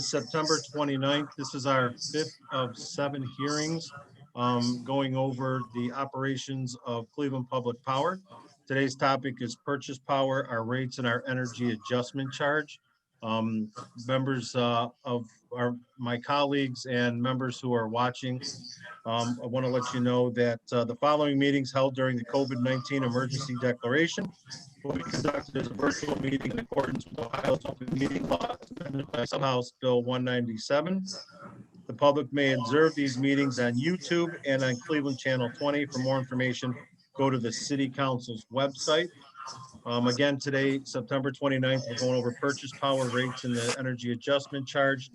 is September 29th. This is our 5th of 7 hearings going over the operations of Cleveland Public Power. Today's topic is purchase power, our rates, and our energy adjustment charge. Members of my colleagues and members who are watching, I want to let you know that the following meetings held during the COVID-19 emergency declaration will be conducted as a virtual meeting in accordance with Ohio's open meeting law, amended by House Bill 197. The public may observe these meetings on YouTube and on Cleveland Channel 20. For more information, go to the City Council's website. Again, today, September 29th, we're going over purchase power rates and the energy adjustment charge.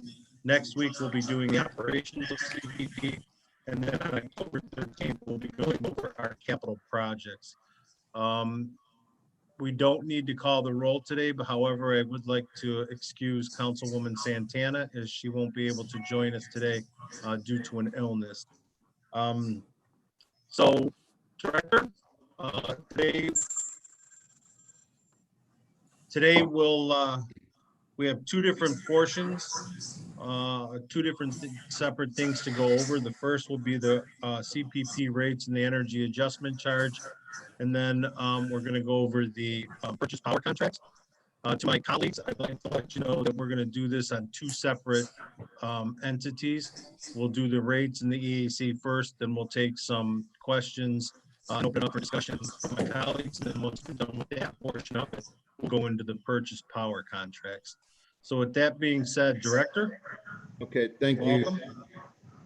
Next week, we'll be doing the operations of CPP. And then on October 13th, we'll be going over our capital projects. We don't need to call the roll today, but however, I would like to excuse Councilwoman Santana as she won't be able to join us today due to an illness. So, Director, today we have two different portions, two different separate things to go over. The first will be the CPP rates and the energy adjustment charge. And then we're going to go over the purchase power contracts. To my colleagues, I'd like to let you know that we're going to do this on two separate entities. We'll do the rates and the EAC first, then we'll take some questions and open up for discussion from my colleagues. And then once we're done with that portion of it, we'll go into the purchase power contracts. So with that being said, Director. Okay, thank you.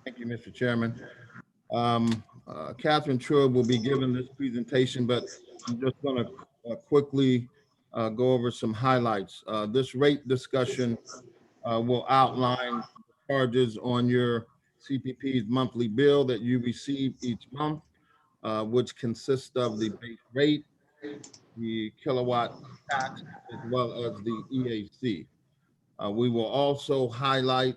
Thank you, Mr. Chairman. Catherine Troy will be giving this presentation, but I'm just going to quickly go over some highlights. This rate discussion will outline charges on your CPP's monthly bill that you receive each month, which consists of the base rate, the kilowatt tax, as well as the EAC. We will also highlight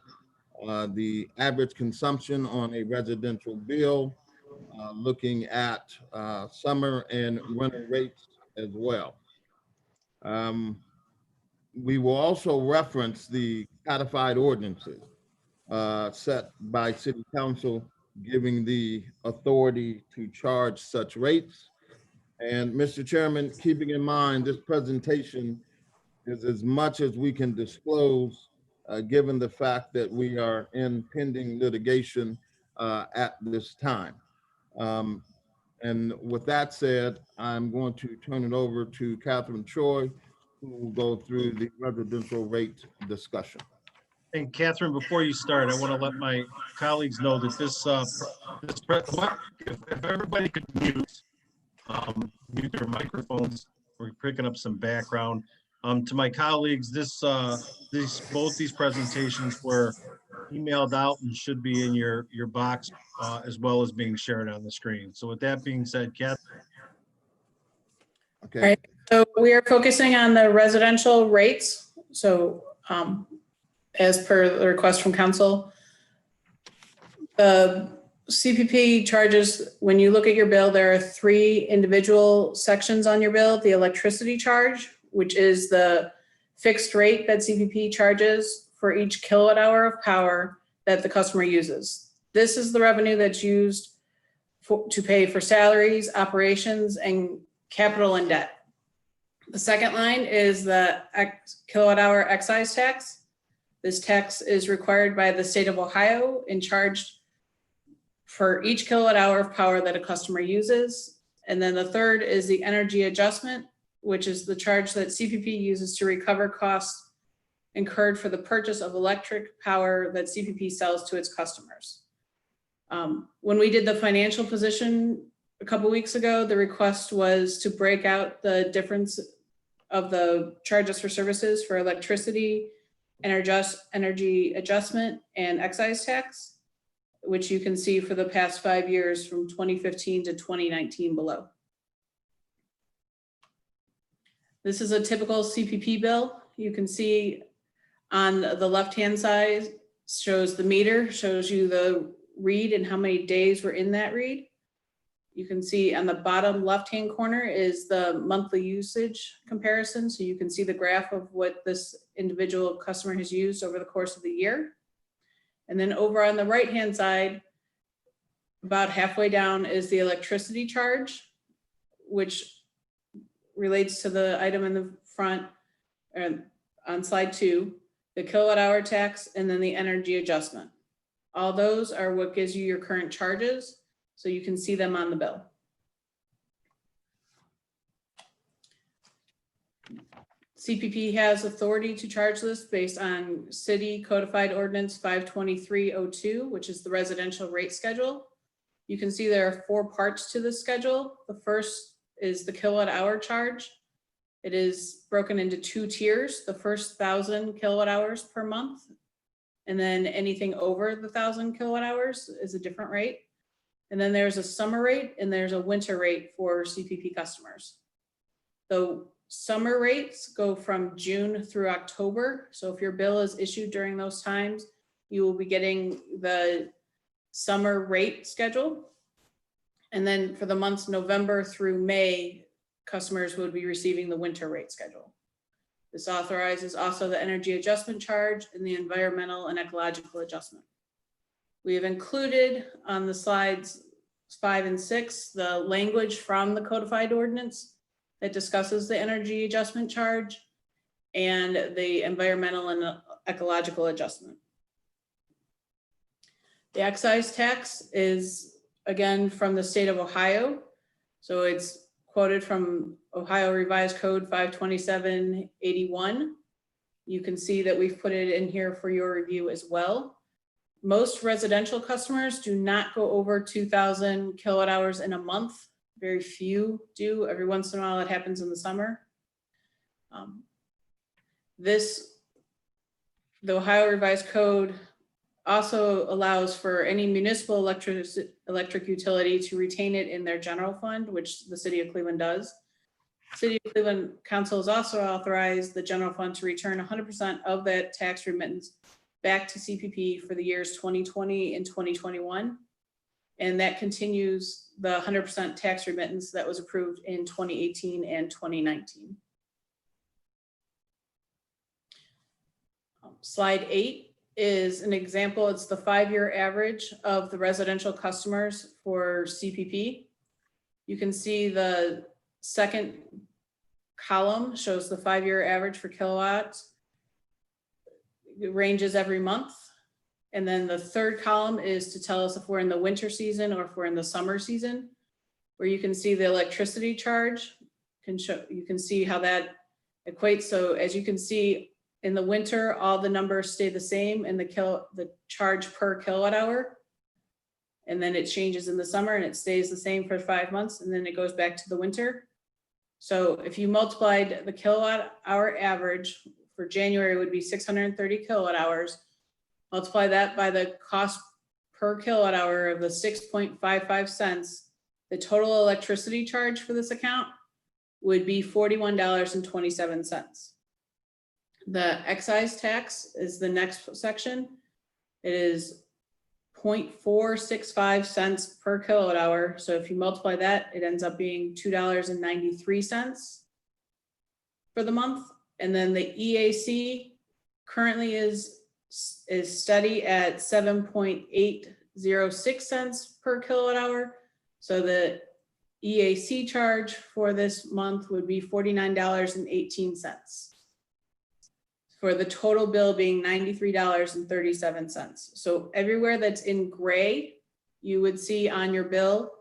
the average consumption on a residential bill, looking at summer and winter rates as well. We will also reference the codified ordinances set by City Council, giving the authority to charge such rates. And Mr. Chairman, keeping in mind this presentation is as much as we can disclose, given the fact that we are in pending litigation at this time. And with that said, I'm going to turn it over to Catherine Troy, who will go through the residential rate discussion. And Catherine, before you start, I want to let my colleagues know that if everybody could mute their microphones, we're picking up some background. To my colleagues, both these presentations were emailed out and should be in your box as well as being shared on the screen. So with that being said, Catherine. Okay. All right. So we are focusing on the residential rates. So as per the request from council, the CPP charges, when you look at your bill, there are 3 individual sections on your bill. The electricity charge, which is the fixed rate that CPP charges for each kilowatt hour of power that the customer uses. This is the revenue that's used to pay for salaries, operations, and capital and debt. The second line is the kilowatt hour excise tax. This tax is required by the state of Ohio and charged for each kilowatt hour of power that a customer uses. And then the third is the energy adjustment, which is the charge that CPP uses to recover costs incurred for the purchase of electric power that CPP sells to its customers. When we did the financial position a couple weeks ago, the request was to break out the difference of the charges for services for electricity, energy adjustment, and excise tax, which you can see for the past 5 years from 2015 to 2019 below. This is a typical CPP bill. You can see on the left-hand side shows the meter, shows you the read and how many days were in that read. You can see on the bottom left-hand corner is the monthly usage comparison. So you can see the graph of what this individual customer has used over the course of the year. And then over on the right-hand side, about halfway down is the electricity charge, which relates to the item in the front on slide 2, the kilowatt hour tax, and then the energy adjustment. All those are what gives you your current charges, so you can see them on the bill. CPP has authority to charge this based on city codified ordinance 52302, which is the residential rate schedule. You can see there are 4 parts to this schedule. The first is the kilowatt hour charge. It is broken into 2 tiers. The first 1,000 kilowatt hours per month, and then anything over the 1,000 kilowatt hours is a different rate. And then there's a summer rate and there's a winter rate for CPP customers. The summer rates go from June through October. So if your bill is issued during those times, you will be getting the summer rate schedule. And then for the months November through May, customers would be receiving the winter rate schedule. This authorizes also the energy adjustment charge and the environmental and ecological adjustment. We have included on the slides 5 and 6, the language from the codified ordinance that discusses the energy adjustment charge and the environmental and ecological adjustment. The excise tax is, again, from the state of Ohio. So it's quoted from Ohio Revised Code 52781. You can see that we've put it in here for your review as well. Most residential customers do not go over 2,000 kilowatt hours in a month. Very few do. Every once in a while it happens in the summer. The Ohio Revised Code also allows for any municipal electric utility to retain it in their general fund, which the City of Cleveland does. City of Cleveland Council has also authorized the general fund to return 100% of that tax remittance back to CPP for the years 2020 and 2021. And that continues the 100% tax remittance that was approved in 2018 and 2019. Slide 8 is an example. It's the 5-year average of the residential customers for CPP. You can see the second column shows the 5-year average for kilowatts. It ranges every month. And then the third column is to tell us if we're in the winter season or if we're in the summer season, where you can see the electricity charge. You can see how that equates. So as you can see, in the winter, all the numbers stay the same in the charge per kilowatt hour. And then it changes in the summer and it stays the same for 5 months. And then it goes back to the winter. So if you multiplied the kilowatt hour average for January would be 630 kilowatt hours. Multiply that by the cost per kilowatt hour of the 6.55 cents. The total electricity charge for this account would be $41.27. The excise tax is the next section. It is 0.465 cents per kilowatt hour. So if you multiply that, it ends up being $2.93 for the month. And then the EAC currently is steady at 7.806 cents per kilowatt hour. So the EAC charge for this month would be $49.18. For the total bill being $93.37. So everywhere that's in gray, you would see on your bill.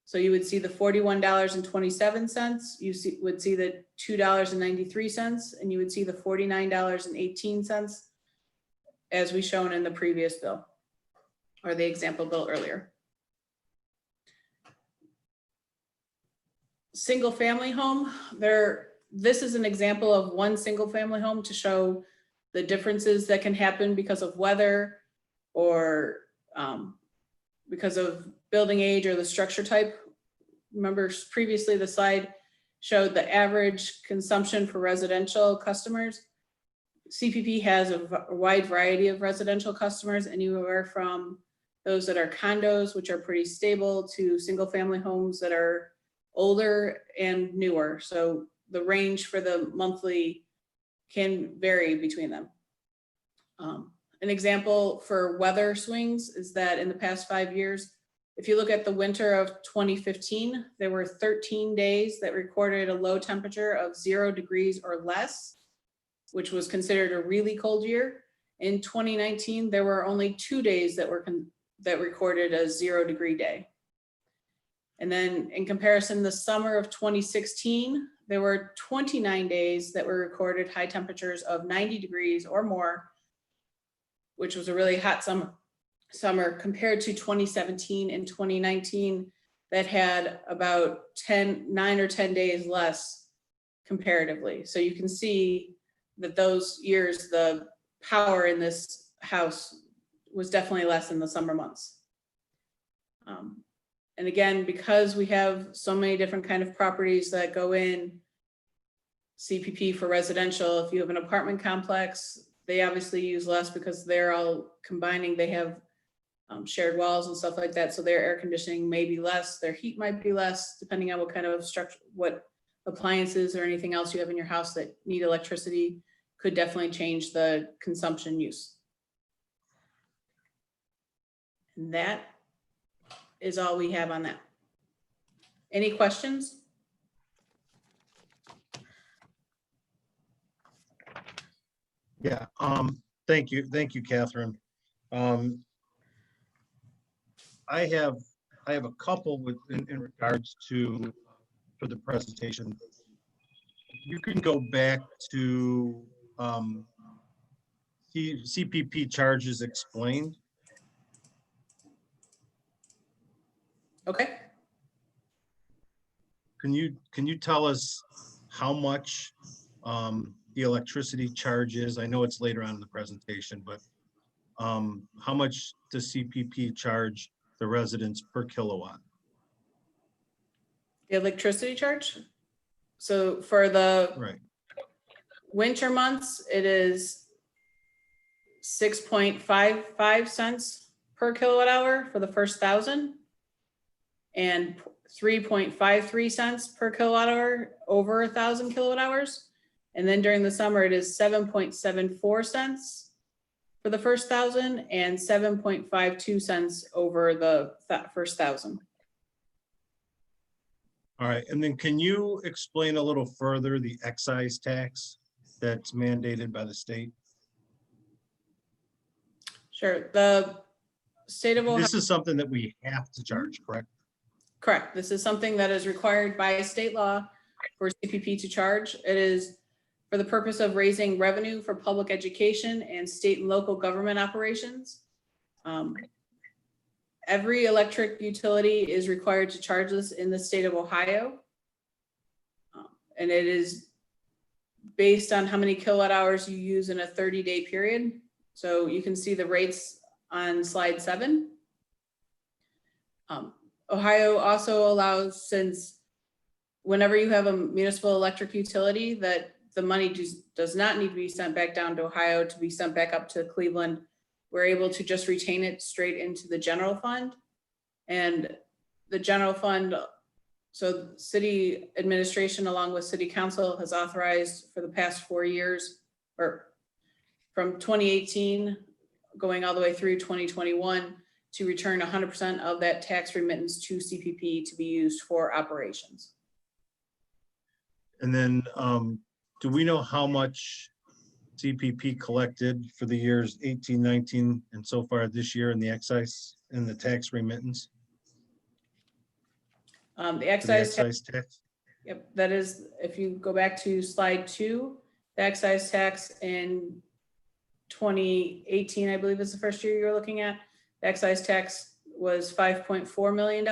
So you would see the $41.27, would see the $2.93, and you would see the $49.18 as we shown in the previous bill or the example bill earlier. Single family home, this is an example of one single family home to show the differences that can happen because of weather or because of building age or the structure type. Remember previously the slide showed the average consumption for residential customers. CPP has a wide variety of residential customers, anywhere from those that are condos, which are pretty stable, to single-family homes that are older and newer. So the range for the monthly can vary between them. An example for weather swings is that in the past 5 years, if you look at the winter of 2015, there were 13 days that recorded a low temperature of 0 degrees or less, which was considered a really cold year. In 2019, there were only 2 days that recorded a 0 degree day. And then in comparison, the summer of 2016, there were 29 days that were recorded high temperatures of 90 degrees or more, which was a really hot summer compared to 2017 and 2019 that had about 9 or 10 days less comparatively. So you can see that those years, the power in this house was definitely less in the summer months. And again, because we have so many different kind of properties that go in CPP for residential, if you have an apartment complex, they obviously use less because they're all combining. They have shared walls and stuff like that. So their air conditioning may be less, their heat might be less, depending on what kind of structure, what appliances or anything else you have in your house that need electricity could definitely change the consumption use. And that is all we have on that. Any questions? Yeah, thank you, Catherine. I have a couple in regards to for the presentation. You can go back to CPP charges explained. Okay. Can you tell us how much the electricity charge is? I know it's later on in the presentation, but how much does CPP charge the residents per kilowatt? The electricity charge? So for the Right. winter months, it is 6.55 cents per kilowatt hour for the first 1,000 and 3.53 cents per kilowatt hour over 1,000 kilowatt hours. And then during the summer, it is 7.74 cents for the first 1,000 and 7.52 cents over the first 1,000. All right, and then can you explain a little further the excise tax that's mandated by the state? Sure. The state of Ohio. This is something that we have to charge, correct? Correct. This is something that is required by state law for CPP to charge. It is for the purpose of raising revenue for public education and state and local government operations. Every electric utility is required to charge this in the state of Ohio. And it is based on how many kilowatt hours you use in a 30-day period. So you can see the rates on slide 7. Ohio also allows, since whenever you have a municipal electric utility, that the money does not need to be sent back down to Ohio to be sent back up to Cleveland. We're able to just retain it straight into the general fund. And the general fund, so city administration along with city council has authorized for the past 4 years, or from 2018 going all the way through 2021, to return 100% of that tax remittance to CPP to be used for operations. And then do we know how much CPP collected for the years 18, 19, and so far this year in the excise and the tax remittance? The excise tax, tax? yep, that is, if you go back to slide 2, the excise tax in 2018, I believe is the first year you're looking at. The excise tax was $5.4 million.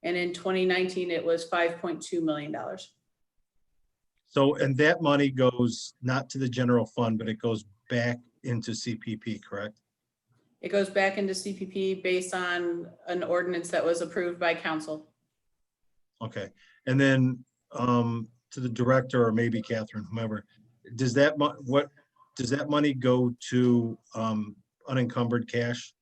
And in 2019, it was $5.2 million. So, and that money goes not to the general fund, but it goes back into CPP, correct? It goes back into CPP based on an ordinance that was approved by council. Okay, and then to the director or maybe Catherine, whomever, does that money go to unencumbered cash?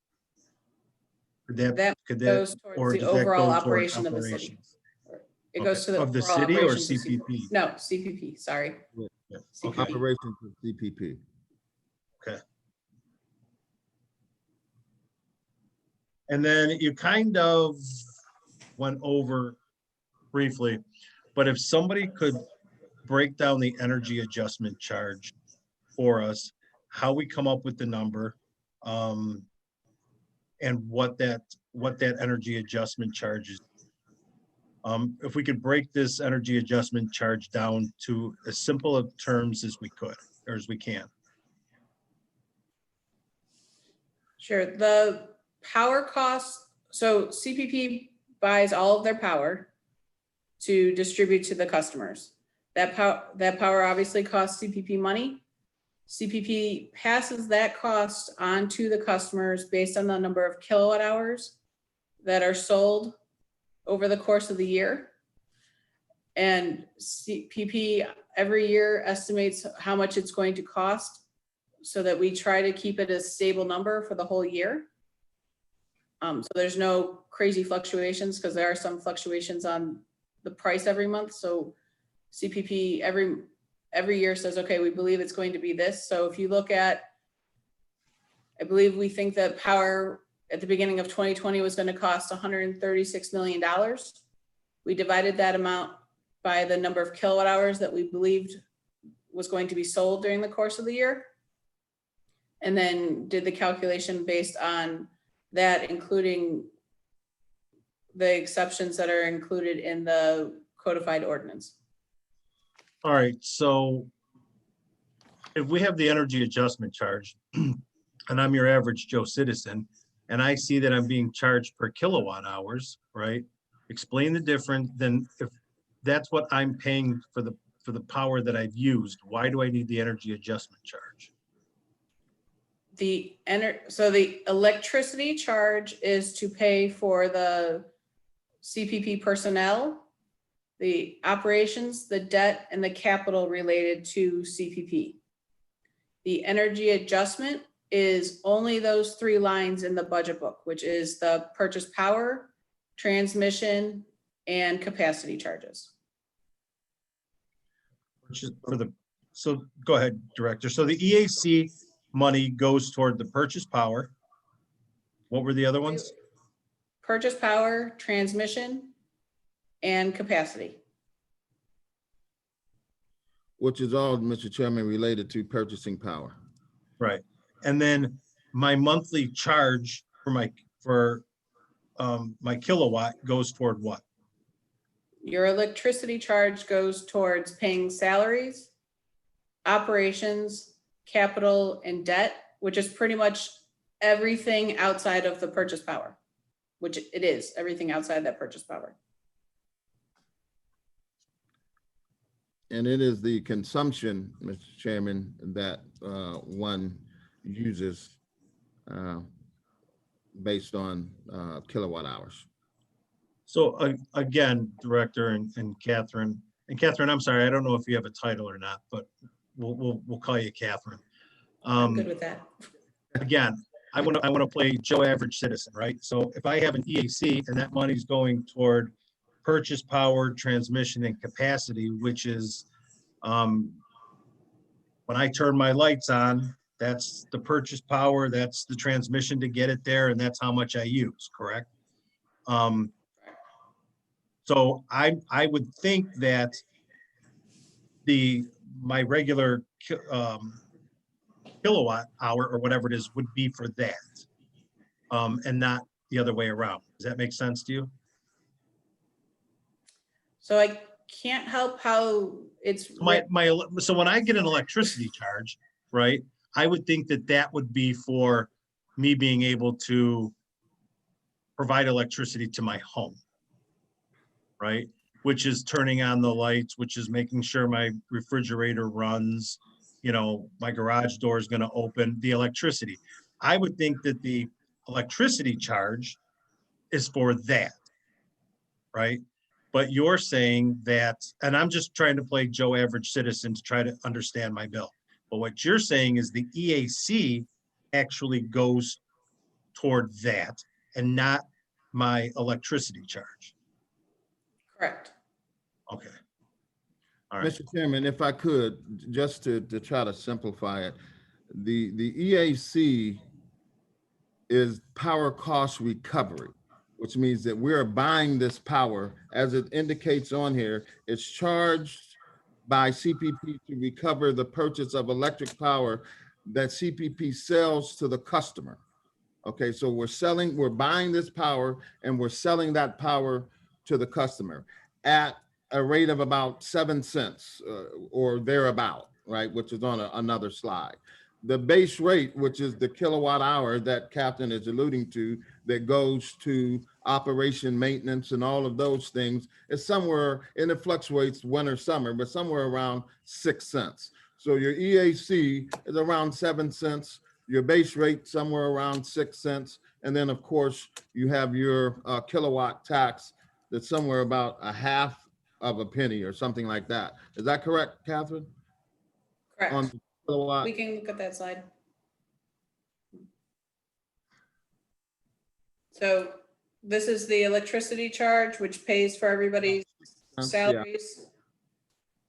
That could that, goes or towards the does that overall go toward operation of the city. operations? It goes to the Of the overall city or operations of CPP? No, CPP, sorry. Yeah, CPP. okay. Operations of CPP. Okay. And then you kind of went over briefly, but if somebody could break down the energy adjustment charge for us, how we come up with the number, and what that energy adjustment charge is. If we could break this energy adjustment charge down to as simple of terms as we could, or as we can. Sure, the power costs, so CPP buys all of their power to distribute to the customers. That power obviously costs CPP money. CPP passes that cost on to the customers based on the number of kilowatt hours that are sold over the course of the year. And CPP every year estimates how much it's going to cost so that we try to keep it a stable number for the whole year. So there's no crazy fluctuations because there are some fluctuations on the price every month. So CPP every year says, okay, we believe it's going to be this. So if you look at, I believe we think that power at the beginning of 2020 was going to cost $136 million. We divided that amount by the number of kilowatt hours that we believed was going to be sold during the course of the year. And then did the calculation based on that, including the exceptions that are included in the codified ordinance. All right, so if we have the energy adjustment charge, and I'm your average Joe citizen, and I see that I'm being charged per kilowatt hours, right? Explain the difference. Then if that's what I'm paying for the power that I've used, why do I need the energy adjustment charge? So the electricity charge is to pay for the CPP personnel, the operations, the debt, and the capital related to CPP. The energy adjustment is only those three lines in the budget book, which is the purchase power, transmission, and capacity charges. Which is for the, so go ahead, Director. So the EAC money goes toward the purchase power. What were the other ones? Purchase power, transmission, and capacity. Which is all, Mr. Chairman, related to purchasing power. Right. And then my monthly charge for my kilowatt goes toward what? Your electricity charge goes towards paying salaries, operations, capital, and debt, which is pretty much everything outside of the purchase power, which it is, everything outside that purchase power. And it is the consumption, Mr. Chairman, that one uses based on kilowatt hours. So again, Director and Catherine, I'm sorry, I don't know if you have a title or not, but we'll call you Catherine. I'm good with that. Again, I want to play Joe Average Citizen, right? So if I have an EAC and that money's going toward purchase power, transmission, and capacity, which is when I turn my lights on, that's the purchase power, that's the transmission to get it there, and that's how much I use, correct? So I would think that my regular kilowatt hour or whatever it is would be for that, and not the other way around. Does that make sense to you? So I can't help how it's So when I get an electricity charge, right, I would think that would be for me being able to provide electricity to my home, right? Which is turning on the lights, which is making sure my refrigerator runs, my garage door is going to open, the electricity. I would think that the electricity charge is for that, right? But you're saying that, and I'm just trying to play Joe Average Citizen to try to understand my bill. But what you're saying is the EAC actually goes toward that, and not my electricity charge. Correct. Okay. All right. Mr. Chairman, if I could, just to try to simplify it, the EAC is power cost recovery, which means that we're buying this power, as it indicates on here, it's charged by CPP to recover the purchase of electric power that CPP sells to the customer. Okay, so we're buying this power and we're selling that power to the customer at a rate of about 7 cents or thereabout, right? Which is on another slide. The base rate, which is the kilowatt hour that Captain is alluding to, that goes to operation, maintenance, and all of those things, is somewhere, and it fluctuates winter, summer, but somewhere around 6 cents. So your EAC is around 7 cents, your base rate somewhere around 6 cents, and then of course you have your kilowatt tax that's somewhere about a half of a penny or something like that. Is that correct, Catherine? On Correct. the kilowatt? We can look at that slide. So this is the electricity charge, which pays for everybody's Yeah. salaries.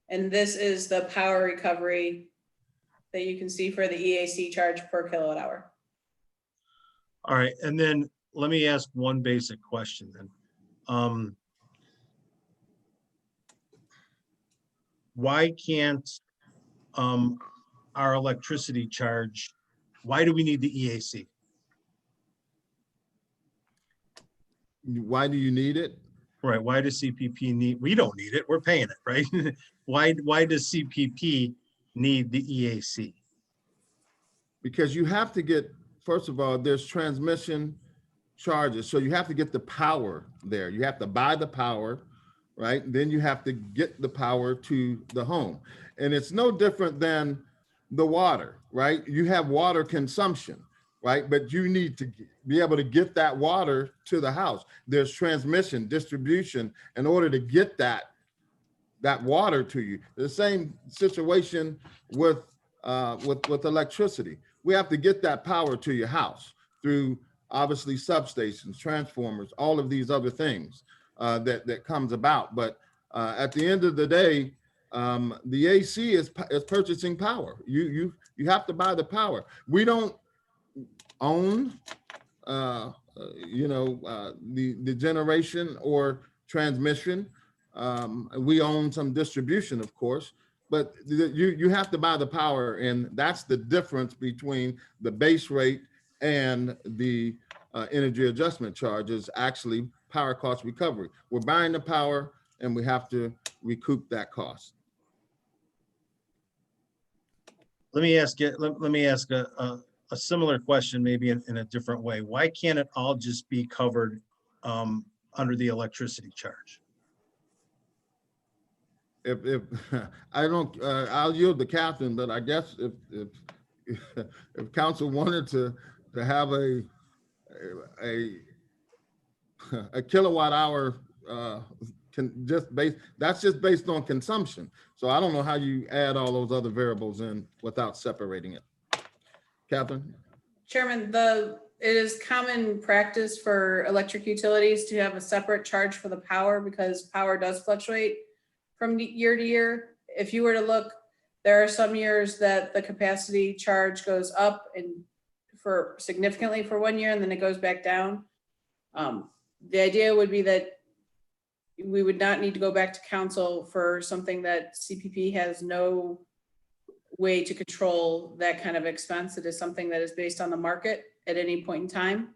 And this is the power recovery that you can see for the EAC charge per kilowatt hour. All right, and then let me ask one basic question then. Why can't our electricity charge, why do we need the EAC? Why do you need it? Right, why does CPP need, we don't need it, we're paying it, right? Why does CPP need the EAC? Because you have to get, first of all, there's transmission charges. So you have to get the power there. You have to buy the power, right? Then you have to get the power to the home. And it's no different than the water, right? You have water consumption, right? But you need to be able to get that water to the house. There's transmission, distribution in order to get that water to you. The same situation with electricity. We have to get that power to your house through obviously substations, transformers, all of these other things that comes about. But at the end of the day, the AC is purchasing power. You have to buy the power. We don't own the generation or transmission. We own some distribution, of course, but you have to buy the power, and that's the difference between the base rate and the energy adjustment charge is actually power cost recovery. We're buying the power and we have to recoup that cost. Let me ask you, let me ask a similar question, maybe in a different way. Why can't it all just be covered under the electricity charge? If I don't, I'll yield the captain, but I guess if council wanted to have a kilowatt hour that's just based on consumption. So I don't know how you add all those other variables in without separating it. Captain? Chairman, it is common practice for electric utilities to have a separate charge for the power because power does fluctuate from year to year. If you were to look, there are some years that the capacity charge goes up and for significantly for 1 year and then it goes back down. The idea would be that we would not need to go back to council for something that CPP has no way to control that kind of expense. It is something that is based on the market at any point in time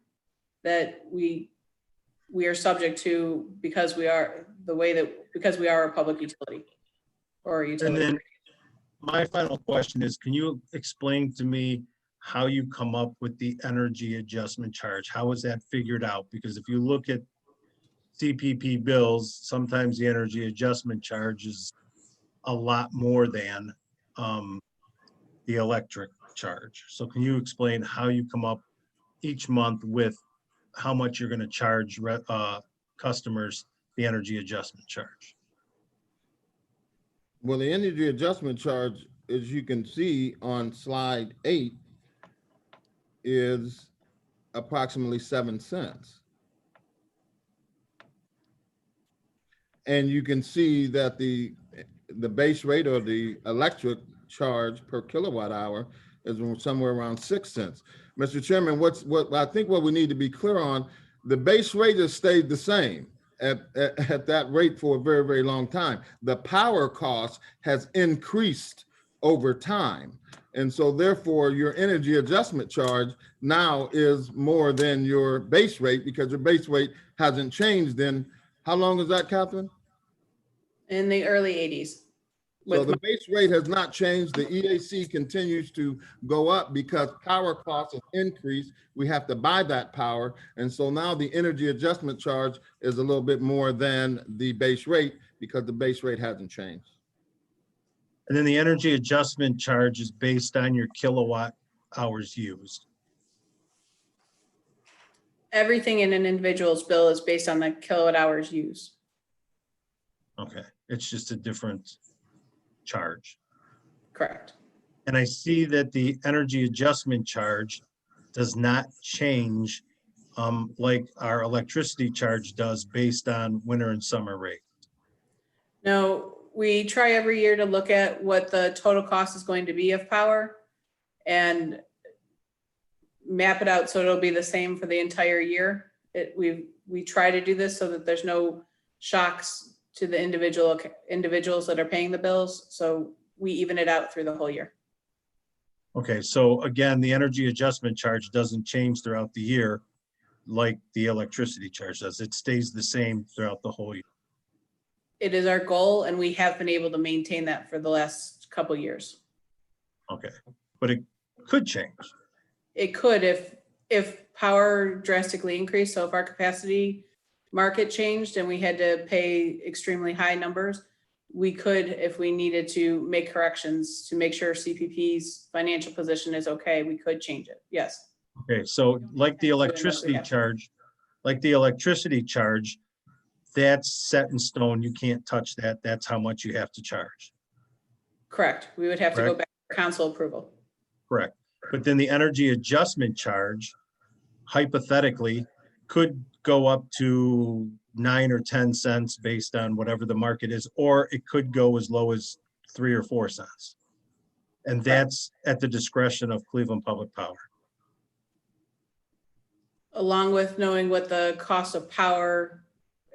that we are subject to because we are a public utility or a utility. And then my final question is, can you explain to me how you come up with the energy adjustment charge? How is that figured out? Because if you look at CPP bills, sometimes the energy adjustment charge is a lot more than the electric charge. So can you explain how you come up each month with how much you're going to charge customers the energy adjustment charge? Well, the energy adjustment charge, as you can see on slide 8, is approximately 7 cents. And you can see that the base rate or the electric charge per kilowatt hour is somewhere around 6 cents. Mr. Chairman, I think what we need to be clear on, the base rate has stayed the same at that rate for a very, very long time. The power cost has increased over time. And so therefore your energy adjustment charge now is more than your base rate because your base rate hasn't changed in, how long is that, Catherine? In the early 80s. So With the base rate has not changed. The EAC continues to go up because power costs have increased. We have to buy that power. And so now the energy adjustment charge is a little bit more than the base rate because the base rate hasn't changed. And then the energy adjustment charge is based on your kilowatt hours used. everything in an individual's bill is based on the kilowatt hours used. Okay, it's just a different charge. Correct. And I see that the energy adjustment charge does not change like our electricity charge does based on winter and summer rate. No, we try every year to look at what the total cost is going to be of power and map it out so it'll be the same for the entire year. We try to do this so that there's no shocks to the individuals that are paying the bills. So we even it out through the whole year. Okay, so again, the energy adjustment charge doesn't change throughout the year like the electricity charge does. It stays the same throughout the whole year. It is our goal, and we have been able to maintain that for the last couple years. Okay, but it could change. It could if power drastically increased. So if our capacity market changed and we had to pay extremely high numbers, we could, if we needed to make corrections to make sure CPP's financial position is okay, we could change it. Yes. Okay, so like the electricity charge, that's set in stone. You can't touch that. That's how much you have to charge. Correct. We would have to go Correct. back for council approval. Correct. But then the energy adjustment charge hypothetically could go up to 9 or 10 cents based on whatever the market is, or it could go as low as 3 or 4 cents. And that's at the discretion of Cleveland Public Power. Along with knowing what the cost of power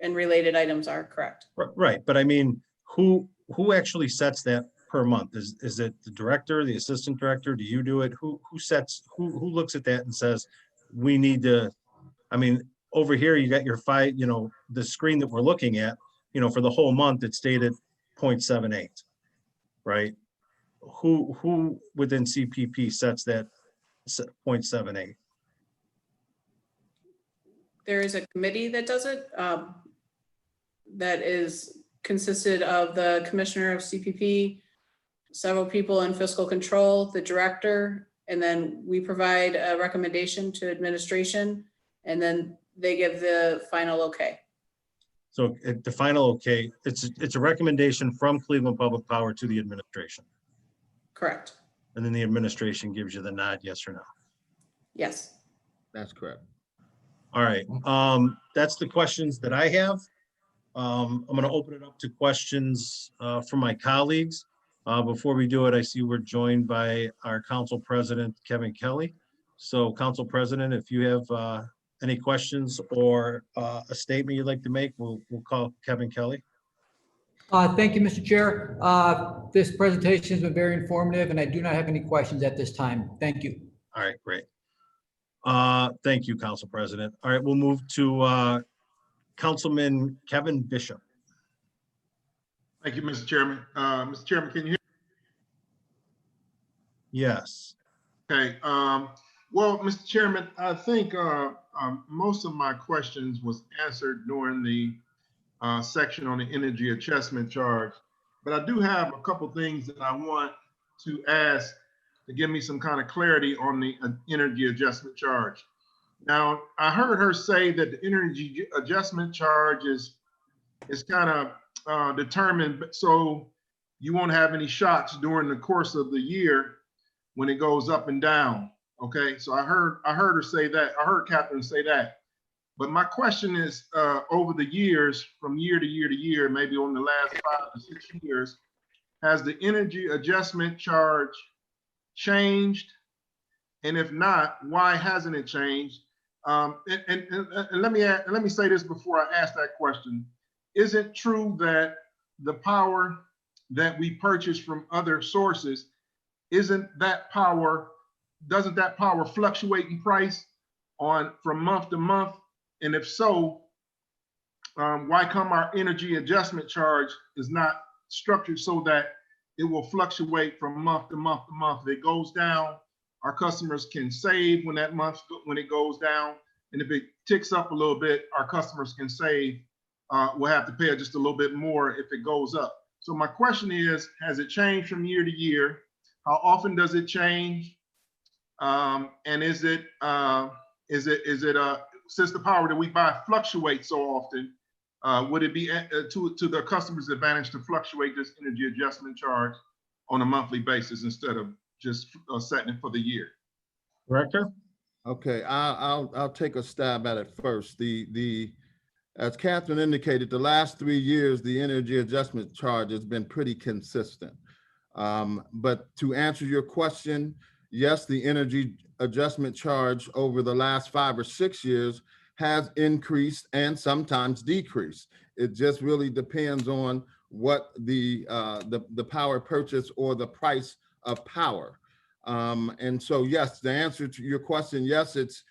and related items are. Correct. Right, but I mean, who actually sets that per month? Is it the director, the assistant director? Do you do it? Who looks at that and says, we need to, I mean, over here, you got your the screen that we're looking at, for the whole month, it stated 0.78, right? Who within CPP sets that 0.78? There is a committee that does it. That is consisted of the commissioner of CPP, several people in fiscal control, the director, and then we provide a recommendation to administration, and then they give the final okay. So the final okay, it's a recommendation from Cleveland Public Power to the administration. Correct. And then the administration gives you the nod, yes or no. Yes. That's correct. All right, that's the questions that I have. I'm going to open it up to questions from my colleagues. Before we do it, I see we're joined by our council president, Kevin Kelly. So council president, if you have any questions or a statement you'd like to make, we'll call Kevin Kelly. Thank you, Mr. Chair. This presentation has been very informative, and I do not have any questions at this time. Thank you. All right, great. Thank you, Council President. All right, we'll move to Councilman Kevin Bishop. Thank you, Mr. Chairman. Mr. Chairman, can you hear? Yes. Okay. Well, Mr. Chairman, I think most of my questions was answered during the section on the energy adjustment charge, but I do have a couple things that I want to ask to give me some kind of clarity on the energy adjustment charge. Now, I heard her say that the energy adjustment charge is kind of determined so you won't have any shocks during the course of the year when it goes up and down. Okay, so I heard her say that. I heard Catherine say that. But my question is, over the years, from year to year to year, maybe on the last 5 to 6 years, has the energy adjustment charge changed? And if not, why hasn't it changed? And let me say this before I ask that question. Is it true that the power that we purchase from other sources, doesn't that power fluctuate in price from month to month? And if so, why come our energy adjustment charge is not structured so that it will fluctuate from month to month to month? If it goes down, our customers can save when it goes down. And if it ticks up a little bit, our customers can save. We'll have to pay just a little bit more if it goes up. So my question is, has it changed from year to year? How often does it change? And is it since the power that we buy fluctuates so often, would it be to the customer's advantage to fluctuate this energy adjustment charge on a monthly basis instead of just setting it for the year? Director? Okay, I'll take a stab at it first. As Catherine indicated, the last 3 years, the energy adjustment charge has been pretty consistent. But to answer your question, yes, the energy adjustment charge over the last 5 or 6 years has increased and sometimes decreased. It just really depends on what the power purchase or the price of power. And so, yes, the answer to your question, yes, it's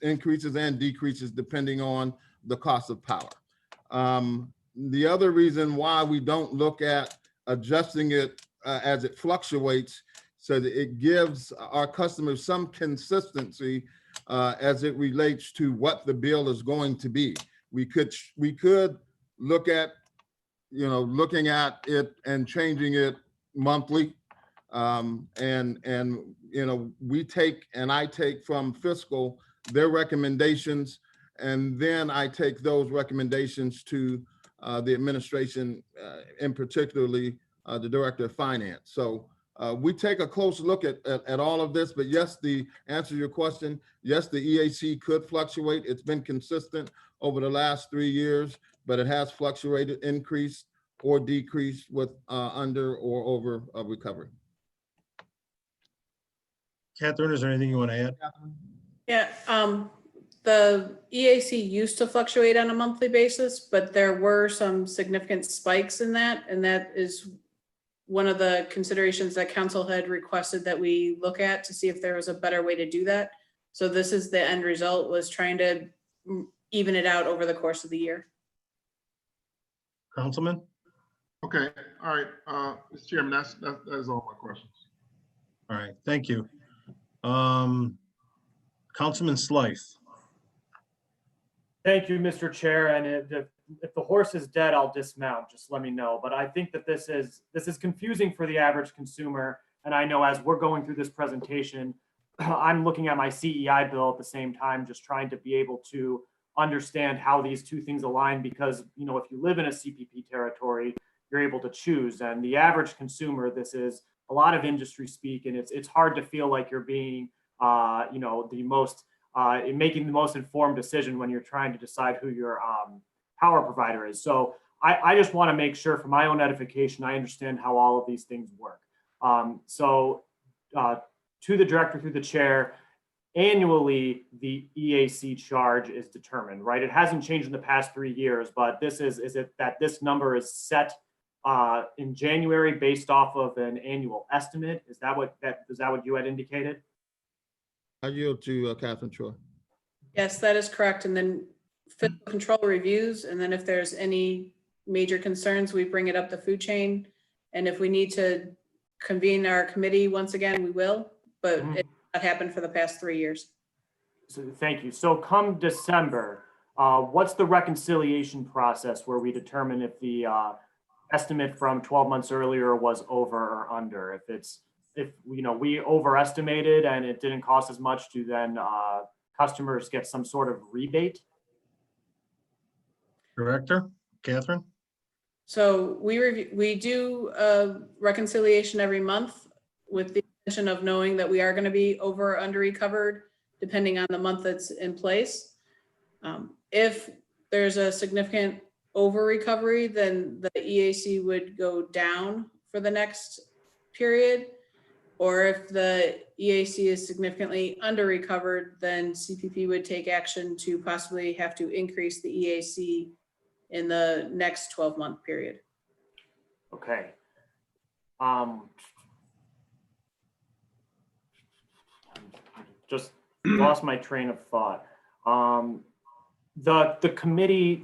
increases and decreases depending on the cost of power. The other reason why we don't look at adjusting it as it fluctuates, so that it gives our customers some consistency as it relates to what the bill is going to be. We could look at, looking at it and changing it monthly. I take from fiscal their recommendations, and then I take those recommendations to the administration, and particularly the director of finance. So we take a close look at all of this, but yes, the answer to your question, yes, the EAC could fluctuate. It's been consistent over the last 3 years, but it has fluctuated, increased or decreased with under or over a recovery. Catherine, is there anything you want to add? Yeah, the EAC used to fluctuate on a monthly basis, but there were some significant spikes in that. And that is one of the considerations that council had requested that we look at to see if there was a better way to do that. So this is the end result, was trying to even it out over the course of the year. Councilman? Okay, all right, Mr. Chairman, that is all my questions. All right, thank you. Councilman Slice. Thank you, Mr. Chair. And if the horse is dead, I'll dismount. Just let me know. But I think that this is confusing for the average consumer. And I know as we're going through this presentation, I'm looking at my CEI bill at the same time, just trying to be able to understand how these two things align. Because if you live in a CPP territory, you're able to choose. And the average consumer, this is a lot of industry speak, and it's hard to feel like you're being making the most informed decision when you're trying to decide who your power provider is. So I just want to make sure, for my own edification, I understand how all of these things work. To the director, through the chair, annually the EAC charge is determined, right? It hasn't changed in the past 3 years, but is it that this number is set in January based off of an annual estimate? Is that what you had indicated? I yield to Catherine Troy. Yes, that is correct. And then fiscal control reviews. And then if there's any major concerns, we bring it up the food chain. And if we need to convene our committee once again, we will, but it not happened for the past 3 years. So thank you. So come December, what's the reconciliation process where we determine if the estimate from 12 months earlier was over or under? If we overestimated and it didn't cost as much, do then customers get some sort of rebate? Director, Catherine? So we do a reconciliation every month with the intention of knowing that we are going to be over or under recovered, depending on the month that's in place. If there's a significant over recovery, then the EAC would go down for the next period. Or if the EAC is significantly under recovered, then CPP would take action to possibly have to increase the EAC in the next 12-month period. Okay. Just lost my train of thought. The committee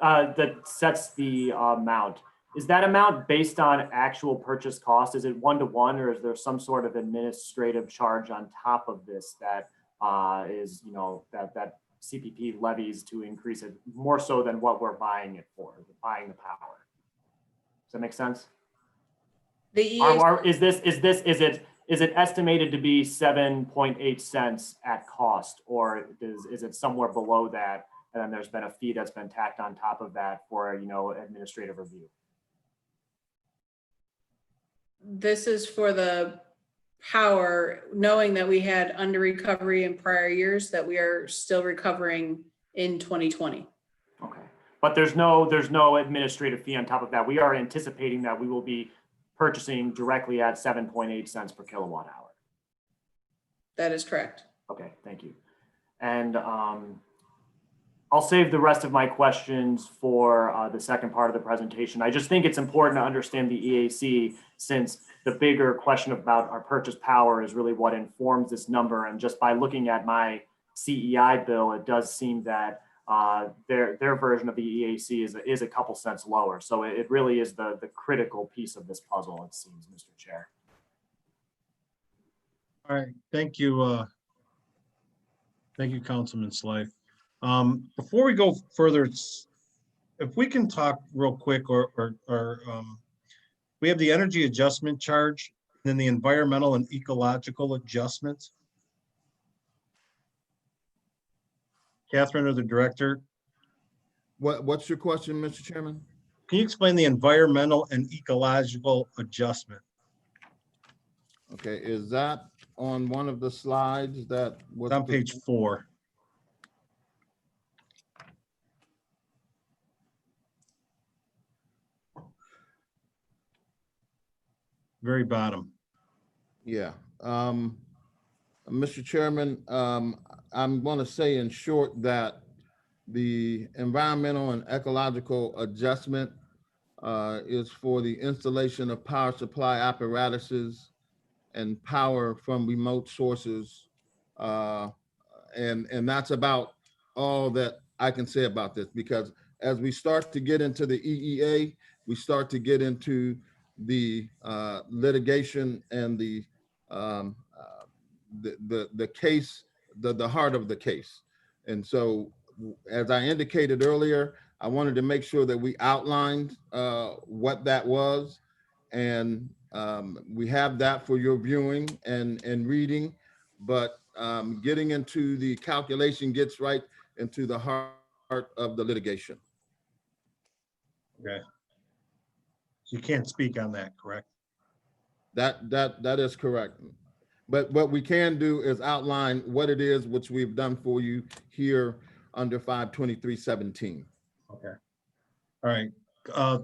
that sets the amount, is that amount based on actual purchase cost? Is it 1-to-1, or is there some sort of administrative charge on top of this that is, that CPP levies to increase it more so than what we're buying it for, buying the power? Does that make sense? The EAC, Is it estimated to be 7.8 cents at cost, or is it somewhere below that? And then there's been a fee that's been tacked on top of that for, administrative review. this is for the power, knowing that we had under recovery in prior years that we are still recovering in 2020. Okay, but there's no administrative fee on top of that. We are anticipating that we will be purchasing directly at 7.8 cents per kilowatt hour. That is correct. Okay, thank you. And I'll save the rest of my questions for the second part of the presentation. I just think it's important to understand the EAC, since the bigger question about our purchase power is really what informs this number. And just by looking at my CEI bill, it does seem that their version of the EAC is a couple cents lower. So it really is the critical piece of this puzzle, it seems, Mr. Chair. All right, thank you. Thank you, Councilman Slife. Before we go further, if we can talk real quick, or we have the energy adjustment charge, and then the environmental and ecological adjustment. Catherine, or the director, What's your question, Mr. Chairman? can you explain the environmental and ecological adjustment? Okay, is that on one of the slides that was On page 4. Very bottom. Yeah. Mr. Chairman, I'm going to say in short that the environmental and ecological adjustment is for the installation of power supply apparatuses and power from remote sources. And that's about all that I can say about this, because as we start to get into the EEA, we start to get into the litigation and the case, the heart of the case. And so, as I indicated earlier, I wanted to make sure that we outlined what that was, and we have that for your viewing and reading. But getting into the calculation gets right into the heart of the litigation. Okay. So you can't speak on that, correct? That is correct. But what we can do is outline what it is, which we've done for you here under 523.17. Okay. All right.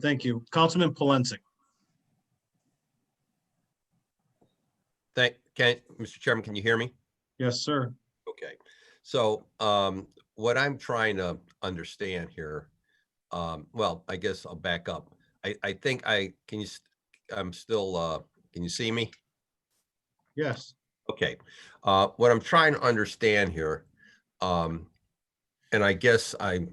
Thank you. Councilman Polensek. Mr. Chairman, can you hear me? Yes, sir. Okay. So what I'm trying to understand here, well, I guess I'll back up. I think can you see me? Yes. Okay. What I'm trying to understand here, and I guess I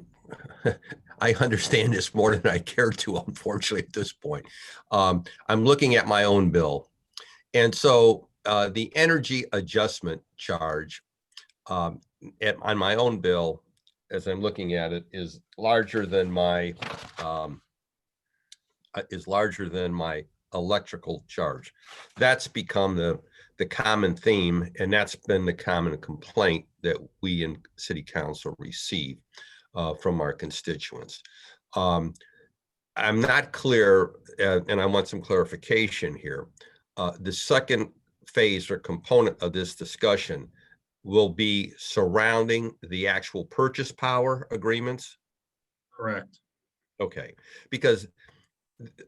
understand this more than I care to, unfortunately, at this point. I'm looking at my own bill. And so the energy adjustment charge on my own bill, as I'm looking at it, is larger than my electrical charge. That's become the common theme, and that's been the common complaint that we in City Council receive from our constituents. I'm not clear, and I want some clarification here. The second phase or component of this discussion will be surrounding the actual purchase power agreements? Correct. Okay, because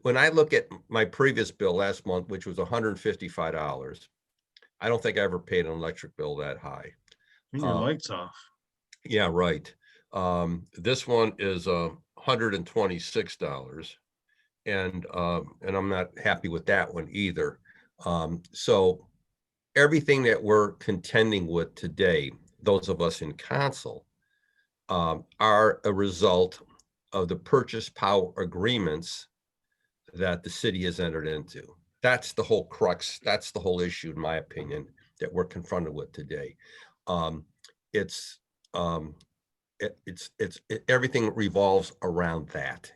when I look at my previous bill last month, which was $155, I don't think I ever paid an electric bill that high. Turn your lights off. Yeah, right. This one is $126, and I'm not happy with that one either. So everything that we're contending with today, those of us in council, are a result of the purchase power agreements that the city has entered into. That's the whole crux. That's the whole issue, in my opinion, that we're confronted with today. Everything revolves around that.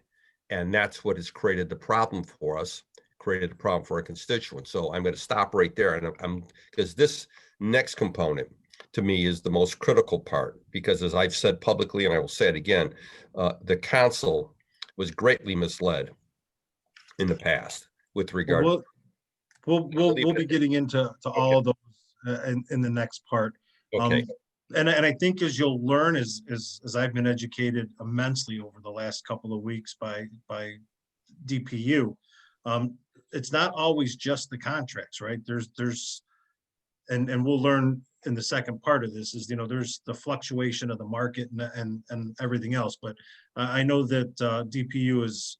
And that's what has created the problem for us, created a problem for our constituents. So I'm going to stop right there. And because this next component to me is the most critical part, because as I've said publicly, and I will say it again, the council was greatly misled in the past with regard. We'll be getting into all of those in the next part. Okay. And I think as you'll learn, as I've been educated immensely over the last couple of weeks by DPU, it's not always just the contracts, right? And we'll learn in the second part of this is, there's the fluctuation of the market and everything else. But I know that DPU is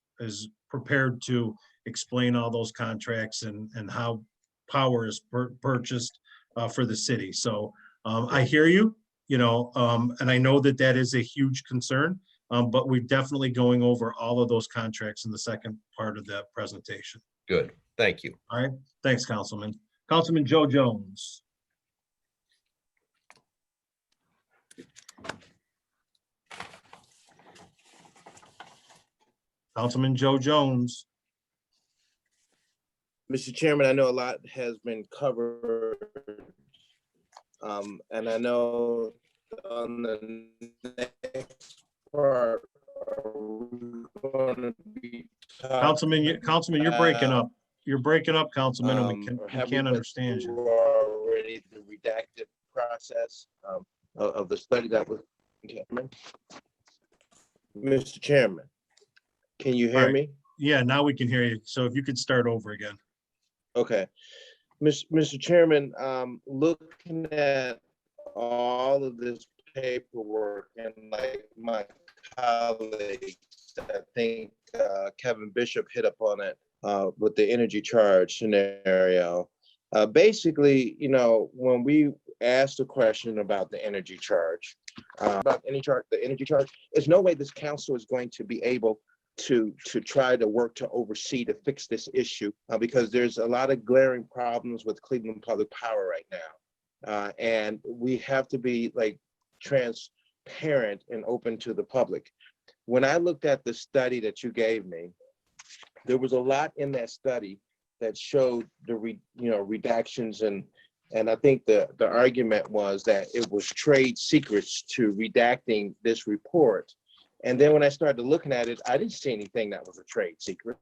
prepared to explain all those contracts and how power is purchased for the city. So I hear you, and I know that is a huge concern, but we're definitely going over all of those contracts in the second part of that presentation. Good. Thank you. All right. Thanks, Councilman. Councilman Joe Jones. Councilman Joe Jones. Mr. Chairman, I know a lot has been covered. And I know on the next part, we're going to be Councilman, you're breaking up. You're breaking up, Councilman, and we can't understand you. Already the redacted process of the study that was. Mr. Chairman, can you hear me? Yeah, now we can hear you. So if you could start over again. Okay. Mr. Chairman, looking at all of this paperwork and like my colleagues, I think Kevin Bishop hit up on it with the energy charge scenario. Basically, when we asked a question about the energy charge, the energy charge, there's no way this council is going to be able to try to work to oversee to fix this issue because there's a lot of glaring problems with Cleveland Public Power right now. And we have to be like transparent and open to the public. When I looked at the study that you gave me, there was a lot in that study that showed the redactions and I think the argument was that it was trade secrets to redacting this report. And then when I started looking at it, I didn't see anything that was a trade secret.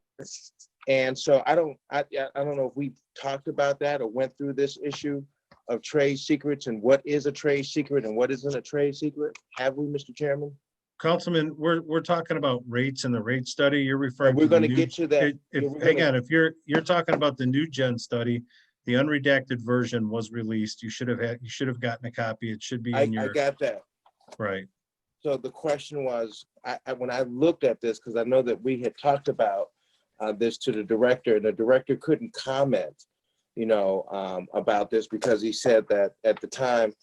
And so I don't know if we talked about that or went through this issue of trade secrets and what is a trade secret and what isn't a trade secret. Have we, Mr. Chairman? Councilman, we're talking about rates and the rate study. You're referring We're to going to get to that. Hang on, if you're talking about the new gen study, the unredacted version was released. You should have gotten a copy. It should be in your. I got that. Right. So the question was, when I looked at this, because I know that we had talked about this to the director, and the director couldn't comment, about this because he said that at the time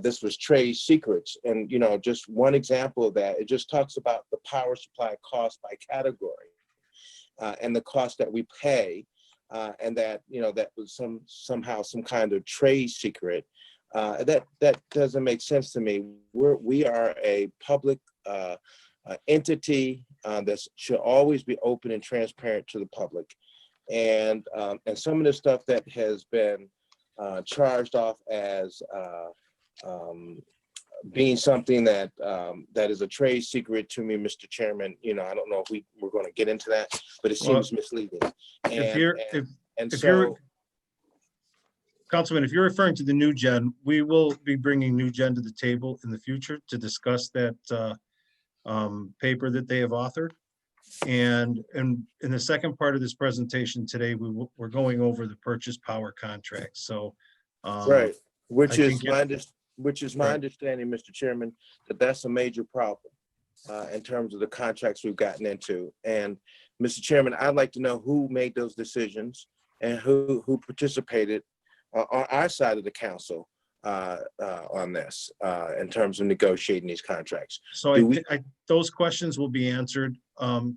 this was trade secrets. And, just one example of that, it just talks about the power supply cost by category and the cost that we pay, and that, that was somehow some kind of trade secret. That doesn't make sense to me. We are a public entity that should always be open and transparent to the public. And some of the stuff that has been charged off as being something that is a trade secret to me, Mr. Chairman, I don't know if we're going to get into that, but it seems misleading. Councilman, if you're referring to the new gen, we will be bringing new gen to the table in the future to discuss that paper that they have authored. And in the second part of this presentation today, we're going over the purchase power contract. So Right, I which is think my Right. understanding, Mr. Chairman, that that's a major problem in terms of the contracts we've gotten into. And Mr. Chairman, I'd like to know who made those decisions and who participated on our side of the council on this in terms of negotiating these contracts. So Do we- those questions will be answered,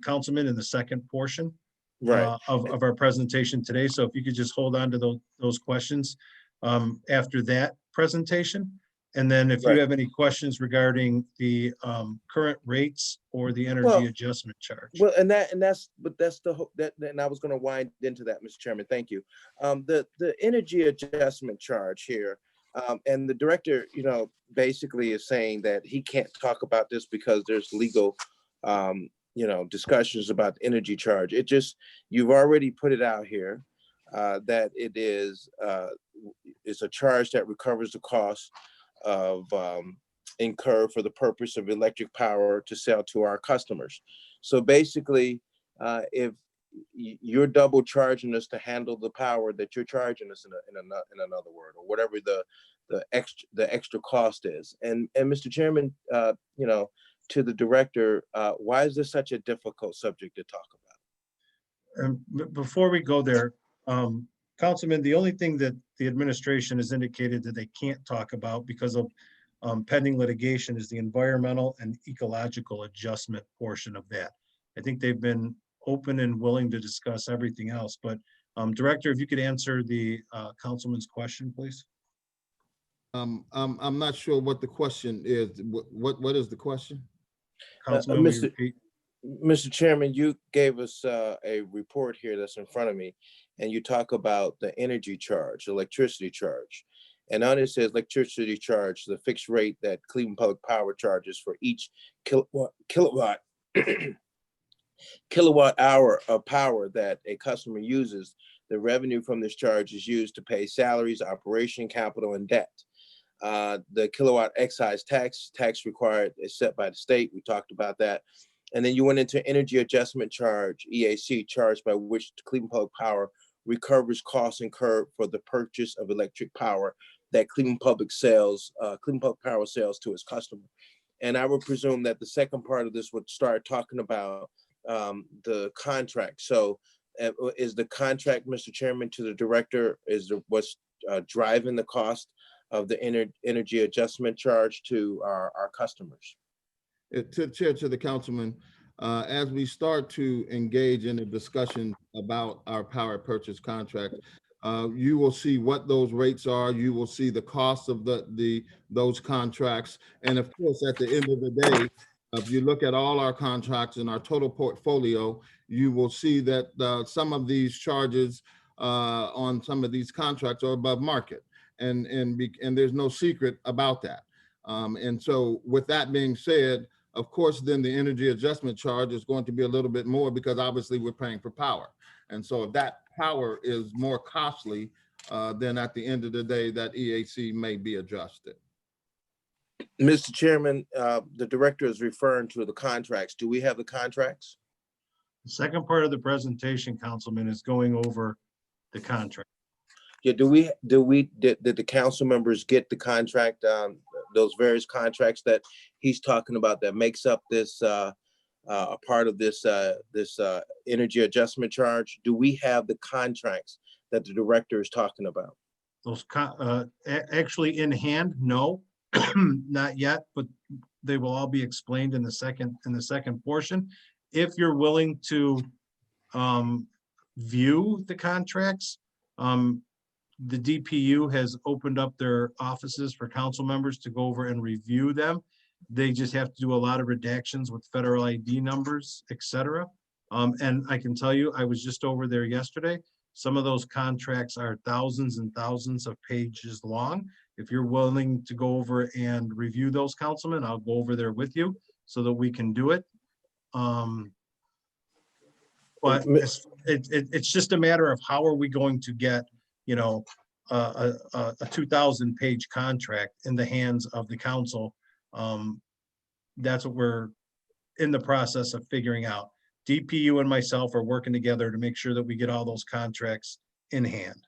Councilman, in the second portion Right, of our presentation today. So if you could just hold on to those questions after that presentation. And then if you Right. have any questions regarding the current rates or the energy Well, adjustment charge. well, and that's the hope and I was going to wind into that, Mr. Chairman. Thank you. The energy adjustment charge here, and the director, basically is saying that he can't talk about this because there's legal, discussions about the energy charge. You've already put it out here that it is it's a charge that recovers the cost of incurred for the purpose of electric power to sell to our customers. So basically, if you're double charging us to handle the power that you're charging us in another word, or whatever the extra cost is. And Mr. Chairman, to the director, why is this such a difficult subject to talk about? Before we go there, Councilman, the only thing that the administration has indicated that they can't talk about because of pending litigation is the environmental and ecological adjustment portion of that. I think they've been open and willing to discuss everything else, but Director, if you could answer the Councilman's question, please. I'm not sure what the question is. What is the question? Councilman, will you Mr. repeat? Mr. Chairman, you gave us a report here that's in front of me, and you talk about the energy charge, electricity charge. And on it says electricity charge, the fixed rate that Cleveland Public Power charges for each kilowatt hour of power that a customer uses. The revenue from this charge is used to pay salaries, operation, capital, and debt. The kilowatt excise tax required is set by the state. We talked about that. And then you went into energy adjustment charge, EAC, charge by which Cleveland Public Power recovers costs incurred for the purchase of electric power that Cleveland Public Power sells to its customer. And I would presume that the second part of this would start talking about the contract. So is the contract, Mr. Chairman, to the director, what's driving the cost of the energy adjustment charge to our customers? To the councilman, as we start to engage in a discussion about our power purchase contract, you will see what those rates are. You will see the cost of those contracts. And of course, at the end of the day, if you look at all our contracts in our total portfolio, you will see that some of these charges on some of these contracts are above market. And there's no secret about that. And so with that being said, of course, then the energy adjustment charge is going to be a little bit more because obviously we're paying for power. And so if that power is more costly, then at the end of the day, that EAC may be adjusted. Mr. Chairman, the director is referring to the contracts. Do we have the contracts? The second part of the presentation, Councilman, is going over the contract. Yeah, did the council members get the contract, those various contracts that he's talking about that makes up this a part of this energy adjustment charge? Do we have the contracts that the director is talking about? Those actually in hand, no, not yet, but they will all be explained in the second portion. If you're willing to view the contracts, the DPU has opened up their offices for council members to go over and review them. They just have to do a lot of redactions with federal ID numbers, et cetera. And I can tell you, I was just over there yesterday. Some of those contracts are thousands and thousands of pages long. If you're willing to go over and review those, Councilman, I'll go over there with you so that we can do it. But it's just a matter of how are we going to get, a 2,000-page contract in the hands of the council. That's what we're in the process of figuring out. DPU and myself are working together to make sure that we get all those contracts in hand.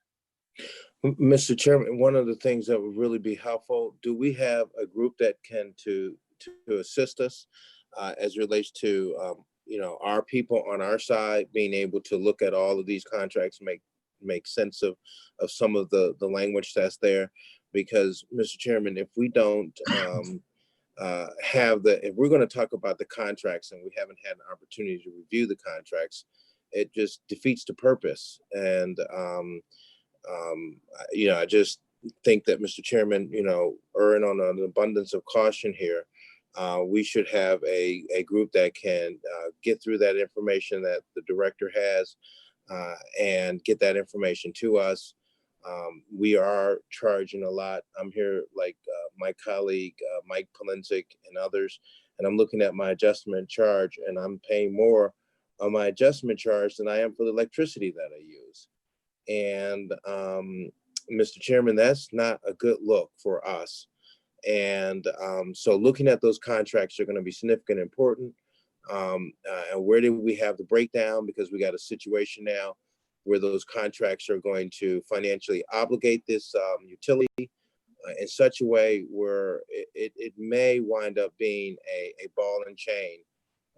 Mr. Chairman, one of the things that would really be helpful, do we have a group that can to assist us as relates to our people on our side being able to look at all of these contracts, make sense of some of the language that's there? Because, Mr. Chairman, if we don't if we're going to talk about the contracts and we haven't had an opportunity to review the contracts, it just defeats the purpose. And I just think that, Mr. Chairman, erring on an abundance of caution here, we should have a group that can get through that information that the director has and get that information to us. We are charging a lot. I'm here like my colleague, Mike Polensik and others, and I'm looking at my adjustment charge, and I'm paying more on my adjustment charge than I am for the electricity that I use. And Mr. Chairman, that's not a good look for us. And so looking at those contracts are going to be significant and important. And where do we have the breakdown? Because we got a situation now where those contracts are going to financially obligate this utility in such a way where it may wind up being a ball and chain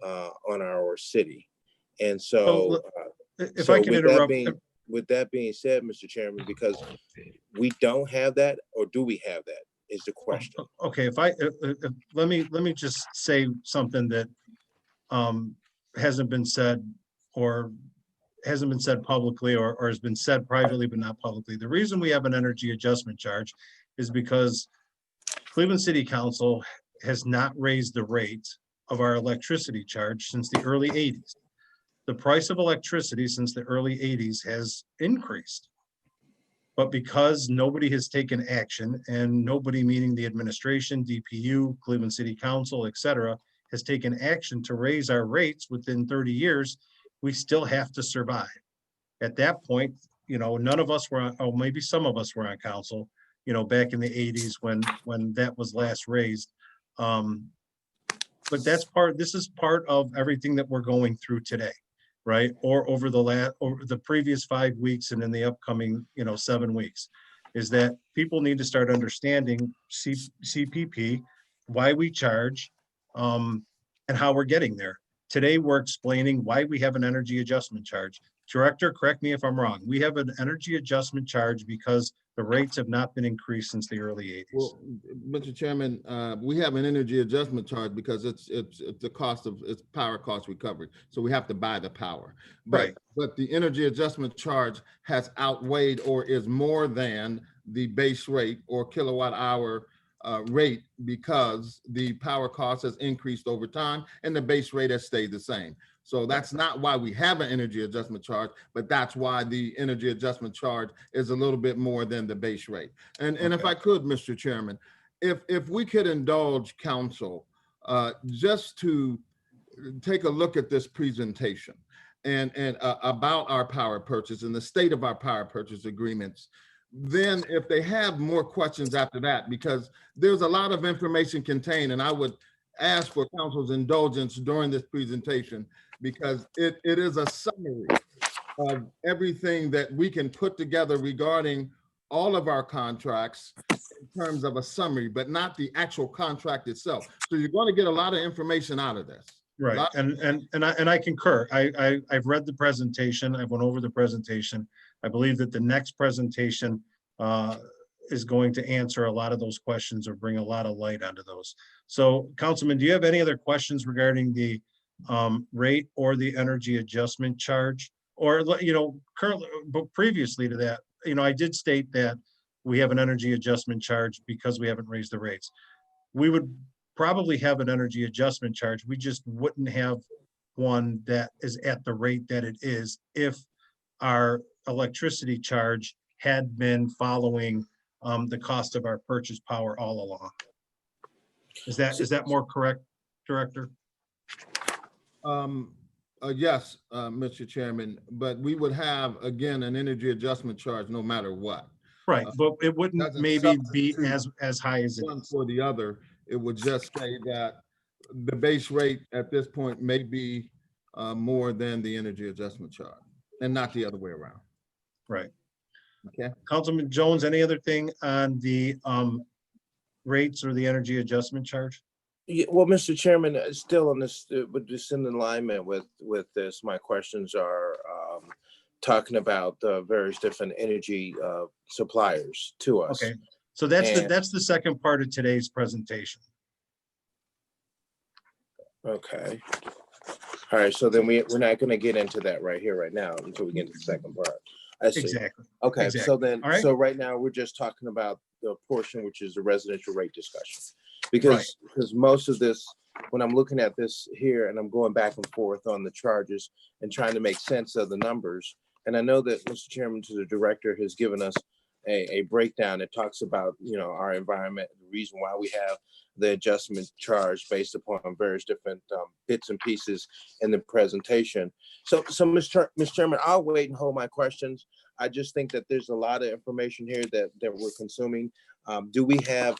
on our city. And so, If I can interrupt. With that being said, Mr. Chairman, because we don't have that, or do we have that, is the question. Okay, let me just say something that hasn't been said publicly or has been said privately but not publicly. The reason we have an energy adjustment charge is because Cleveland City Council has not raised the rate of our electricity charge since the early 80s. The price of electricity since the early 80s has increased. But because nobody has taken action, and nobody, meaning the administration, DPU, Cleveland City Council, et cetera, has taken action to raise our rates within 30 years, we still have to survive. At that point, none of us were on, or maybe some of us were on council, back in the 80s when that was last raised. But this is part of everything that we're going through today, right? Or over the previous 5 weeks and in the upcoming, 7 weeks, is that people need to start understanding CPP, why we charge, and how we're getting there. Today, we're explaining why we have an energy adjustment charge. Director, correct me if I'm wrong. We have an energy adjustment charge because the rates have not been increased since the early 80s. Well, Mr. Chairman, we have an energy adjustment charge because it's the cost of it's power cost recovery. So we have to buy the power. Right. But the energy adjustment charge has outweighed or is more than the base rate or kilowatt hour rate because the power cost has increased over time and the base rate has stayed the same. So that's not why we have an energy adjustment charge, but that's why the energy adjustment charge is a little bit more than the base rate. And if I could, Mr. Chairman, if we could indulge council just to take a look at this presentation and about our power purchase and the state of our power purchase agreements. Then if they have more questions after that, because there's a lot of information contained, and I would ask for council's indulgence during this presentation because it is a summary of everything that we can put together regarding all of our contracts in terms of a summary, but not the actual contract itself. So you're going to get a lot of information out of this. Right, and I concur. I've read the presentation. I've went over the presentation. I believe that the next presentation is going to answer a lot of those questions or bring a lot of light onto those. So, Councilman, do you have any other questions regarding the rate or the energy adjustment charge? Or, currently, but previously to that, I did state that we have an energy adjustment charge because we haven't raised the rates. We would probably have an energy adjustment charge. We just wouldn't have one that is at the rate that it is if our electricity charge had been following the cost of our purchase power all along. Is that more correct, Director? Yes, Mr. Chairman, but we would have, again, an energy adjustment charge no matter what. Right, but it wouldn't doesn't maybe be substitute as high as it one is. for the other. It would just say that the base rate at this point may be more than the energy adjustment charge and not the other way around. Right. Okay. Councilman Jones, any other thing on the rates or the energy adjustment charge? Yeah, well, Mr. Chairman, still on this, with this in alignment with this, my questions are talking about the various different energy suppliers to us. Okay, so that's And- that's the second part of today's presentation. Okay. All right, so then we're not gonna get into that right here, right now, until we get to the second part. I see. Exactly. Okay, so exactly. then, All right. so right now, we're just talking about the portion which is the residential rate discussion. Right. Because most of this, when I'm looking at this here and I'm going back and forth on the charges and trying to make sense of the numbers, and I know that Mr. Chairman, to the director, has given us a breakdown that talks about, you know, our environment, the reason why we have the adjustment charge based upon various different bits and pieces in the presentation. So Mr. Chairman, I'll wait and hold my questions. I just think that there's a lot of information here that we're consuming. Do we have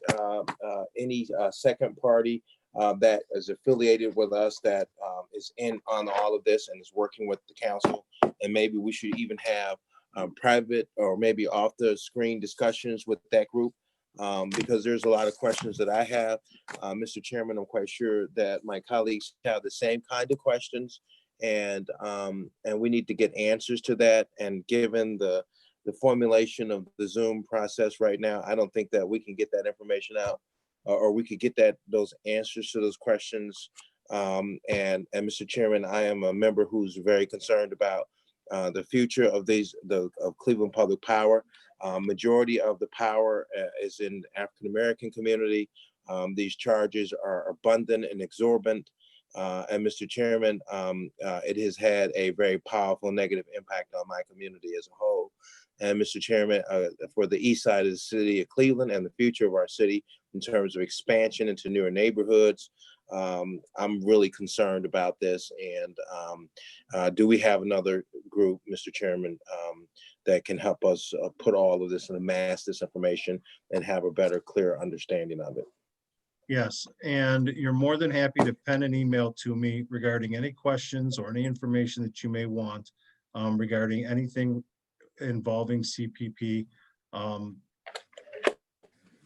any second party that is affiliated with us that is in on all of this and is working with the council? And maybe we should even have private or maybe off the screen discussions with that group, because there's a lot of questions that I have. Mr. Chairman, I'm quite sure that my colleagues have the same kind of questions, and we need to get answers to that. And given the formulation of the Zoom process right now, I don't think that we can get that information out, or we could get those answers to those questions. And Mr. Chairman, I am a member who's very concerned about the future of of Cleveland Public Power. Majority of the power is in the African-American community. These charges are abundant and exorbitant. And Mr. Chairman, it has had a very powerful negative impact on my community as a whole. And Mr. Chairman, for the east side of the city of Cleveland and the future of our city in terms of expansion into newer neighborhoods, I'm really concerned about this. And do we have another group, Mr. Chairman, that can help us put all of this and amass this information and have a better, clear understanding of it? Yes, and you're more than happy to pen an email to me regarding any questions or any information that you may want regarding anything involving CPP.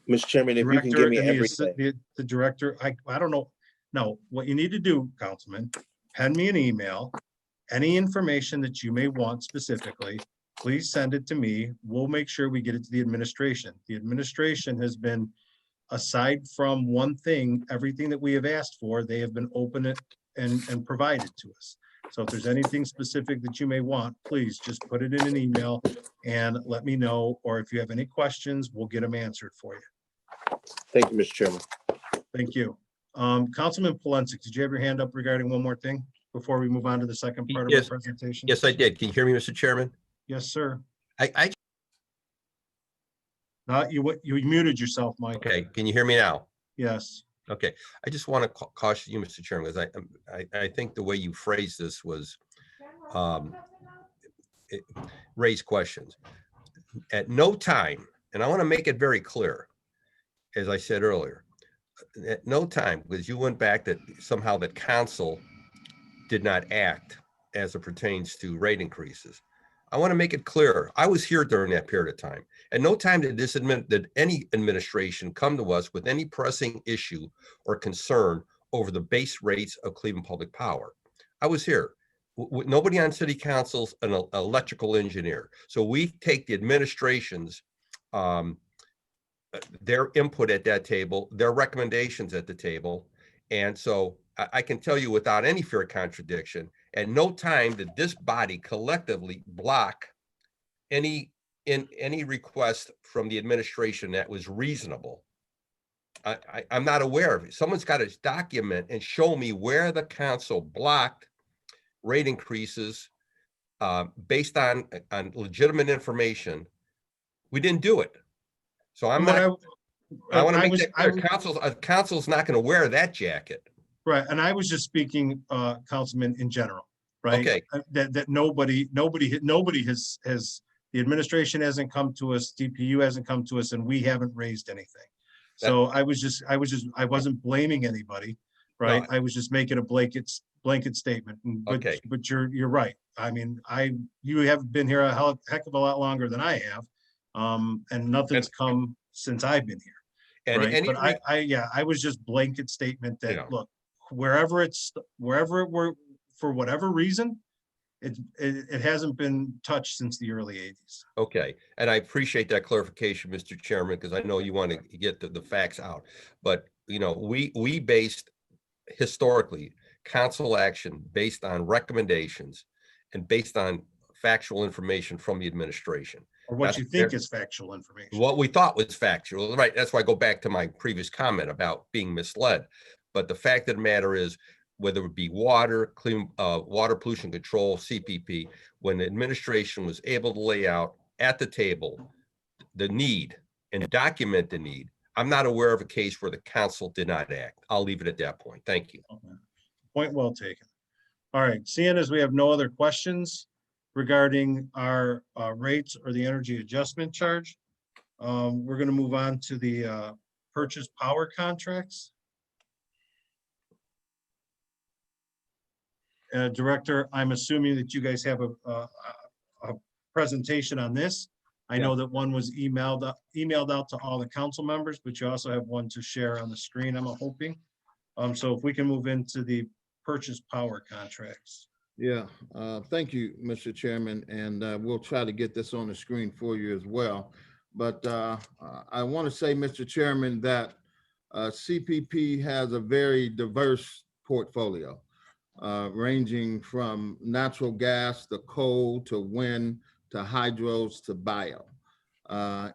Mr. Chairman, if you can give me everything. The director, I don't know. No, what you need to do, Councilman, pen me an email. Any information that you may want specifically, please send it to me. We'll make sure we get it to the administration. The administration has been, aside from one thing, everything that we have asked for, they have been open and provided to us. So if there's anything specific that you may want, please just put it in an email and let me know. Or if you have any questions, we'll get them answered for you. Thank you, Mr. Chairman. Thank you. Councilman Polensek, did you have your hand up regarding one more thing before we move on to the second part of our Yes. presentation? Yes, I did. Can you hear me, Mr. Chairman? Yes, sir. I You muted yourself, Mike. okay. Can you hear me now? Yes. Okay, I just want to caution you, Mr. Chairman, because I think the way you phrased this was raise questions. At no time, and I want to make it very clear, as I said earlier, at no time, because you went back that somehow that council did not act as it pertains to rate increases. I want to make it clear, I was here during that period of time. At no time did any administration come to us with any pressing issue or concern over the base rates of Cleveland Public Power. I was here. Nobody on city council's an electrical engineer. So we take the administration's, their input at that table, their recommendations at the table. And so I can tell you without any fear of contradiction, at no time did this body collectively block any request from the administration that was reasonable. I'm not aware of it. Someone's got to document and show me where the council blocked rate increases based on legitimate information. We didn't do it. So I'm not. I want to make that clear. Council's not going to wear that jacket. Right, and I was just speaking, Councilman, in general, right? Okay. That nobody has The administration hasn't come to us, DPU hasn't come to us, and we haven't raised anything. So I wasn't blaming anybody, right? No. I was just making a blanket statement. Okay. But you're right. I mean, you have been here a heck of a lot longer than I have. And nothing's come since I've been here. And Right, any, but I was just blanket statement You that, know. look, wherever it were, for whatever reason, it hasn't been touched since the early 80s. okay, and I appreciate that clarification, Mr. Chairman, because I know you want to get the facts out. But, you know, we based historically council action based on recommendations and based on factual information from the administration. Or what That's you think fair. is factual information. What we thought was factual, right? That's why I go back to my previous comment about being misled. But the fact of the matter is, whether it be water, water pollution control, CPP, when the administration was able to lay out at the table the need and document the need, I'm not aware of a case where the council did not act. I'll leave it at that point. Thank you. Okay. Point well taken. All right, seeing as we have no other questions regarding our rates or the energy adjustment charge, we're going to move on to the purchase power contracts. Director, I'm assuming that you guys have a presentation on this. I know that one was emailed out to all the council members, but you also have one to share on the screen, I'm hoping. So if we can move into the purchase power contracts. Yeah, thank you, Mr. Chairman, and we'll try to get this on the screen for you as well. But I want to say, Mr. Chairman, that CPP has a very diverse portfolio, ranging from natural gas to coal to wind to hydros to bio.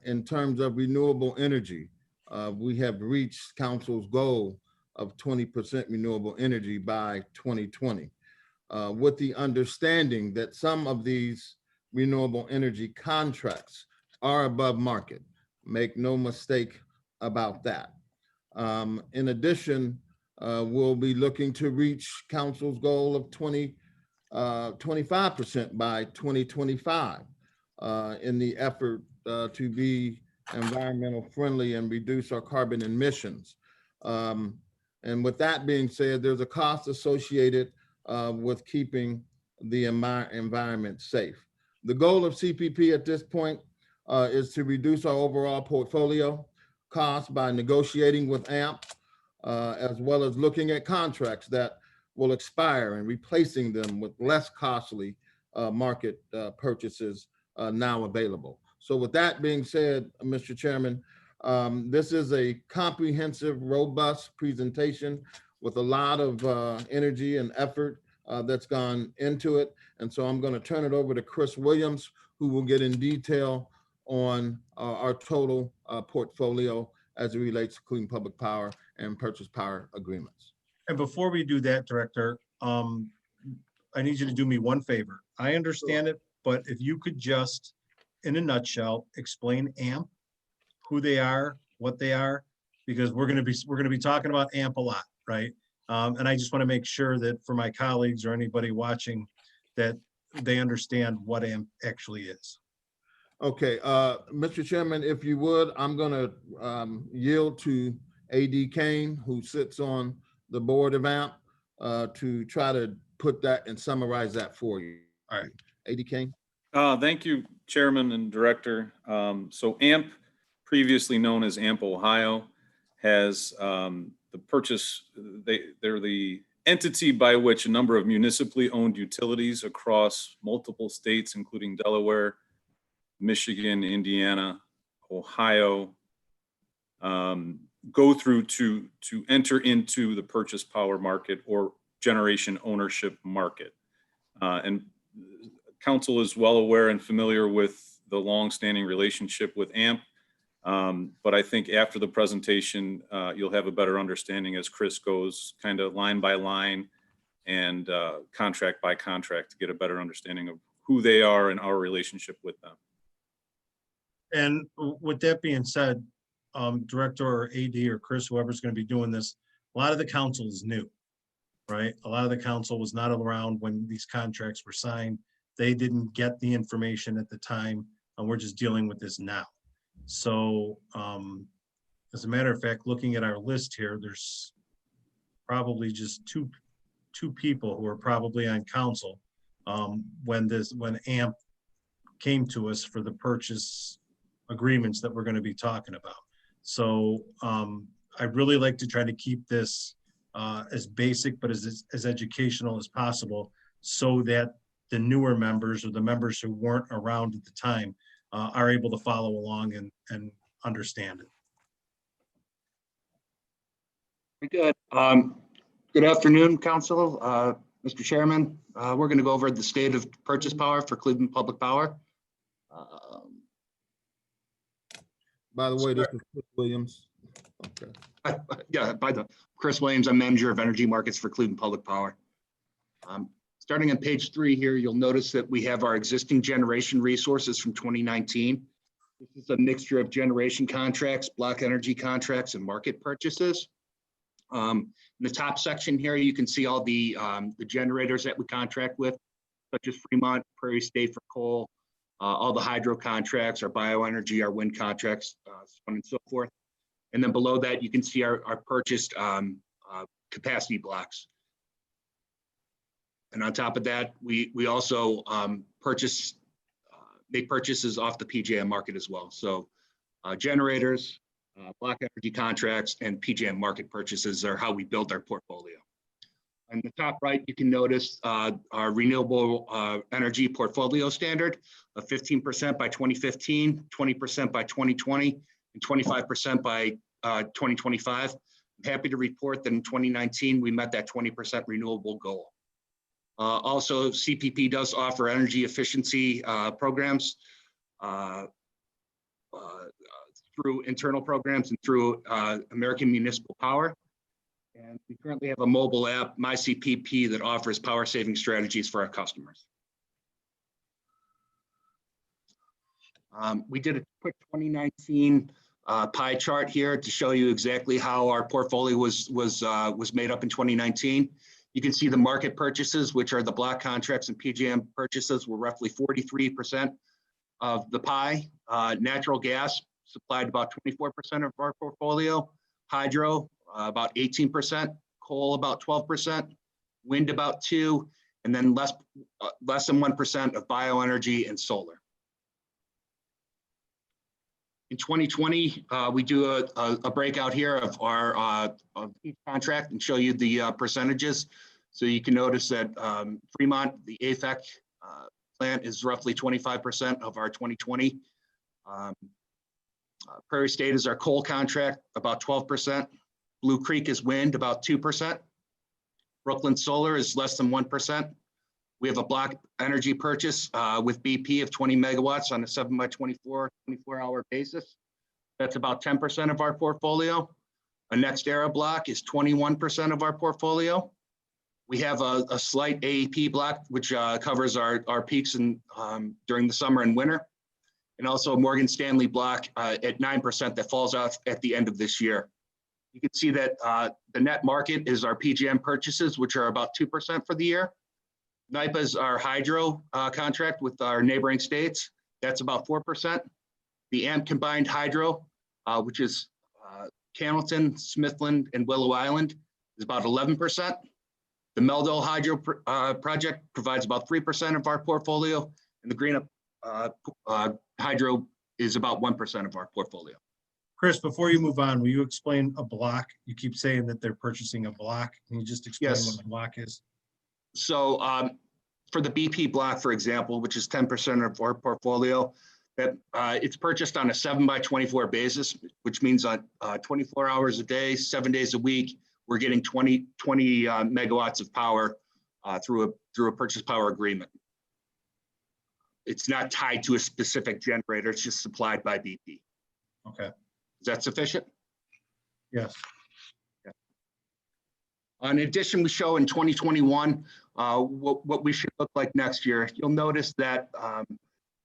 In terms of renewable energy, we have reached council's goal of 20% renewable energy by 2020. With the understanding that some of these renewable energy contracts are above market. Make no mistake about that. In addition, we'll be looking to reach council's goal of 25% by 2025 in the effort to be environmental friendly and reduce our carbon emissions. And with that being said, there's a cost associated with keeping the environment safe. The goal of CPP at this point is to reduce our overall portfolio costs by negotiating with AMP, as well as looking at contracts that will expire and replacing them with less costly market purchases now available. So with that being said, Mr. Chairman, this is a comprehensive, robust presentation with a lot of energy and effort that's gone into it. And so I'm going to turn it over to Chris Williams, who will get in detail on our total portfolio as it relates to clean public power and purchase power agreements. And before we do that, Director, I need you to do me one favor. I understand it, but if you could just, in a nutshell, explain AMP, who they are, what they are, because we're going to be talking about AMP a lot, right? And I just want to make sure that for my colleagues or anybody watching that they understand what AMP actually is. Okay, Mr. Chairman, if you would, I'm going to yield to AD Kane, who sits on the board of AMP, to try to put that and summarize that for you. All right. AD Kane. Thank you, Chairman and Director. So AMP, previously known as AMP Ohio, has the purchase, they're the entity by which a number of municipally owned utilities across multiple states, including Delaware, Michigan, Indiana, Ohio, go through to enter into the purchase power market or generation ownership market. And Council is well aware and familiar with the long-standing relationship with AMP. But I think after the presentation, you'll have a better understanding as Chris goes kind of line by line and contract by contract to get a better understanding of who they are and our relationship with them. And with that being said, Director or AD or Chris, whoever's going to be doing this, a lot of the council is new, right? A lot of the council was not around when these contracts were signed. They didn't get the information at the time and we're just dealing with this now. So as a matter of fact, looking at our list here, there's probably just two people who are probably on council when AMP came to us for the purchase agreements that we're going to be talking about. So I'd really like to try to keep this as basic, but as educational as possible, so that the newer members or the members who weren't around at the time are able to follow along and understand it. Very good. Good afternoon, Council. Mr. Chairman, we're going to go over the state of purchase power for Cleveland Public Power. By the way, this is Chris Williams. Okay. Yeah, Chris Williams, I'm Manager of Energy Markets for Cleveland Public Power. Starting on page 3 here, you'll notice that we have our existing generation resources from 2019. This is a mixture of generation contracts, block energy contracts, and market purchases. In the top section here, you can see all the generators that we contract with, such as Fremont, Prairie State for coal, all the hydro contracts, our bioenergy, our wind contracts, so on and so forth. And then below that, you can see our purchased capacity blocks. And on top of that, we also make purchases off the PJM market as well. So generators, block energy contracts, and PJM market purchases are how we build our portfolio. On the top right, you can notice our renewable energy portfolio standard of 15% by 2015, 20% by 2020, and 25% by 2025. I'm happy to report that in 2019, we met that 20% renewable goal. Also, CPP does offer energy efficiency programs through internal programs and through American Municipal Power. And we currently have a mobile app, MyCPP, that offers power saving strategies for our customers. We did a quick 2019 pie chart here to show you exactly how our portfolio was made up in 2019. You can see the market purchases, which are the block contracts and PJM purchases, were roughly 43% of the pie. Natural gas supplied about 24% of our portfolio. Hydro, about 18%. Coal, about 12%. Wind, about 2%. And then less than 1% of bioenergy and solar. In 2020, we do a breakout here of our of each contract and show you the percentages. So you can notice that Fremont, the AFEC plant, is roughly 25% of our 2020. Prairie State is our coal contract, about 12%. Blue Creek is wind, about 2%. Brooklyn Solar is less than 1%. We have a block energy purchase with BP of 20 megawatts on a 7 by 24-hour basis. That's about 10% of our portfolio. A NextEra block is 21% of our portfolio. We have a slight AEP block, which covers our peaks during the summer and winter. And also a Morgan Stanley block at 9% that falls off at the end of this year. You can see that the net market is our PJM purchases, which are about 2% for the year. NYPA is our hydro contract with our neighboring states. That's about 4%. The AMP combined hydro, which is Hamilton, Smithland, and Willow Island, is about 11%. The Meldale Hydro project provides about 3% of our portfolio, and the Greenup Hydro is about 1% of our portfolio. Chris, before you move on, will you explain a block? You keep saying that they're purchasing a block. Can you just explain Yes. what a block is? So for the BP block, for example, which is 10% of our portfolio, that it's purchased on a 7 by 24 basis, which means on 24 hours a day, 7 days a week, we're getting 20 megawatts of power through a purchase power agreement. It's not tied to a specific generator. It's just supplied by BP. Okay. Is that sufficient? Yes. In addition, we show in 2021 what we should look like next year. You'll notice that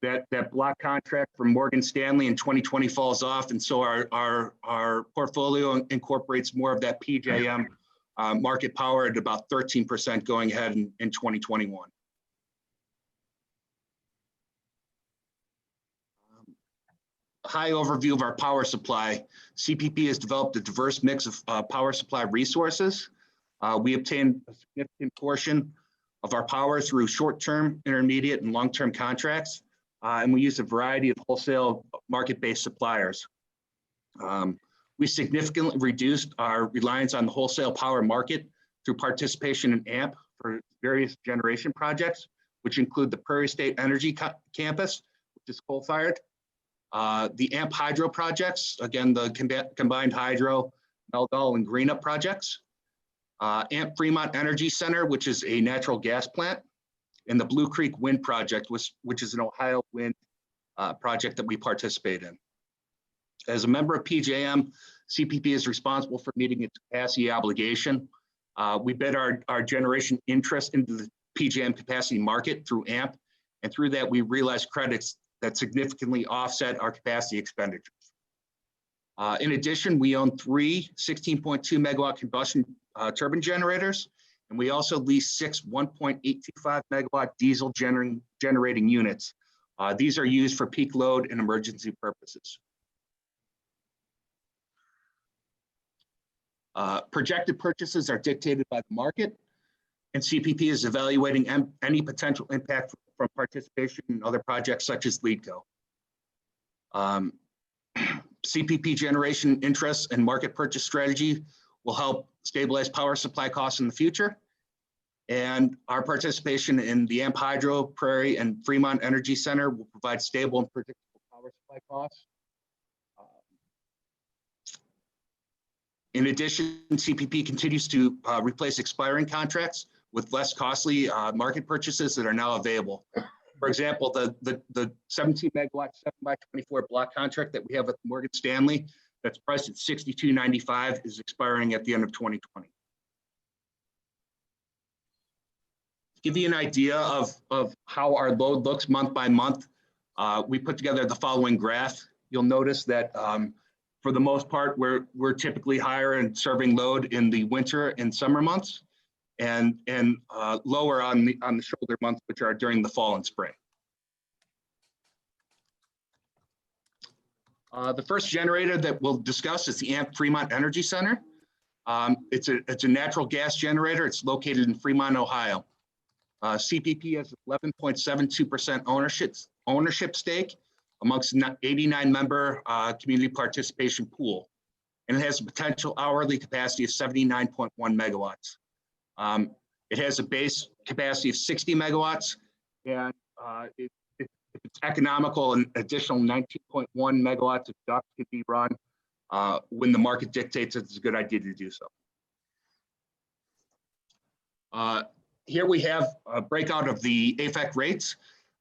that block contract from Morgan Stanley in 2020 falls off, and so our portfolio incorporates more of that PJM market power at about 13% going ahead in 2021. high overview of our power supply, CPP has developed a diverse mix of power supply resources. We obtain a significant portion of our power through short-term, intermediate, and long-term contracts, and we use a variety of wholesale market-based suppliers. We significantly reduced our reliance on the wholesale power market through participation in AMP for various generation projects, which include the Prairie State Energy Campus, which is coal-fired, the AMP hydro projects, again, the combined hydro, Meldal and Greenup projects, AMP Fremont Energy Center, which is a natural gas plant, and the Blue Creek Wind Project, which is an Ohio wind project that we participate in. As a member of PJM, CPP is responsible for meeting its capacity obligation. We bid our generation interest into the PJM capacity market through AMP, and through that, we realize credits that significantly offset our capacity expenditures. In addition, we own 3 16.2 megawatt combustion turbine generators, and we also lease 6 1.825 megawatt diesel generating units. These are used for peak load and emergency purposes. Projected purchases are dictated by the market, and CPP is evaluating any potential impact from participation in other projects such as LEEDCO. CPP generation interests and market purchase strategy will help stabilize power supply costs in the future. And our participation in the AMP Hydro, Prairie, and Fremont Energy Center will provide stable and predictable power supply costs. In addition, CPP continues to replace expiring contracts with less costly market purchases that are now available. For example, the 17 megawatt 7x24 block contract that we have with Morgan Stanley that's priced at $62.95 is expiring at the end of 2020. To give you an idea of how our load looks month by month, we put together the following graph. You'll notice that for the most part, we're typically higher in serving load in the winter and summer months, and lower on the shoulder months, which are during the fall and spring. The first generator that we'll discuss is the AMP Fremont Energy Center. It's a natural gas generator. It's located in Fremont, Ohio. CPP has 11.72% ownership stake amongst 89 member community participation pool, and it has a potential hourly capacity of 79.1 megawatts. It has a base capacity of 60 megawatts, and if it's economical, an additional 19.1 megawatts of duct can be run when the market dictates it's a good idea to do so. Here we have a breakout of the AFEC rates.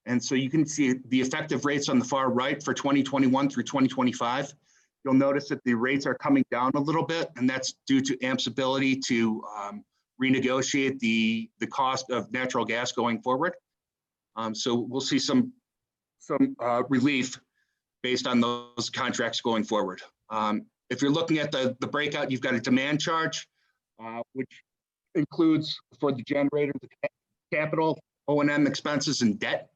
And so you can see the effective rates on the far right for 2021 through 2025. You'll notice that the rates are coming down a little bit, and that's due to AMP's ability to renegotiate the cost of natural gas going forward. So we'll see some relief based on those contracts going forward. If you're looking at the breakout, you've got a demand charge, which includes for the generator, the capital, O&M expenses, and debt.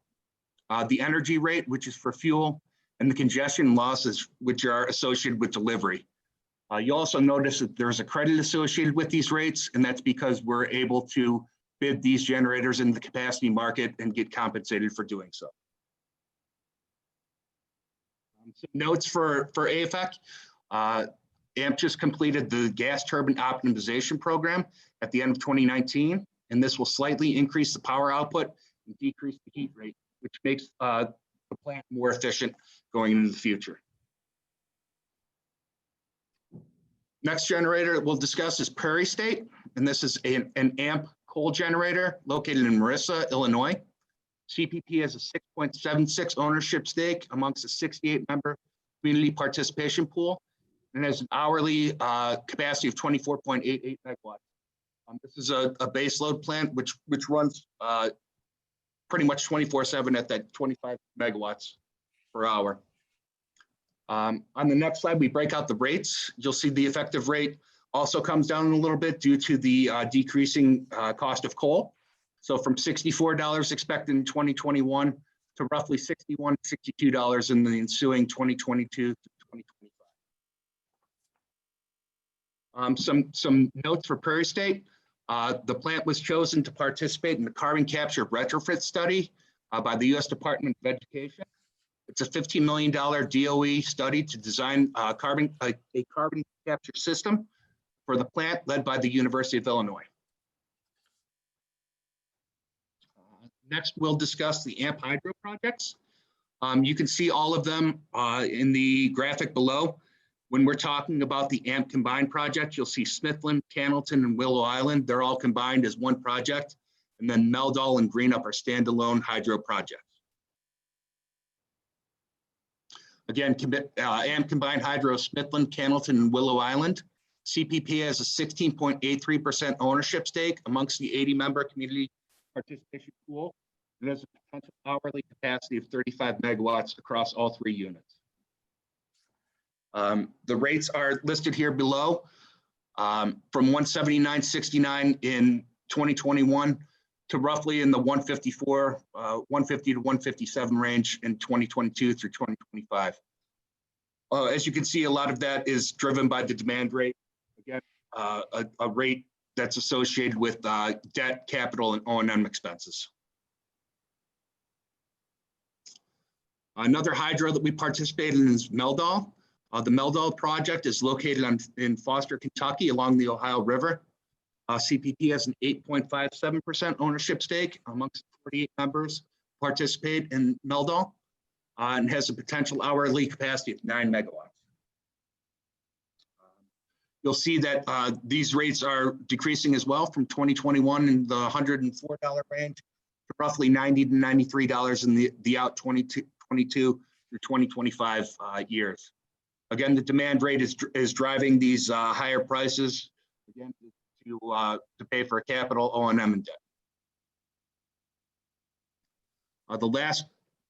The energy rate, which is for fuel, and the congestion losses, which are associated with delivery. You also notice that there's a credit associated with these rates, and that's because we're able to bid these generators in the capacity market and get compensated for doing so. Some notes for AFEC. AMP just completed the gas turbine optimization program at the end of 2019, and this will slightly increase the power output and decrease the heat rate, which makes the plant more efficient going into the future. Next generator we'll discuss is Prairie State, and this is an AMP coal generator located in Marissa, Illinois. CPP has a 6.76 ownership stake amongst a 68-member community participation pool, and has an hourly capacity of 24.88 megawatts. This is a base load plant which runs pretty much 24/7 at that 25 megawatts per hour. On the next slide, we break out the rates. You'll see the effective rate also comes down a little bit due to the decreasing cost of coal. So from $64 expected in 2021 to roughly $61, $62 in the ensuing 2022 to 2025. Some notes for Prairie State. The plant was chosen to participate in the carbon capture retrofit study by the U.S. Department of Education. It's a $15 million DOE study to design a carbon capture system for the plant led by the University of Illinois. Next, we'll discuss the AMP Hydro projects. You can see all of them in the graphic below. When we're talking about the AMP combined project, you'll see Smithland, Cannleton, and Willow Island. They're all combined as one project. And then Meldal and Greenup are standalone hydro projects. Again, AMP combined hydro, Smithland, Cannleton, and Willow Island. CPP has a 16.83% ownership stake amongst the 80-member community participation pool. And has a potential hourly capacity of 35 megawatts across all 3 units. The rates are listed here below, from 179.69 in 2021 to roughly in the 150 to 157 range in 2022 through 2025. As you can see, a lot of that is driven by the demand rate. Again, a rate that's associated with debt, capital, and O&M expenses. Another hydro that we participated in is Meldal. The Meldal project is located in Foster, Kentucky, along the Ohio River. CPP has an 8.57% ownership stake amongst 48 members participate in Meldal, and has a potential hourly capacity of 9 megawatts. You'll see that these rates are decreasing as well from 2021 in the $104 range to roughly $90 to $93 in the out 2022 through 2025 years. Again, the demand rate is driving these higher prices, again, to pay for capital, O&M, and debt. The last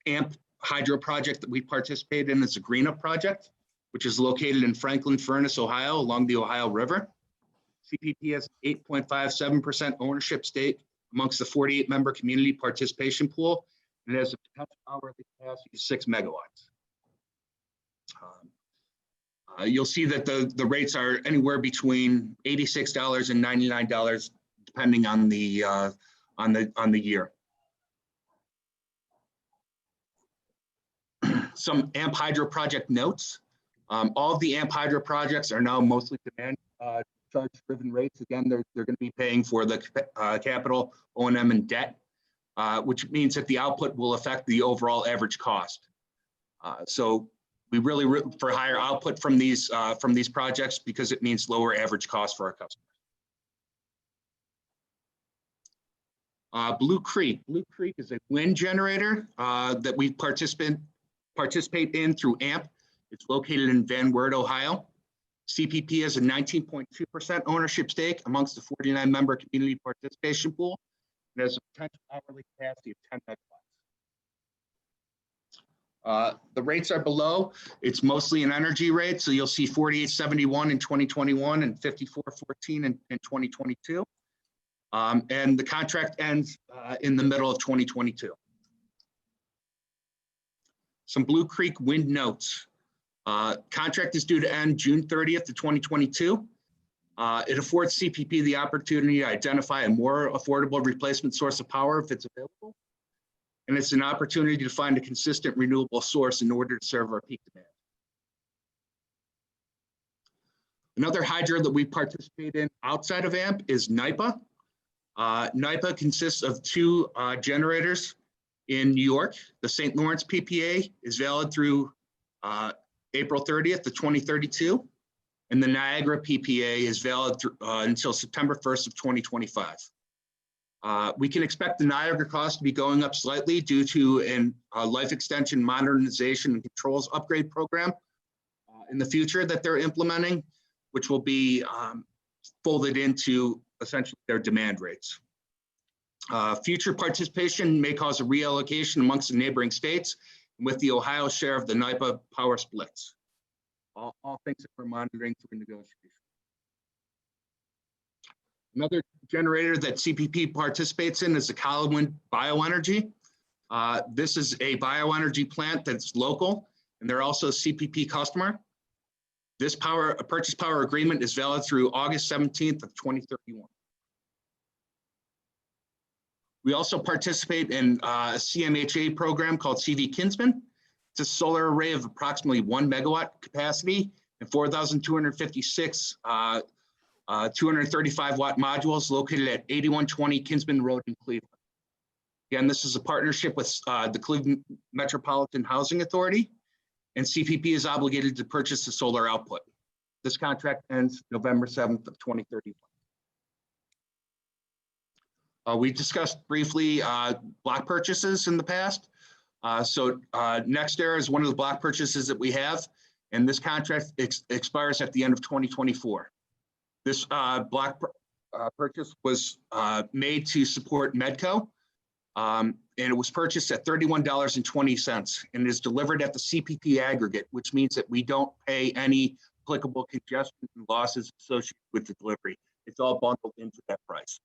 AMP hydro project that we participated in is the Greenup project, which is located in Franklin Furnace, Ohio, along the Ohio River. CPP has an 8.57% ownership stake amongst the 48-member community participation pool, and it has a potential hourly capacity of 6 megawatts. You'll see that the rates are anywhere between $86 and $99, depending on the year. Some AMP Hydro project notes. All of the AMP Hydro projects are now mostly demand charge-driven rates. Again, they're going to be paying for the capital, O&M, and debt, which means that the output will affect the overall average cost. So we really root for higher output from these projects because it means lower average cost for our customers. Blue Creek. Blue Creek is a wind generator that we participate in through AMP. It's located in Van Wert, Ohio. CPP has a 19.2% ownership stake amongst the 49-member community participation pool. It has a potential hourly capacity of 10 megawatts. The rates are below. It's mostly an energy rate, so you'll see 48.71 in 2021 and 54.14 in 2022. And the contract ends in the middle of 2022. Some Blue Creek wind notes. Contract is due to end June 30th of 2022. It affords CPP the opportunity to identify a more affordable replacement source of power if it's available. And it's an opportunity to find a consistent renewable source in order to serve our peak demand. Another hydro that we participate in outside of AMP is NYPA. NYPA consists of 2 generators in New York. The St. Lawrence PPA is valid through April 30th of 2032. And the Niagara PPA is valid through, until September 1st of 2025. We can expect the Niagara cost to be going up slightly due to a life extension, modernization, and controls upgrade program in the future that they're implementing, which will be folded into essentially their demand rates. Future participation may cause a reallocation amongst the neighboring states with the Ohio share of the NYPA power splits. All things that we're monitoring through negotiation. Another generator that CPP participates in is the Collinwood Bioenergy. This is a bioenergy plant that's local, and they're also a CPP customer. This purchase power agreement is valid through August 17th of 2031. We also participate in a CMHA program called CV Kinsman. It's a solar array of approximately 1 megawatt capacity and 4,256 235 watt modules located at 8120 Kinsman Road in Cleveland. Again, this is a partnership with the Cleveland Metropolitan Housing Authority, and CPP is obligated to purchase the solar output. This contract ends November 7th of 2031. We discussed briefly block purchases in the past. NextEra is one of the block purchases that we have, and this contract expires at the end of 2024. This block purchase was made to support Medco, and it was purchased at $31.20 and is delivered at the CPP aggregate, which means that we don't pay any applicable congestion and losses associated with the delivery. It's all bundled into that price.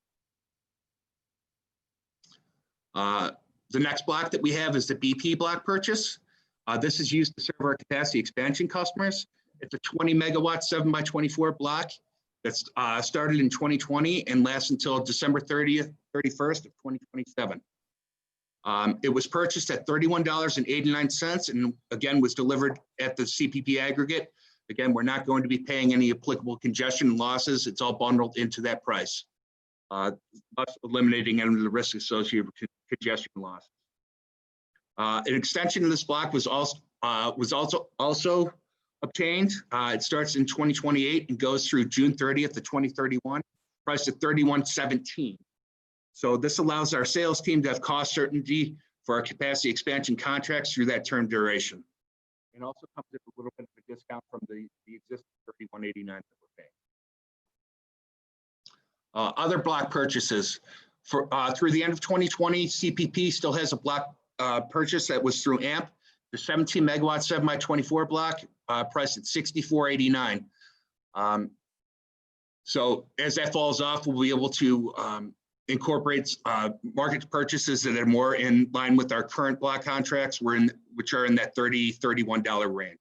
The next block that we have is the BP block purchase. This is used to serve our capacity expansion customers. It's a 20 megawatt 7x24 block that's started in 2020 and lasts until December 31st of 2027. It was purchased at $31.89 and again was delivered at the CPP aggregate. Again, we're not going to be paying any applicable congestion losses. It's all bundled into that price, thus eliminating any of the risk associated with congestion loss. An extension of this block was also obtained. It starts in 2028 and goes through June 30th of 2031, priced at $31.17. So this allows our sales team to have cost certainty for our capacity expansion contracts through that term duration. And also comes with a little bit of a discount from the existing $31.89 that we're paying. Other block purchases. Through the end of 2020, CPP still has a block purchase that was through AMP, the 17 megawatt 7x24 block, priced at $64.89. So as that falls off, we'll be able to incorporate market purchases that are more in line with our current block contracts, which are in that $30, $31 range.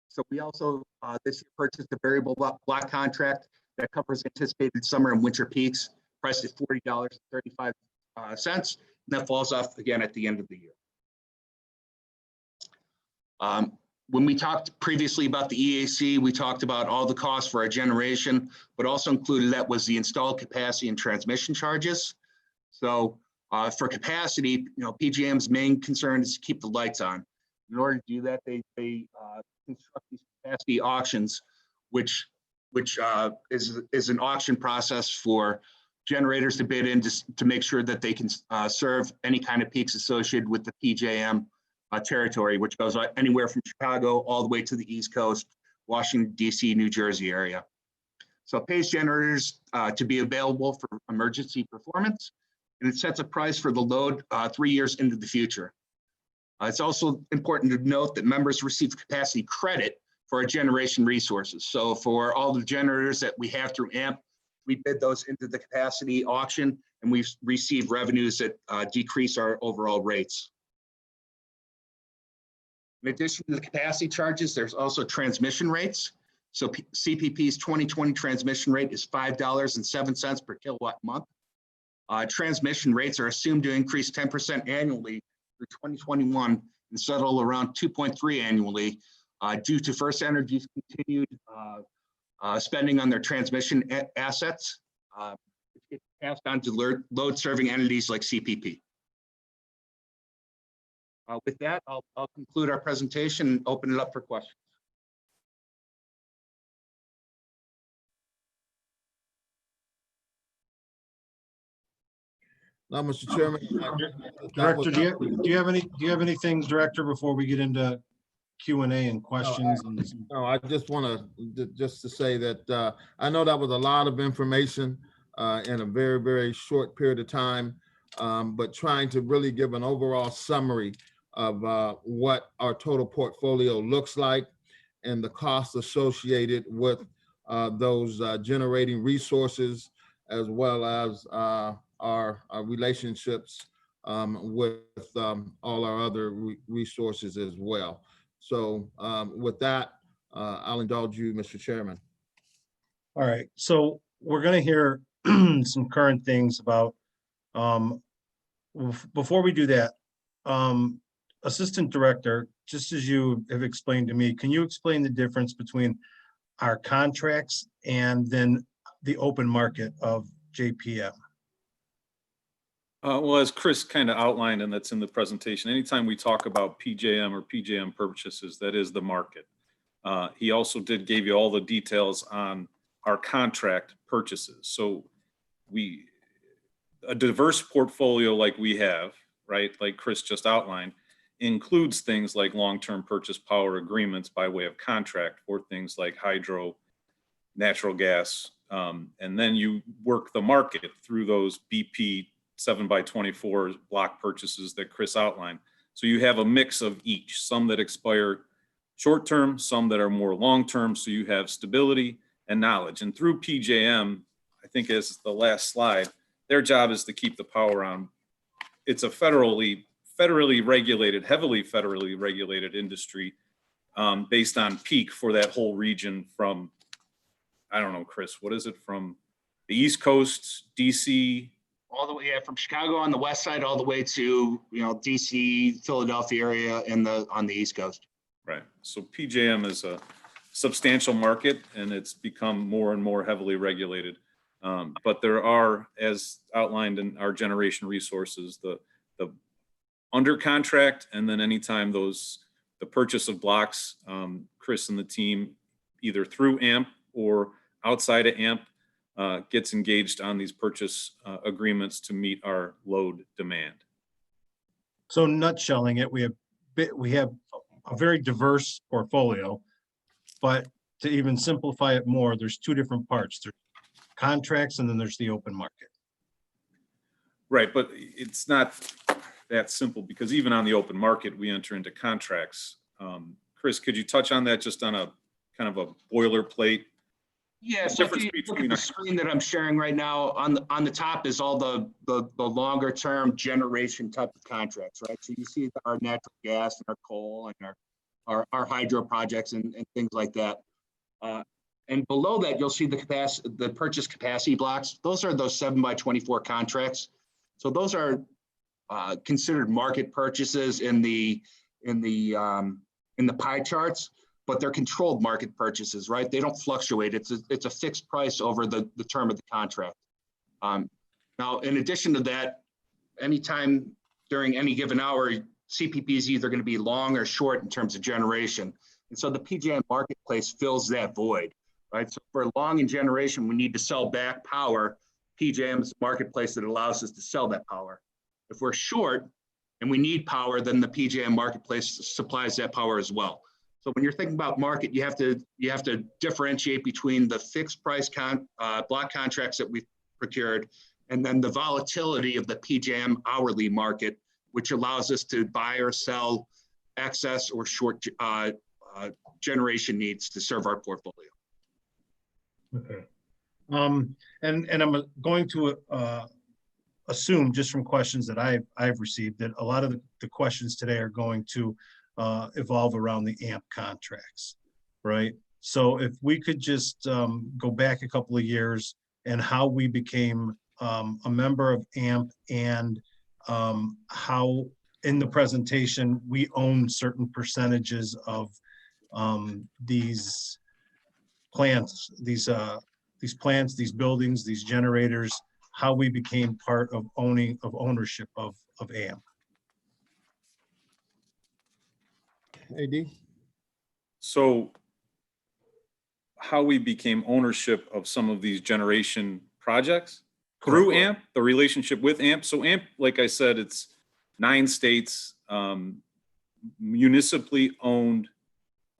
So we also this year purchased a variable block contract that covers anticipated summer and winter peaks, priced at $40.35, and that falls off again at the end of the year. When we talked previously about the EAC, we talked about all the costs for our generation, but also included that was the installed capacity and transmission charges. So for capacity, PJM's main concern is to keep the lights on. In order to do that, they construct these capacity auctions, which is an auction process for generators to bid in to make sure that they can serve any kind of peaks associated with the PJM territory, which goes anywhere from Chicago all the way to the East Coast, Washington, D.C., New Jersey area. So it pays generators to be available for emergency performance, and it sets a price for the load 3 years into the future. It's also important to note that members receive capacity credit for our generation resources. So for all the generators that we have through AMP, we bid those into the capacity auction, and we've received revenues that decrease our overall rates. In addition to the capacity charges, there's also transmission rates. So CPP's 2020 transmission rate is $5.07 per kilowatt month. Transmission rates are assumed to increase 10% annually through 2021 and settle around 2.3 annually due to FirstEnergy's continued spending on their transmission assets. It's passed on to load serving entities like CPP. With that, I'll conclude our presentation and open it up for questions. Now, Mr. Chairman. Director, do you have anything, Director, before we get into Q&A and questions? No, I just want to say that I know that was a lot of information in a very, very short period of time, but trying to really give an overall summary of what our total portfolio looks like and the costs associated with those generating resources, as well as our relationships with all our other resources as well. So with that, I'll indulge you, Mr. Chairman. All right, so we're gonna hear some current things about, before we do that, Assistant Director, just as you have explained to me, can you explain the difference between our contracts and then the open market of JPM? Well, as Chris kind of outlined, and that's in the presentation, anytime we talk about PJM or PJM purchases, that is the market. He also gave you all the details on our contract purchases. So a diverse portfolio like we have, right, like Chris just outlined, includes things like long-term purchase power agreements by way of contract for things like hydro, natural gas, and then you work the market through those BP 7x24 block purchases that Chris outlined. So you have a mix of each, some that expire short-term, some that are more long-term, so you have stability and knowledge. And through PJM, I think as the last slide, their job is to keep the power on. It's a federally regulated, heavily federally regulated industry based on peak for that whole region from, I don't know, Chris, what is it, from the East Coast, DC? All the way, yeah, from Chicago on the west side, all the way to, DC, Philadelphia area on the East Coast. Right. So PJM is a substantial market and it's become more and more heavily regulated. But there are, as outlined in our generation resources, the under contract, and then anytime the purchase of blocks, Chris and the team, either through AMP or outside of AMP, gets engaged on these purchase agreements to meet our load demand. So nutshelling it, we have a very diverse portfolio, but to even simplify it more, there's two different parts. There's contracts and then there's the open market. Right, but it's not that simple because even on the open market, we enter into contracts. Chris, could you touch on that just on a kind of a boilerplate? Yeah, so if you look at the screen that I'm sharing right now, on the top is all the longer term generation type of contracts, right? So you see our natural gas and our coal and our hydro projects and things like that. And below that, you'll see the purchase capacity blocks. Those are those 7x24 contracts. So those are considered market purchases in the pie charts, but they're controlled market purchases, right? They don't fluctuate. It's a fixed price over the term of the contract. Now, in addition to that, anytime during any given hour, CPP is either going to be long or short in terms of generation. And so the PJM marketplace fills that void, right? So for long in generation, we need to sell back power. PJM is a marketplace that allows us to sell that power. If we're short and we need power, then the PJM marketplace supplies that power as well. So when you're thinking about market, you have to differentiate between the fixed price block contracts that we've procured, and then the volatility of the PJM hourly market, which allows us to buy or sell excess or short generation needs to serve our portfolio. Okay. And I'm going to assume just from questions that I've received that a lot of the questions today are going to evolve around the AMP contracts, right? So if we could just go back a couple of years and how we became a member of AMP and how in the presentation we own certain percentages of these plants, these buildings, these generators, how we became part of ownership of AMP. AD? So how we became ownership of some of these generation projects through AMP, the relationship with AMP. So AMP, like I said, it's 9 states, municipally owned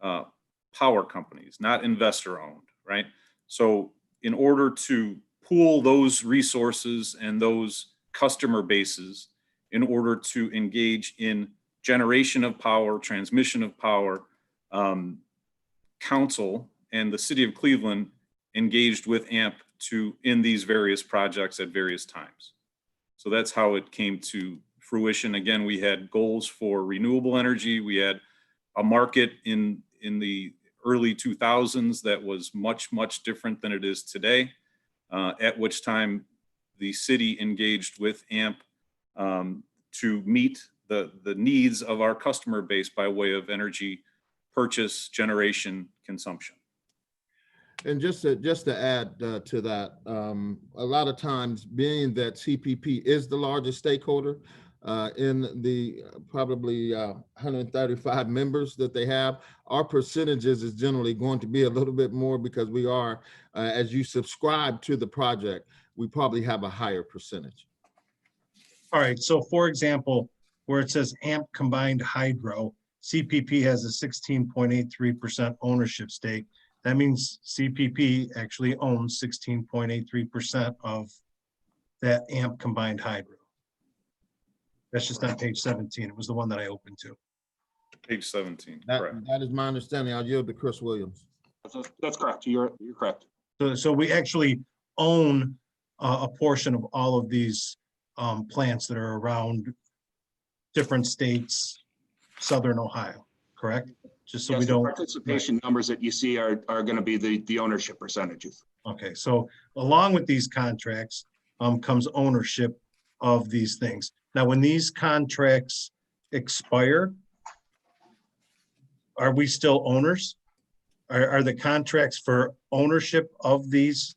power companies, not investor owned, right? So in order to pool those resources and those customer bases in order to engage in generation of power, transmission of power, council and the city of Cleveland engaged with AMP in these various projects at various times. So that's how it came to fruition. Again, we had goals for renewable energy. We had a market in the early 2000s that was much, much different than it is today, at which time the city engaged with AMP to meet the needs of our customer base by way of energy purchase, generation, consumption. And just to add to that, a lot of times, being that CPP is the largest stakeholder in the probably 135 members that they have, our percentages is generally going to be a little bit more because we are, as you subscribe to the project, we probably have a higher percentage. All right, so for example, where it says AMP combined hydro, CPP has a 16.83% ownership stake. That means CPP actually owns 16.83% of that AMP combined hydro. That's just on page 17. It was the one that I opened to. Page 17, That correct. is my understanding. I'll yield to Chris Williams. That's correct. You're correct. So we actually own a portion of all of these plants that are around different states, Southern Ohio, correct? Just so Yes, we the don't. participation numbers that you see are going to be the ownership percentages. Okay, so along with these contracts comes ownership of these things. Now, when these contracts expire, are we still owners? Are the contracts for ownership of these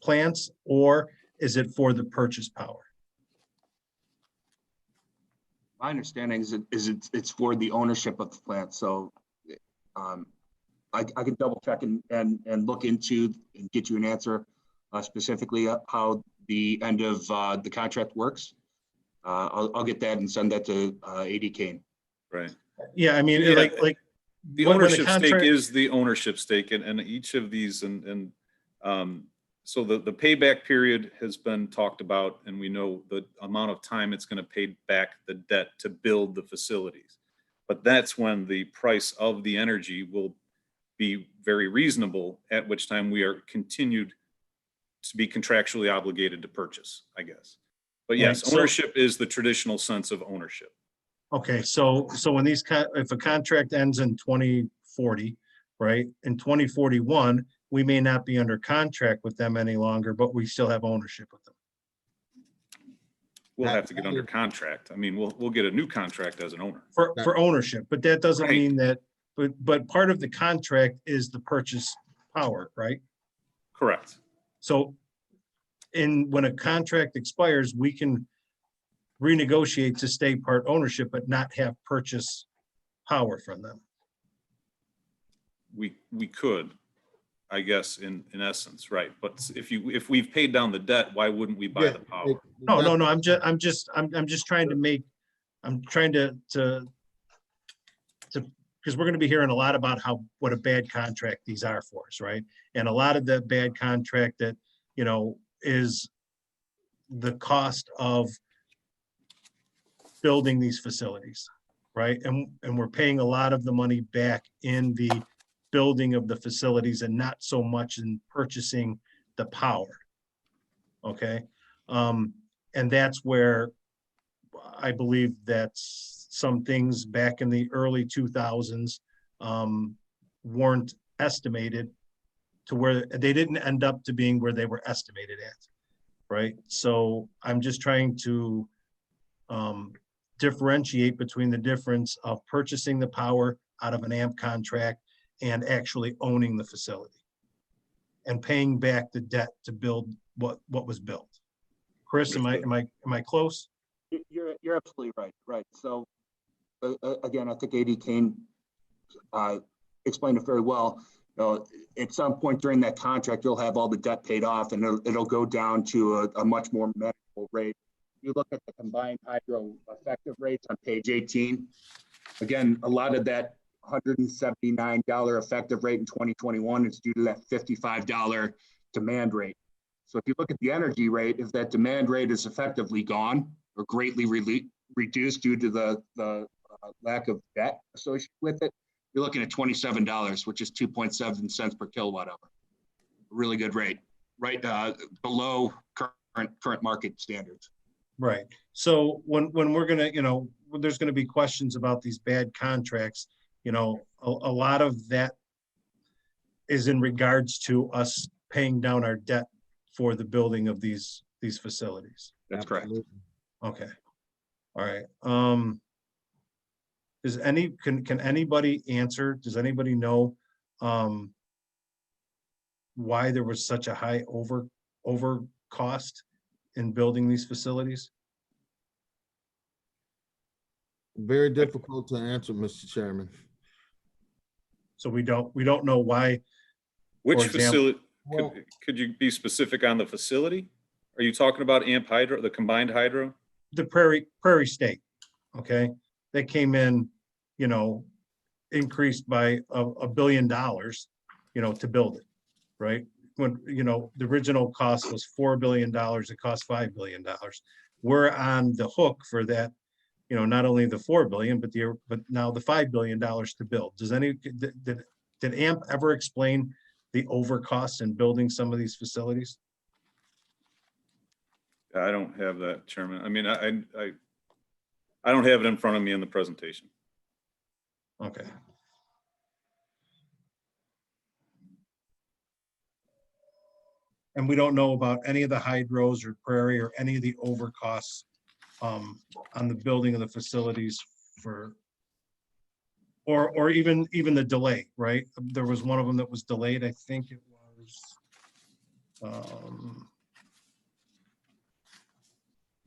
plants, or is it for the purchase power? My understanding is it's for the ownership of the plant. So I can double check and look into and get you an answer specifically how the end of the contract works. I'll get that and send that to AD Kane. Right. Yeah, I mean, Yeah. like. The when the ownership stake contract- is the ownership stake, and each of these, so the payback period has been talked about, and we know the amount of time it's going to pay back the debt to build the facilities. But that's when the price of the energy will be very reasonable, at which time we are continued to be contractually obligated to purchase, I guess. But yes, Right, so- ownership is the traditional sense of ownership. Okay, so when these, if a contract ends in 2040, right, in 2041, we may not be under contract with them any longer, but we still have ownership with them. We'll have to get under contract. I mean, we'll get a new contract as an owner. For ownership, but that doesn't Right. mean that, but part of the contract is the purchase power, right? Correct. So when a contract expires, we can renegotiate to stay part ownership, but not have purchase power from them. We could, I guess, in essence, right? But if we've paid down the debt, why wouldn't we buy the power? No, I'm just trying to make, I'm trying to, because we're gonna be hearing a lot about what a bad contract these are for us, right? And a lot of the bad contract that, is the cost of building these facilities, right? And we're paying a lot of the money back in the building of the facilities and not so much in purchasing the power. Okay, and that's where I believe that some things back in the early 2000s weren't estimated to where they didn't end up to being where they were estimated at, right? So I'm just trying to differentiate between the difference of purchasing the power out of an AMP contract and actually owning the facility and paying back the debt to build what was built. Chris, am I close? You're absolutely right. Right. So again, I think AD Kane explained it very well. At some point during that contract, you'll have all the debt paid off, and it'll go down to a much more manageable rate. You look at the combined hydro effective rates on page 18. Again, a lot of that $179 effective rate in 2021 is due to that $55 demand rate. So if you look at the energy rate, if that demand rate is effectively gone or greatly reduced due to the lack of debt associated with it, you're looking at $27, which is 2.7 cents per kilowatt hour. Really good rate, right below current market standards. Right. So when we're gonna, when there's gonna be questions about these bad contracts, a lot of that is in regards to us paying down our debt for the building of these facilities. That's correct. Absolutely. Okay. All right. Can anybody answer, does anybody know, why there was such a high over cost in building these facilities? Very difficult to answer, Mr. Chairman. So we don't know why. Which For example- facility, could you be specific on the facility? Are you talking about AMP Hydro, the combined hydro? The Prairie State, okay? They came in, increased by $1 billion, to build it, right? When, the original cost was $4 billion, it cost $5 billion. We're on the hook for that, not only the 4 billion, but now the $5 billion to build. Did AMP ever explain the over cost in building some of these facilities? I don't have that, Chairman. I mean, I don't have it in front of me in the presentation. Okay. And we don't know about any of the hydros or Prairie or any of the over costs on the building of the facilities or even the delay, right? There was one of them that was delayed. I think it was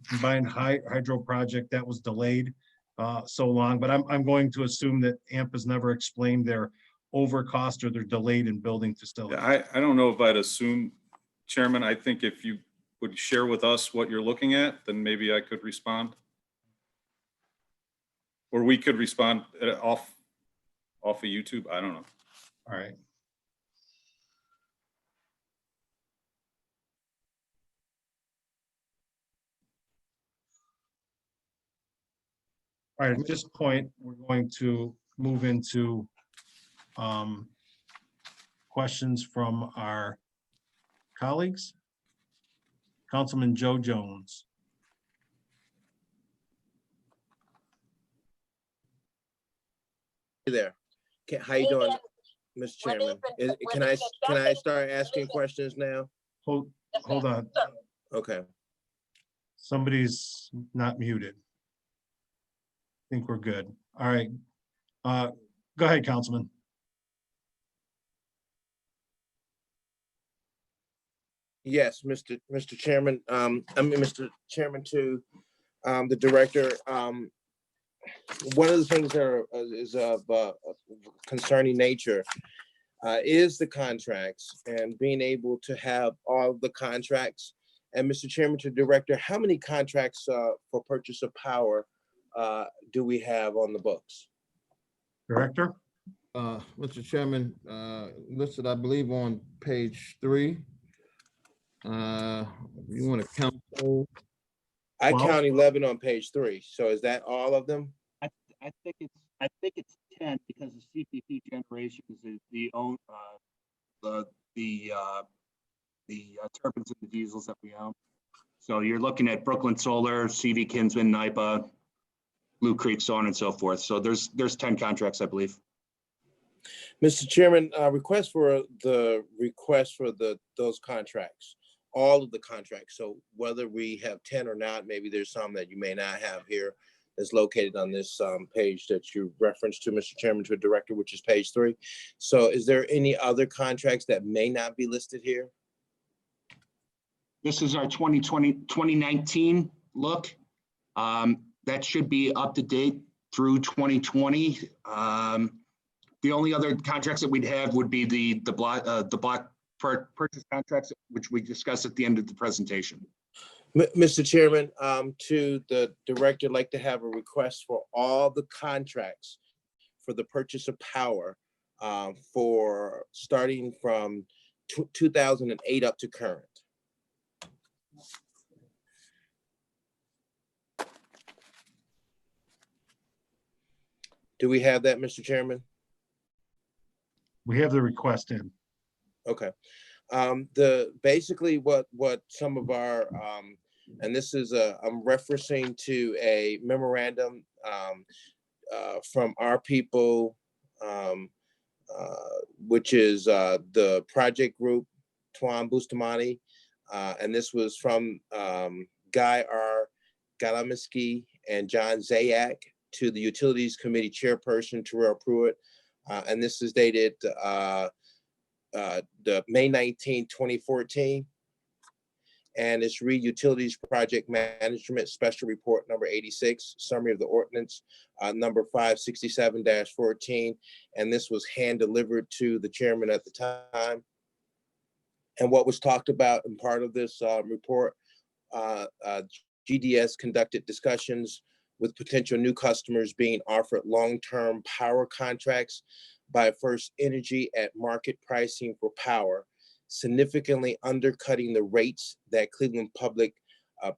combined hydro project that was delayed so long, but I'm going to assume that AMP has never explained their over cost or they're delayed in building facilities. Yeah, I don't know if I'd assume, Chairman. I think if you would share with us what you're looking at, then maybe I could respond. Or we could respond off of YouTube. I don't know. All right. All right, at this point, we're going to move into questions from our colleagues. Councilman Joe Jones. Hey there. How you doing, Mr. Chairman? Can I start asking questions now? Hold on, Okay. somebody's not muted. I think we're good. All right. Go ahead, Councilman. Yes, Mr. Chairman, Mr. Chairman, to the director. One of the things that is of concerning nature is the contracts and being able to have all the contracts. And Mr. Chairman, to the director, how many contracts for purchase of power do we have on the books? Director? Mr. Chairman, listed, I believe, on page 3. You want to count those? I Well- count 11 on page 3. So is that all of them? I think it's 10 because the CPP Generations is the own the turbines and the diesels that we own. So you're looking at Brooklyn Solar, CV Kinsman, NIPA, Blue Creek, so on and so forth. So there's 10 contracts, I believe. Mr. Chairman, request for those contracts, all of the contracts. So whether we have 10 or not, maybe there's some that you may not have here that's located on this page that you referenced to, Mr. Chairman, to a director, which is page 3. So is there any other contracts that may not be listed here? This is our 2019 look. That should be up to date through 2020. The only other contracts that we'd have would be the block purchase contracts, which we discussed at the end of the presentation. Mr. Chairman, to the director, I'd like to have a request for all the contracts for the purchase of power for starting from 2008 up to current. Do we have that, Mr. Chairman? We have the request in. Okay. Basically what some of our And this is I'm referencing to a memorandum from our people, which is the project group, Tuan Bustamante. And this was from Guy R. Galaminsky and John Zayak to the Utilities Committee Chairperson, Terrell Pruitt. And this is dated the May 19, 2014. And it's Read Utilities Project Management Special Report number 86, summary of the ordinance number 567-14. And this was hand delivered to the chairman at the time. And what was talked about in part of this report, GDS conducted discussions with potential new customers being offered long-term power contracts by First Energy at market pricing for power, significantly undercutting the rates that Cleveland Public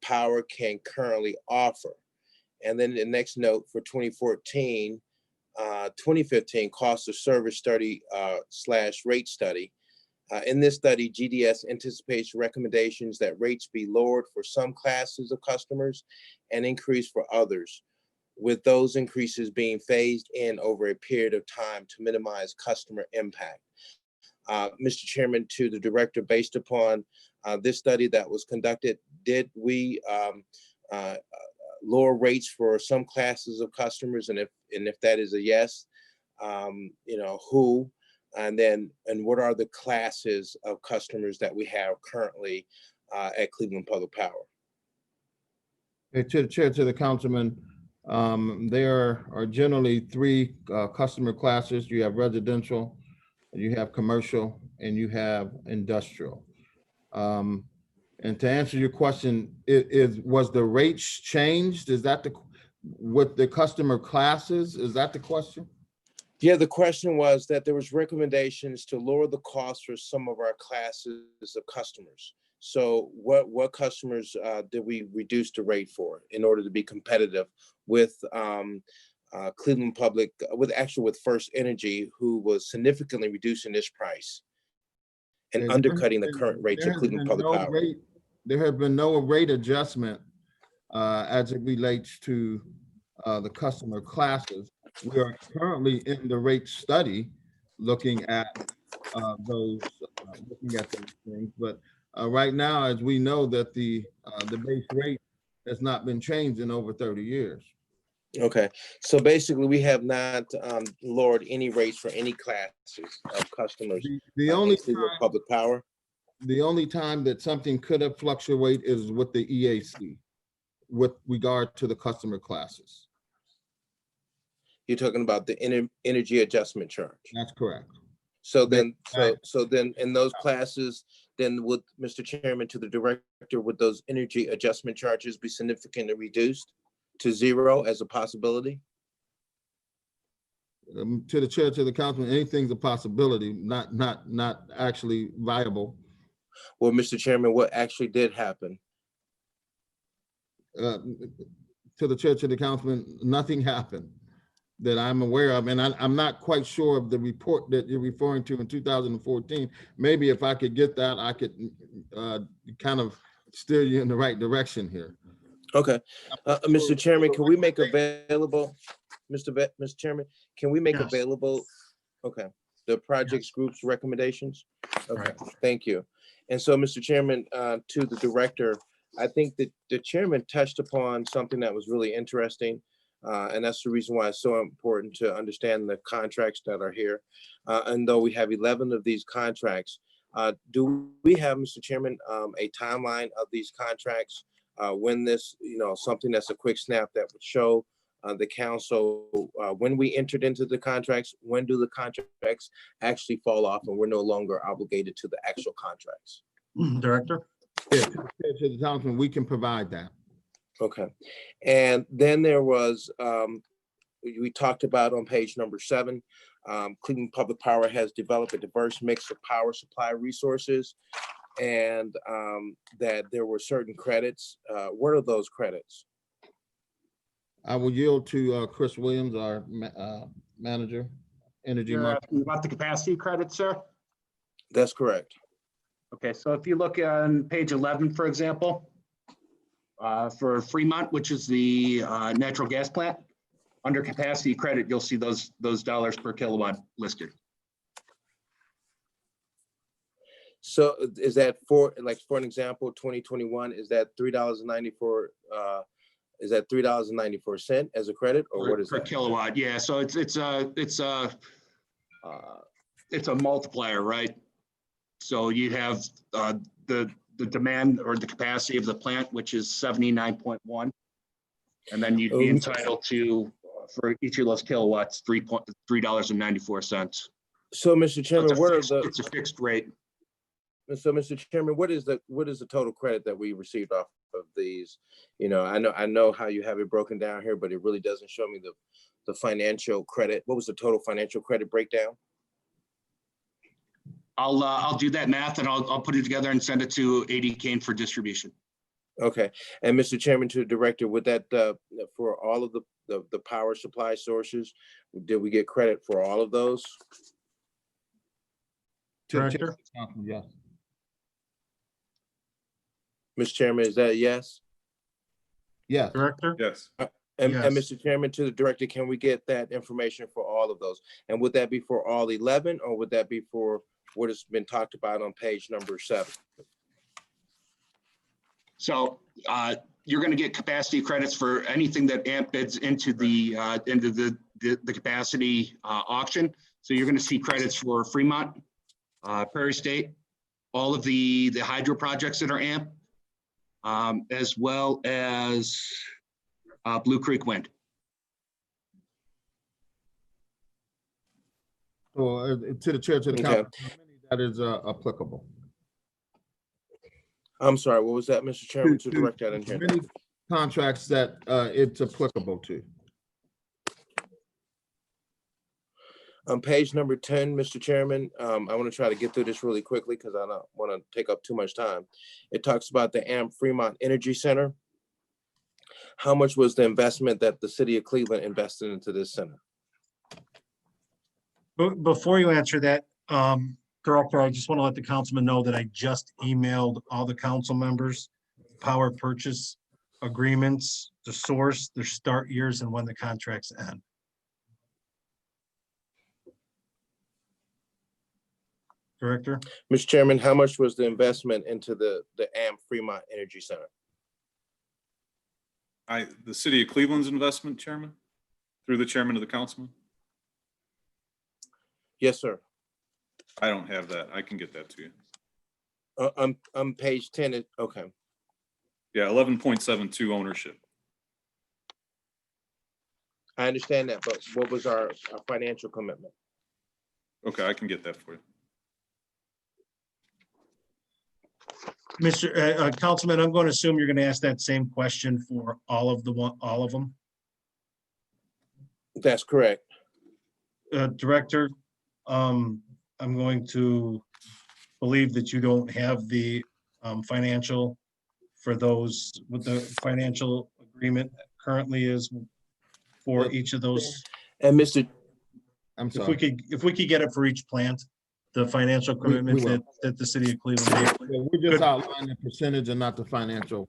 Power can currently offer. And then the next note for 2015 cost of service study / rate study. In this study, GDS anticipates recommendations that rates be lowered for some classes of customers and increased for others, with those increases being phased in over a period of time to minimize customer impact. Mr. Chairman, to the director, based upon this study that was conducted, did we lower rates for some classes of customers? And if that is a yes, who? And what are the classes of customers that we have currently at Cleveland Public Power? To the chair, to the councilman, there are generally three customer classes. You have residential, you have commercial, and you have industrial. And to answer your question, was the rates changed? Is that with the customer classes? Is that the question? Yeah, the question was that there was recommendations to lower the cost for some of our classes of customers. So what customers did we reduce the rate for in order to be competitive with Cleveland Public, with First Energy, who was significantly reducing this price and undercutting the current rates of Cleveland Public Power? There have been no rate adjustment as it relates to the customer classes. We are currently in the rate study looking at those things, but right now, as we know, that the base rate has not been changed in over 30 years. Okay, so basically we have not lowered any rates for any classes of customers. The only Cleveland Public Power. The only time that something could have fluctuated is with the EAC with regard to the customer classes. You're talking about the energy adjustment charge. That's correct. So then, so then in those classes, then would, Mr. Chairman, to the director, would those energy adjustment charges be significantly reduced to zero as a possibility? To the chair, to the councilman, anything's a possibility, not actually viable. Well, Mr. Chairman, what actually did happen? To the chair, to the councilman, nothing happened that I'm aware of. And I'm not quite sure of the report that you're referring to in 2014. Maybe if I could get that, I could kind of steer you in the right direction here. Okay. Mr. Chairman, can we make available, Mr. Chairman, can we make available, okay, the projects group's recommendations? Okay, thank you. And so, Mr. Chairman, to the director, I think that the chairman touched upon something that was really interesting. And that's the reason why it's so important to understand the contracts that are here. And though we have 11 of these contracts, do we have, Mr. Chairman, a timeline of these contracts? When this, something that's a quick snap that would show the council when we entered into the contracts, when do the contracts actually fall off and we're no longer obligated to the actual contracts? Director? Yeah, to the councilman, we can provide that. Okay. And then there was, we talked about on page number 7, Cleveland Public Power has developed a diverse mix of power supply resources, and that there were certain credits. What are those credits? I will yield to Chris Williams, our manager, energy You're market. asking about the capacity credit, sir? That's correct. Okay, so if you look on page 11, for example, For Fremont, which is the natural gas plant, under capacity credit, you'll see those dollars per kilowatt listed. So is that for, like, for an example, 2021, is that $3.94, is that $3.94 as a credit, or what is Per that? kilowatt, yeah, so it's a multiplier, right? So you have the demand or the capacity of the plant, which is 79.1. And then you'd be entitled to, for each of those kilowatts, $3.94. So, Mr. Chairman, what are the, It's a fixed rate. so, Mr. Chairman, what is the total credit that we received off of these? You know, I know how you have it broken down here, but it really doesn't show me the financial credit. What was the total financial credit breakdown? I'll do that math and I'll put it together and send it to AD Kane for distribution. Okay, and Mr. Chairman, to the director, would that, for all of the power supply sources, did we get credit for all of those? Director? Yes. Mr. Chairman, is that a yes? Yes. Director? Yes. And Yes. Mr. Chairman, to the director, can we get that information for all of those? And would that be for all 11, or would that be for what has been talked about on page number 7? So you're going to get capacity credits for anything that AMP bids into the capacity auction. So you're going to see credits for Fremont, Prairie State, all of the hydro projects that are AMP, as well as Blue Creek Wind. So to the chair, to the Okay. council, that is applicable. I'm sorry, what was that, Mr. Chairman, to To- direct that in here? Many contracts that it's applicable to. On page number 10, Mr. Chairman, I want to try to get through this really quickly because I don't want to take up too much time. It talks about the AMP Fremont Energy Center. How much was the investment that the city of Cleveland invested into this center? Before you answer that, Director, I just want to let the councilman know that I just emailed all the council members power purchase agreements, the source, their start years, and when the contracts end. Director? Mr. Chairman, how much was the investment into the AMP Fremont Energy Center? The city of Cleveland's investment, Chairman, through the chairman of the councilman. Yes, sir. I don't have that. I can get that to you. On page 10, okay. Yeah, 11.72 ownership. I understand that, but what was our financial commitment? Okay, I can get that for you. Mr. Councilman, I'm going to assume you're going to ask that same question for all of them. That's correct. Director, I'm going to believe that you don't have the financial for those, what the financial agreement currently is for each of those. And Mr. I'm If sorry. we could get it for each plant, the financial commitment will. that the city of Cleveland made. Yeah, we just outlined the percentage and not the financial.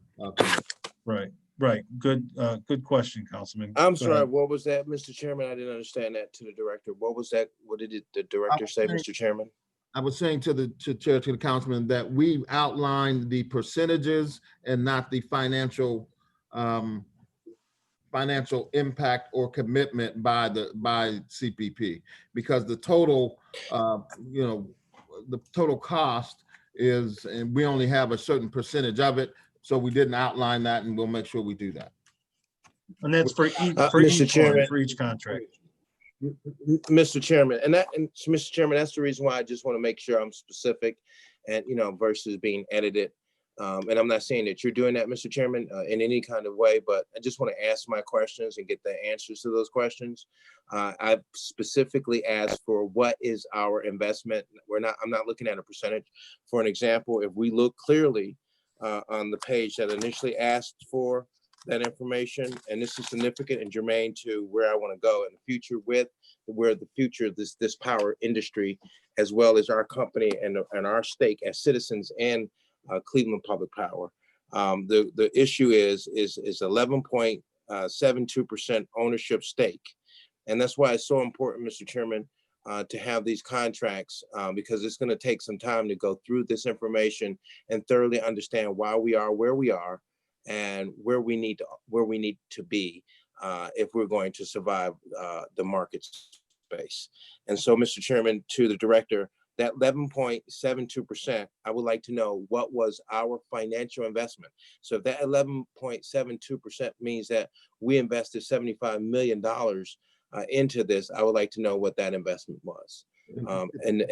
Right. Good question, Councilman. I'm Go sorry, ahead. what was that, Mr. Chairman? I didn't understand that to the director. What was that? What did the director say, Mr. Chairman? I was saying to the chair, to the councilman, that we outlined the percentages and not the financial impact or commitment by CPP, because the total, the total cost is, and we only have a certain percentage of it. So we didn't outline that, and we'll make sure we do that. And that's for Mr. Chairman. each contract. Mr. Chairman, and Mr. Chairman, that's the reason why I just want to make sure I'm specific and, versus being edited. And I'm not saying that you're doing that, Mr. Chairman, in any kind of way, but I just want to ask my questions and get the answers to those questions. I specifically asked for what is our investment. I'm not looking at a percentage. For an example, if we look clearly on the page that initially asked for that information, and this is significant and germane to where I want to go in the future with where the future of this power industry, as well as our company and our stake as citizens and Cleveland Public Power. The issue is 11.72% ownership stake. And that's why it's so important, Mr. Chairman, to have these contracts, because it's going to take some time to go through this information and thoroughly understand why we are where we are and where we need to be if we're going to survive the market space. And so, Mr. Chairman, to the director, that 11.72%, I would like to know what was our financial investment. So if that 11.72% means that we invested $75 million into this, I would like to know what that investment was. And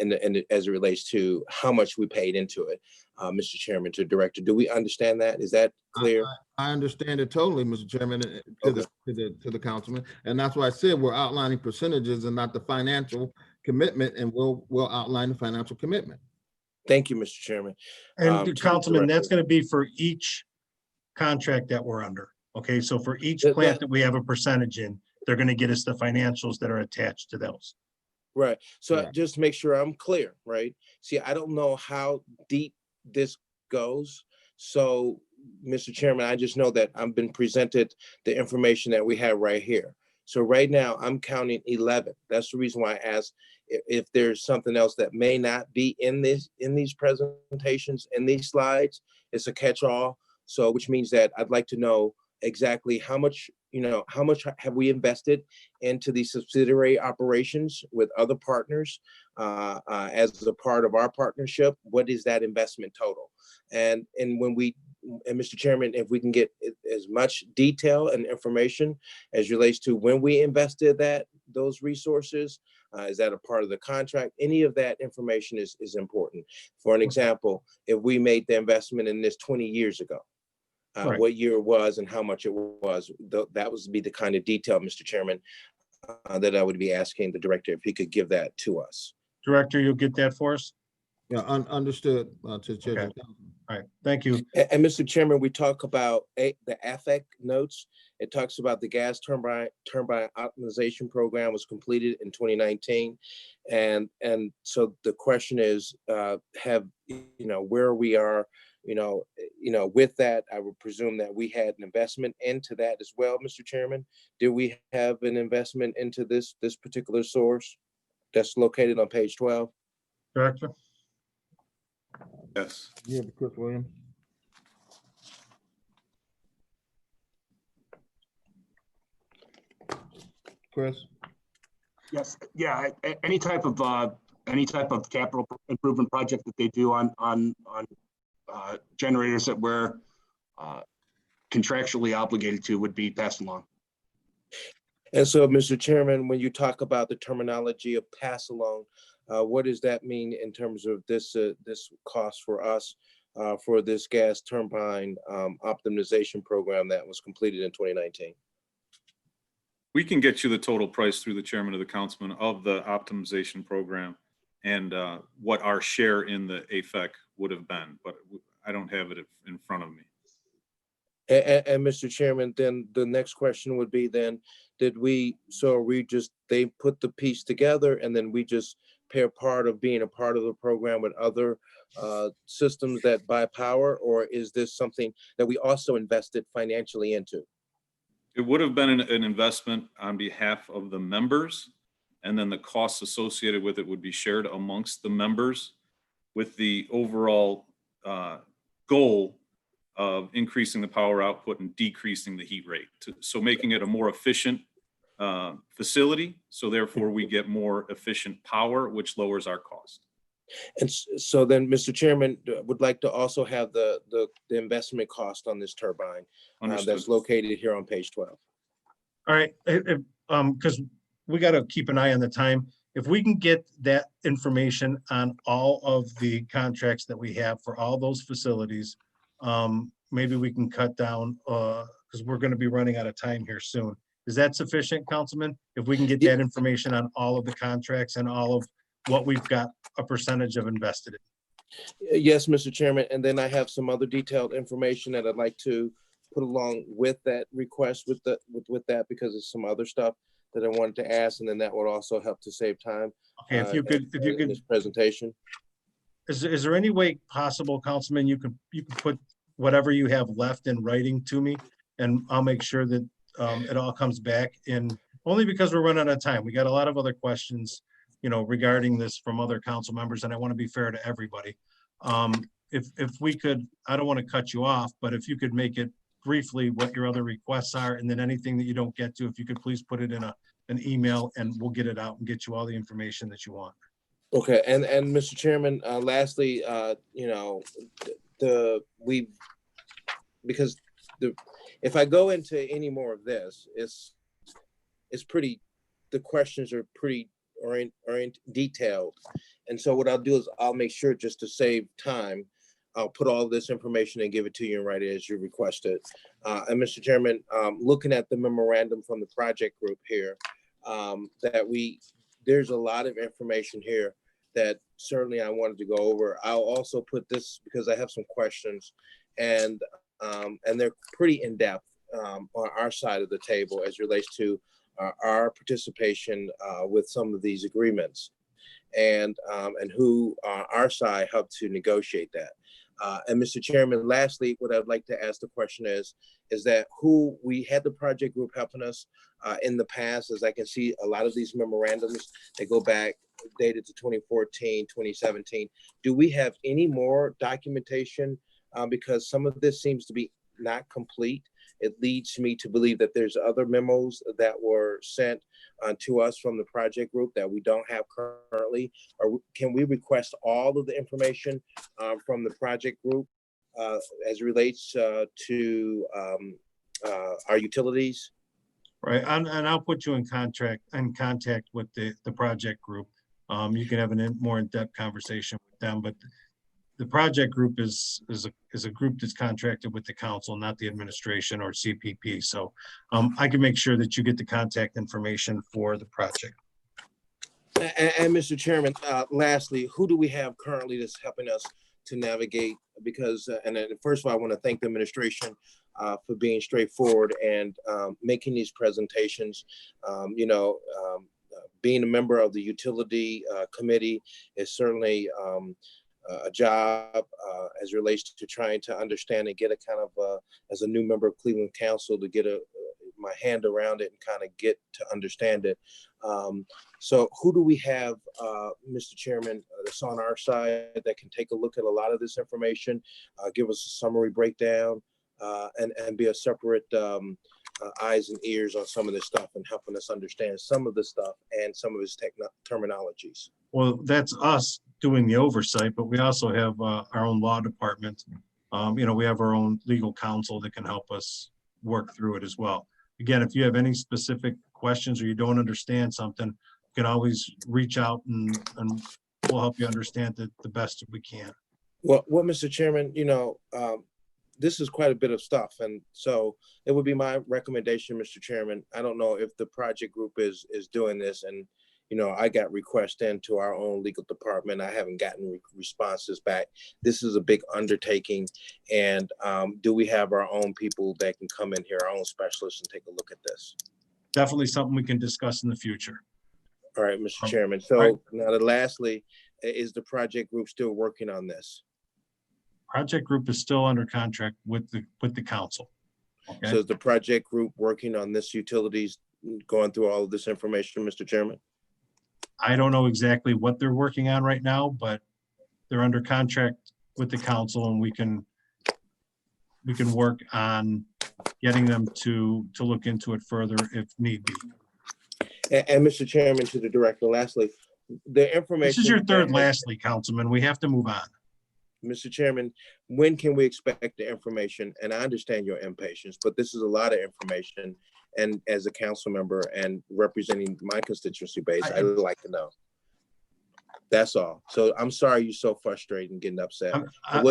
as it relates to how much we paid into it, Mr. Chairman, to director, do we understand that? Is that clear? I understand it totally, Mr. Chairman, to the councilman, and that's why I said we're outlining percentages and not the financial commitment, and we'll outline the financial commitment. Thank you, Mr. Chairman. And Councilman, that's going to be for each contract that we're under. Okay, so for each plant that we have a percentage in, they're going to get us the financials that are attached to those. Right. So Yeah. just to make sure I'm clear, right? See, I don't know how deep this goes. So, Mr. Chairman, I just know that I've been presented the information that we have right here. So right now I'm counting 11. That's the reason why I asked if there's something else that may not be in these presentations, in these slides. It's a catch-all. So which means that I'd like to know exactly how much have we invested into these subsidiary operations with other partners as a part of our partnership. What is that investment total? And Mr. Chairman, if we can get as much detail and information as relates to when we invested those resources, is that a part of the contract? Any of that information is important. For an example, if we made the investment in this 20 years ago, Right. what year it was and how much it was, that would be the kind of detail, Mr. Chairman, that I would be asking the director if he could give that to us. Director, you'll get that for us? Yeah, understood. To Chair. Okay. All right, thank you. And Mr. Chairman, we talk about the AFEC notes. It talks about the gas turbine optimization program was completed in 2019. And so the question is, where we are, with that, I would presume that we had an investment into that as well, Mr. Chairman. Did we have an investment into this particular source that's located on page 12? Director? Yes. Yeah, Chris Williams. Chris? Yes, yeah, any type of capital improvement project that they do on generators that we're contractually obligated to would be passed along. And so, Mr. Chairman, when you talk about the terminology of pass along, what does that mean in terms of this cost for us for this gas turbine optimization program that was completed in 2019? We can get you the total price through the chairman of the councilman of the optimization program and what our share in the AFEC would have been, but I don't have it in front of me. And Mr. Chairman, then the next question would be then, they put the piece together and then we just pay being a part of the program with other systems that buy power, or is this something that we also invested financially into? It would have been an investment on behalf of the members, and then the costs associated with it would be shared amongst the members with the overall goal of increasing the power output and decreasing the heat rate. So making it a more efficient facility. So therefore we get more efficient power, which lowers our cost. And so then, Mr. Chairman, would like to also have the investment cost on this turbine that's located here on page 12. All right, because we got to keep an eye on the time. If we can get that information on all of the contracts that we have for all those facilities, maybe we can cut down because we're going to be running out of time here soon. Is that sufficient, Councilman? If we can get that information on all of the contracts and all of what we've got a percentage of invested in? Yes, Mr. Chairman. And then I have some other detailed information that I'd like to put along with that request with that, because there's some other stuff that I wanted to ask, and then that would also help to save time. Okay, if you could, in this presentation. Is there any way possible, Councilman, you could put whatever you have left in writing to me, and I'll make sure that it all comes back in, only because we're running out of time. We got a lot of other questions, you know, regarding this from other council members, and I want to be fair to everybody. If we could, I don't want to cut you off, but if you could make it briefly what your other requests are, and then anything that you don't get to, if you could please put it in an email, and we'll get it out and get you all the information that you want. Okay, and Mr. Chairman, lastly, you know, because if I go into any more of this, it's pretty, the questions are pretty detailed. And so what I'll do is I'll make sure, just to save time, I'll put all this information and give it to you and write it as you requested. And Mr. Chairman, looking at the memorandum from the project group here, there's a lot of information here that certainly I wanted to go over. I'll also put this, because I have some questions, and they're pretty in-depth on our side of the table as relates to our participation with some of these agreements, and who our side helped to negotiate that. And Mr. Chairman, lastly, what I'd like to ask the question is that who we had the project group helping us in the past, as I can see a lot of these memorandums, they go back dated to 2014, 2017. Do we have any more documentation? Because some of this seems to be not complete. It leads me to believe that there's other memos that were sent to us from the project group that we don't have currently. Or can we request all of the information from the project group as it relates to our utilities? Right, and I'll put you in contact with the project group. You can have a more in-depth conversation with them, but the project group is a group that's contracted with the council, not the administration or CPP. So I can make sure that you get the contact information for the project. And Mr. Chairman, lastly, who do we have currently that's helping us to navigate? Because, and then first of all, I want to thank the administration for being straightforward and making these presentations. Being a member of the utility committee is certainly a job as it relates to trying to understand and get a kind of, as a new member of Cleveland Council, to get my hand around it and kind of get to understand it. So who do we have, Mr. Chairman, that's on our side that can take a look at a lot of this information, give us a summary breakdown, and be a separate eyes and ears on some of this stuff and helping us understand some of this stuff and some of its terminologies? Well, that's us doing the oversight, but we also have our own law department. We have our own legal counsel that can help us work through it as well. Again, if you have any specific questions or you don't understand something, you can always reach out and we'll help you understand it the best we can. Well, Mr. Chairman, this is quite a bit of stuff. And so it would be my recommendation, Mr. Chairman. I don't know if the project group is doing this, and, I got requests into our own legal department. I haven't gotten responses back. This is a big undertaking. And do we have our own people that can come in here, our own specialists, and take a look at this? Definitely something we can discuss in the future. All right, Mr. Chairman. So now lastly, is the project group still working on this? Project group is still under contract with the council. Okay. So is the project group working on this utilities, going through all of this information, Mr. Chairman? I don't know exactly what they're working on right now, but they're under contract with the council, and we can work on getting them to look into it further if need be. And Mr. Chairman, to the director, lastly, the information. This is your third lastly, Councilman. We have to move on. Mr. Chairman, when can we expect the information? And I understand your impatience, but this is a lot of information. And as a council member and representing my constituency base, I would like to know. That's all. So I'm sorry you're so frustrated and getting upset. I'm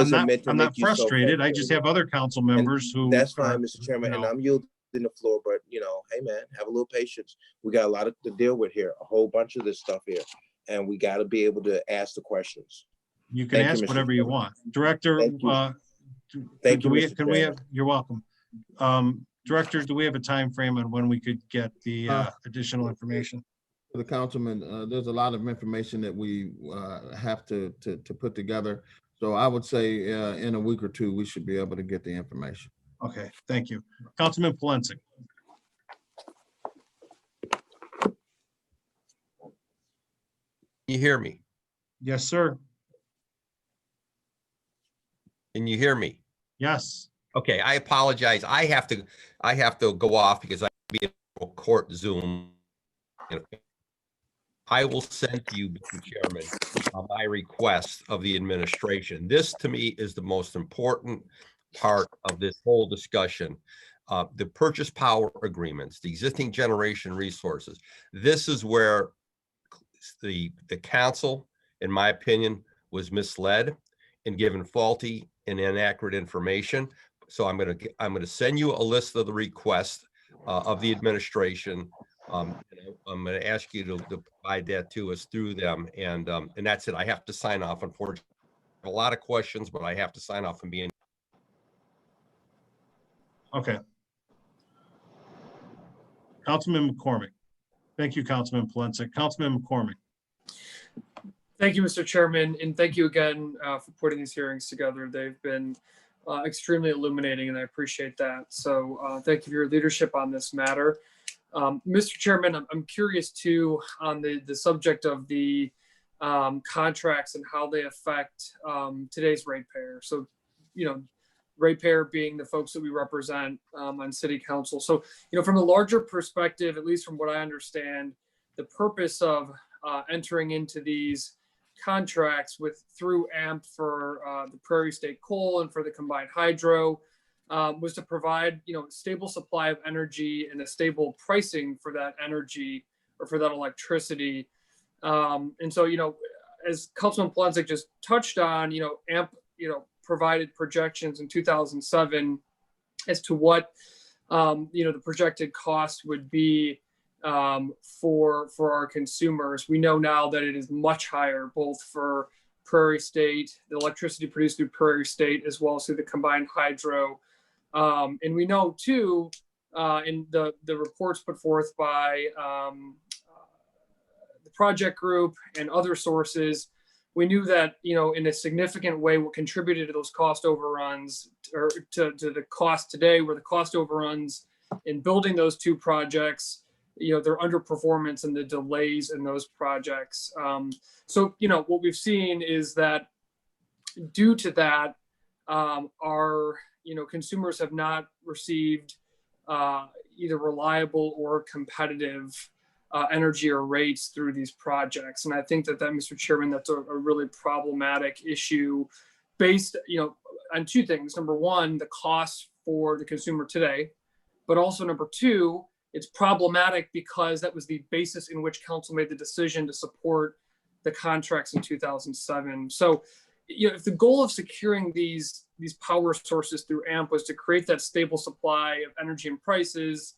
not frustrated. I just have other council members who. That's fine, Mr. Chairman, and I'm yielding the floor, but hey man, have a little patience. We got a lot to deal with here, a whole bunch of this stuff here, and we got to be able to ask the questions. You can ask whatever you want. Director, you're welcome. Director, do we have a time frame on when we could get the additional information? For the councilman, there's a lot of information that we have to put together. So I would say in a week or two, we should be able to get the information. Okay, thank you. Councilman Polensek. You hear me? Yes, sir. Can you hear me? Yes. Okay, I apologize. I have to go off because I be in a court Zoom. I will send to you, Mr. Chairman, my request of the administration. This to me is the most important part of this whole discussion. The purchase power agreements, the existing generation resources. This is where the council, in my opinion, was misled and given faulty and inaccurate information. So I'm going to send you a list of the requests of the administration. I'm going to ask you to provide that to us through them, and that's it. I have to sign off. Unfortunately, a lot of questions, but I have to sign off and be in. Okay. Councilman McCormick. Thank you, Councilman Polensek. Councilman McCormick. Thank you, Mr. Chairman, and thank you again for putting these hearings together. They've been extremely illuminating, and I appreciate that. So thank you for your leadership on this matter. Mr. Chairman, I'm curious too on the subject of the contracts and how they affect today's ratepayer. So, ratepayer being the folks that we represent on city council. So, from a larger perspective, at least from what I understand, the purpose of entering into these contracts through AMP for the Prairie State Coal and for the combined hydro was to provide, stable supply of energy and a stable pricing for that energy or for that electricity. And so, as Councilman Polensek just touched on, AMP, provided projections in 2007 as to what, the projected cost would be for our consumers. We know now that it is much higher, both for Prairie State, the electricity produced through Prairie State, as well as through the combined hydro. And we know too, in the reports put forth by the project group and other sources, we knew that, in a significant way, what contributed to those cost overruns or to the cost today were the cost overruns in building those two projects, their underperformance and the delays in those projects. So, what we've seen is that due to that, our consumers have not received either reliable or competitive energy or rates through these projects. And I think that Mr. Chairman, that's a really problematic issue based, on two things. Number one, the cost for the consumer today, but also number two, it's problematic because that was the basis in which council made the decision to support the contracts in 2007. So, if the goal of securing these power sources through AMP was to create that stable supply of energy and prices,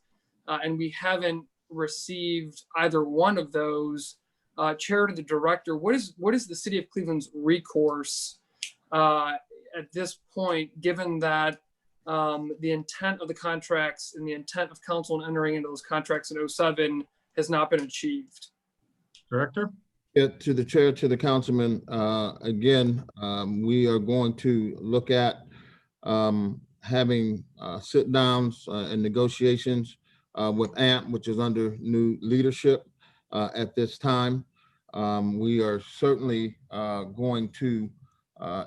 and we haven't received either one of those, Chair to the Director, what is the City of Cleveland's recourse at this point, given that the intent of the contracts and the intent of council in entering into those contracts in 2007 has not been achieved? Director? Yeah, to the chair, to the councilman, again, we are going to look at having sit downs and negotiations with AMP, which is under new leadership at this time. We are certainly going to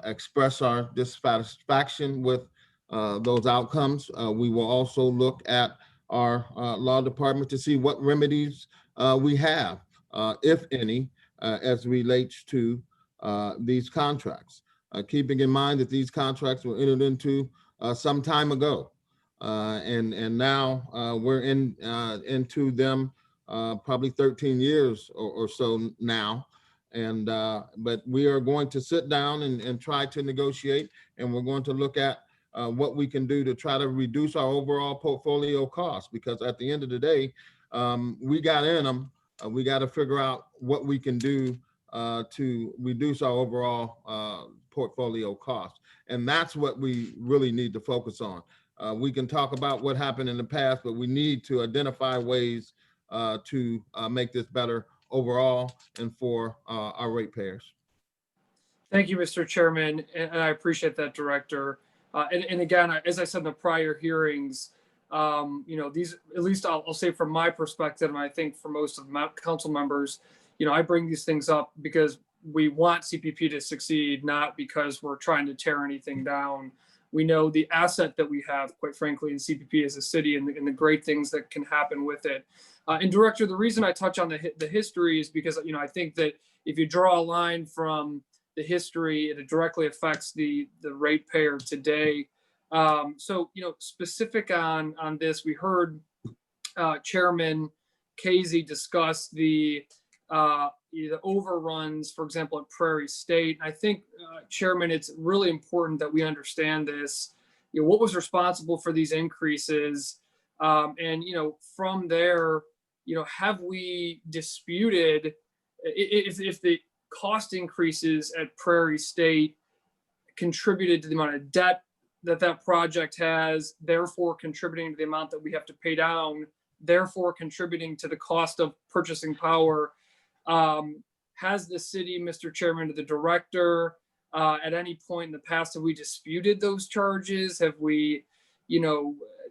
express our dissatisfaction with those outcomes. We will also look at our law department to see what remedies we have, if any, as relates to these contracts. Keeping in mind that these contracts were entered into some time ago. And now we're into them probably 13 years or so now. And but we are going to sit down and try to negotiate, and we're going to look at what we can do to try to reduce our overall portfolio costs, because at the end of the day, we got in them. We got to figure out what we can do to reduce our overall portfolio costs. And that's what we really need to focus on. We can talk about what happened in the past, but we need to identify ways to make this better overall and for our ratepayers. Thank you, Mr. Chairman, and I appreciate that, Director. And again, as I said in the prior hearings, these, at least I'll say from my perspective, and I think for most of my council members, I bring these things up because we want CPP to succeed, not because we're trying to tear anything down. We know the asset that we have, quite frankly, in CPP as a city and the great things that can happen with it. And Director, the reason I touch on the history is because, I think that if you draw a line from the history, it directly affects the ratepayer today. So, specific on this, we heard Chairman Casey discuss the overruns, for example, at Prairie State. I think, Chairman, it's really important that we understand this. What was responsible for these increases? And, from there, have we disputed if the cost increases at Prairie State contributed to the amount of debt that project has, therefore contributing to the amount that we have to pay down, therefore contributing to the cost of purchasing power? Has the city, Mr. Chairman, to the Director, at any point in the past, have we disputed those charges? Have we,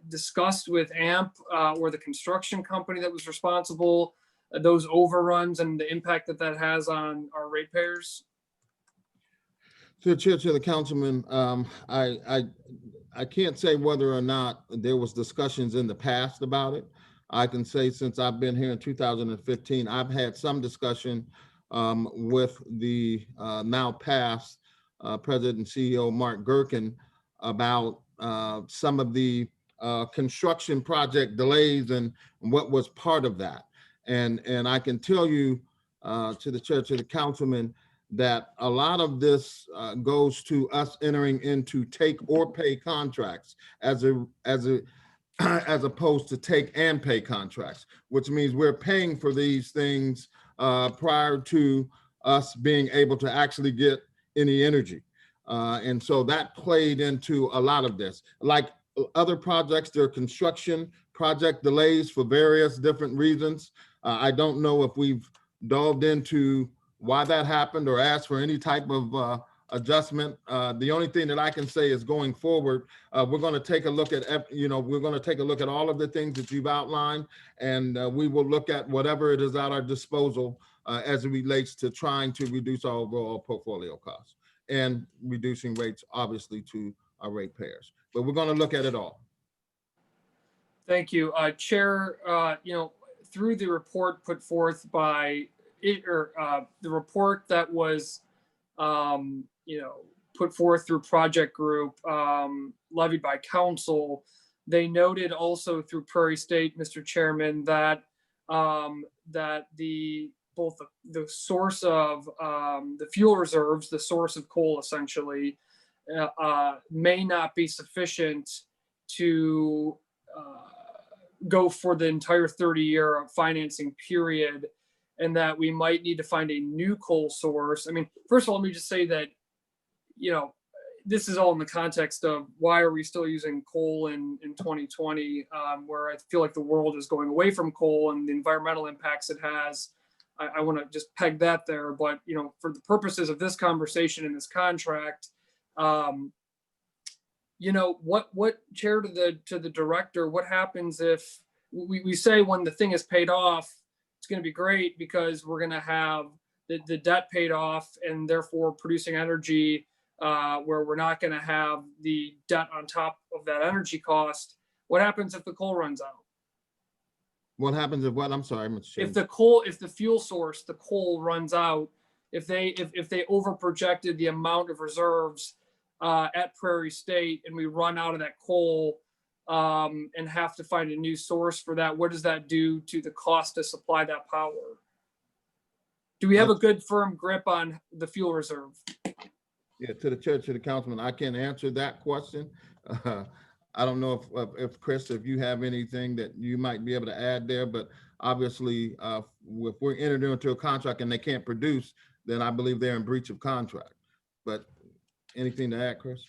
discussed with AMP or the construction company that was responsible, those overruns and the impact that has on our ratepayers? To the chair, to the councilman, I can't say whether or not there was discussions in the past about it. I can say since I've been here in 2015, I've had some discussion with the now past President and CEO Mark Gerken about some of the construction project delays and what was part of that. And I can tell you to the chair, to the councilman, that a lot of this goes to us entering into take or pay contracts as opposed to take and pay contracts, which means we're paying for these things prior to us being able to actually get any energy. And so that played into a lot of this. Like other projects, there are construction project delays for various different reasons. I don't know if we've delved into why that happened or asked for any type of adjustment. The only thing that I can say is going forward, we're going to take a look at, we're going to take a look at all of the things that you've outlined, and we will look at whatever it is at our disposal as it relates to trying to reduce our overall portfolio costs and reducing rates, obviously, to our ratepayers. But we're going to look at it all. Thank you, Chair. Through the report put forth by the report that was, put forth through project group, levied by council, they noted also through Prairie State, Mr. Chairman, that that both the source of the fuel reserves, the source of coal, essentially, may not be sufficient to go for the entire 30-year financing period, and that we might need to find a new coal source. I mean, first of all, let me just say that, this is all in the context of why are we still using coal in 2020, where I feel like the world is going away from coal and the environmental impacts it has. I want to just peg that there. But, for the purposes of this conversation and this contract, what Chair, to the Director, what happens if we say when the thing is paid off, it's going to be great because we're going to have the debt paid off and therefore producing energy where we're not going to have the debt on top of that energy cost. What happens if the coal runs out? What happens if what? I'm sorry, Mr. Chairman. If the fuel source, the coal runs out, if they over projected the amount of reserves at Prairie State and we run out of that coal and have to find a new source for that, what does that do to the cost to supply that power? Do we have a good firm grip on the fuel reserve? Yeah, to the chair, to the councilman, I can't answer that question. I don't know if Chris, if you have anything that you might be able to add there, but obviously, if we're entered into a contract and they can't produce, then I believe they're in breach of contract. But anything to add, Chris?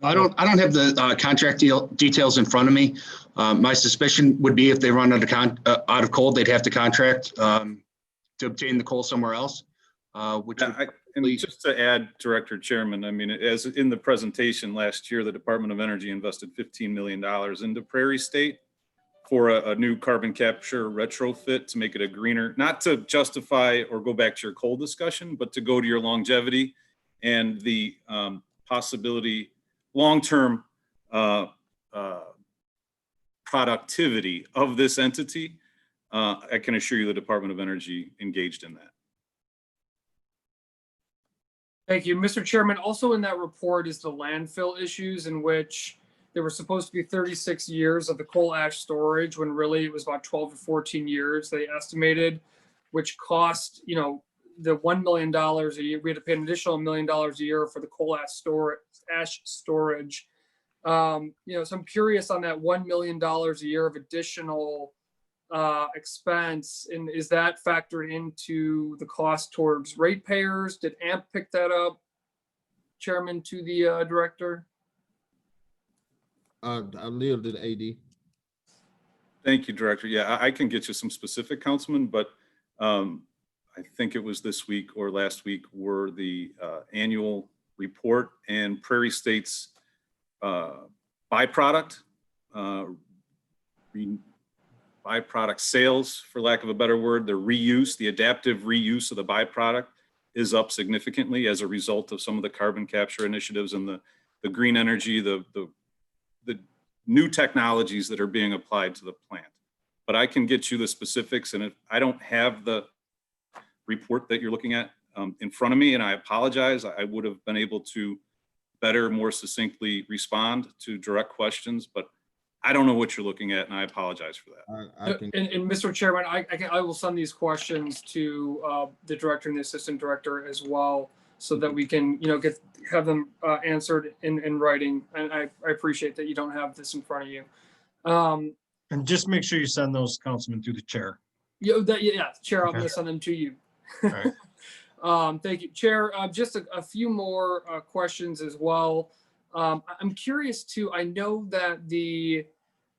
I don't have the contract details in front of me. My suspicion would be if they run out of coal, they'd have to contract to obtain the coal somewhere else. And Please. just to add, Director Chairman, I mean, as in the presentation last year, the Department of Energy invested $15 million into Prairie State for a new carbon capture retrofit to make it a greener, not to justify or go back to your coal discussion, but to go to your longevity and the possibility, long-term productivity of this entity. I can assure you the Department of Energy engaged in that. Thank you, Mr. Chairman. Also in that report is the landfill issues, in which there were supposed to be 36 years of the coal ash storage, when really it was about 12 to 14 years they estimated, which cost, you know, the $1 million a year. We had to pay an additional $1 million a year for the coal ash storage. You know, so I'm curious on that $1 million a year of additional expense, and is that factored into the cost towards ratepayers? Did AMP pick that up, Chairman, to the director? I'll leave it to the AD. Thank you, Director. Yeah, I can get you some specific, Councilman, but I think it was this week or last week were the annual report and Prairie State's byproduct sales, for lack of a better word, the reuse, the adaptive reuse of the byproduct is up significantly as a result of some of the carbon capture initiatives and the green energy, the new technologies that are being applied to the plant. But I can get you the specifics, and if I don't have the report that you're looking at in front of me, and I apologize, I would have been able to better, more succinctly respond to direct questions, but I don't know what you're looking at, and I apologize for that. And Mr. Chairman, I will send these questions to the director and the assistant director as well, so that we can, you know, have them answered in writing. And I appreciate that you don't have this in front of you. And just make sure you send those, Councilman, through the chair. Yeah, Chair, I'm Okay. going to send them to you. All right. Thank you, Chair. Just a few more questions as well. I'm curious too. I know that the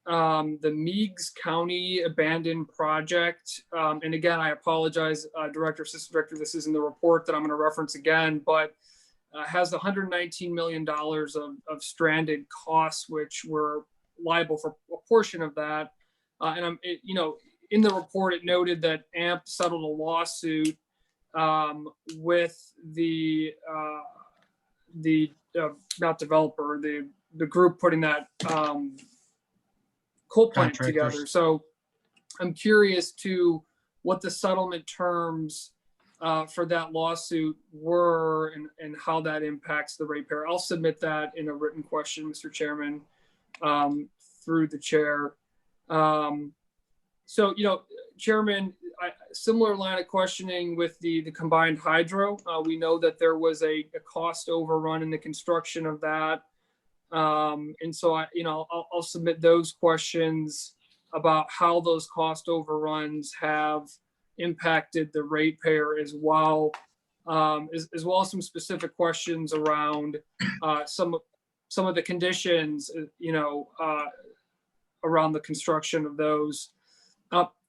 Meigs County abandoned project, and again, I apologize, Director, Assistant Director, this is in the report that I'm going to reference again, but has $119 million of stranded costs, which were liable for a portion of that. And you know, in the report, it noted that AMP settled a lawsuit with the not developer, the group putting that coal plant Contractors. together. So I'm curious to what the settlement terms for that lawsuit were, and how that impacts the ratepayer. I'll submit that in a written question, Mr. Chairman, through the chair. So, you know, Chairman, similar line of questioning with the combined hydro. We know that there was a cost overrun in the construction of that. And so I'll submit those questions about how those cost overruns have impacted the ratepayer as well, as well as some specific questions around some of the conditions, around the construction of those.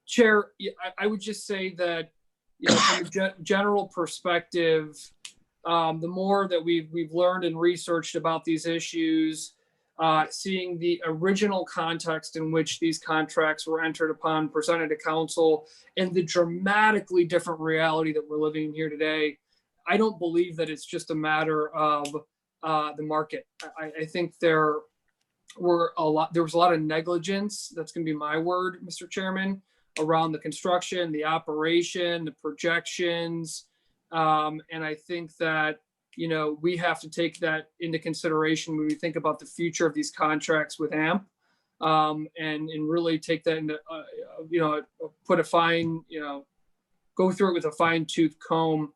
Chair, I would just say that, from a general perspective, the more that we've learned and researched about these issues, seeing the original context in which these contracts were entered upon, presented to council, and the dramatically different reality that we're living in here today, I don't believe that it's just a matter of the market. I think there was a lot of negligence. That's going to be my word, Mr. Chairman, around the construction, the operation, the projections. And I think that, we have to take that into consideration when we think about the future of these contracts with AMP, and really take that into, put a fine, go through it with a fine tooth comb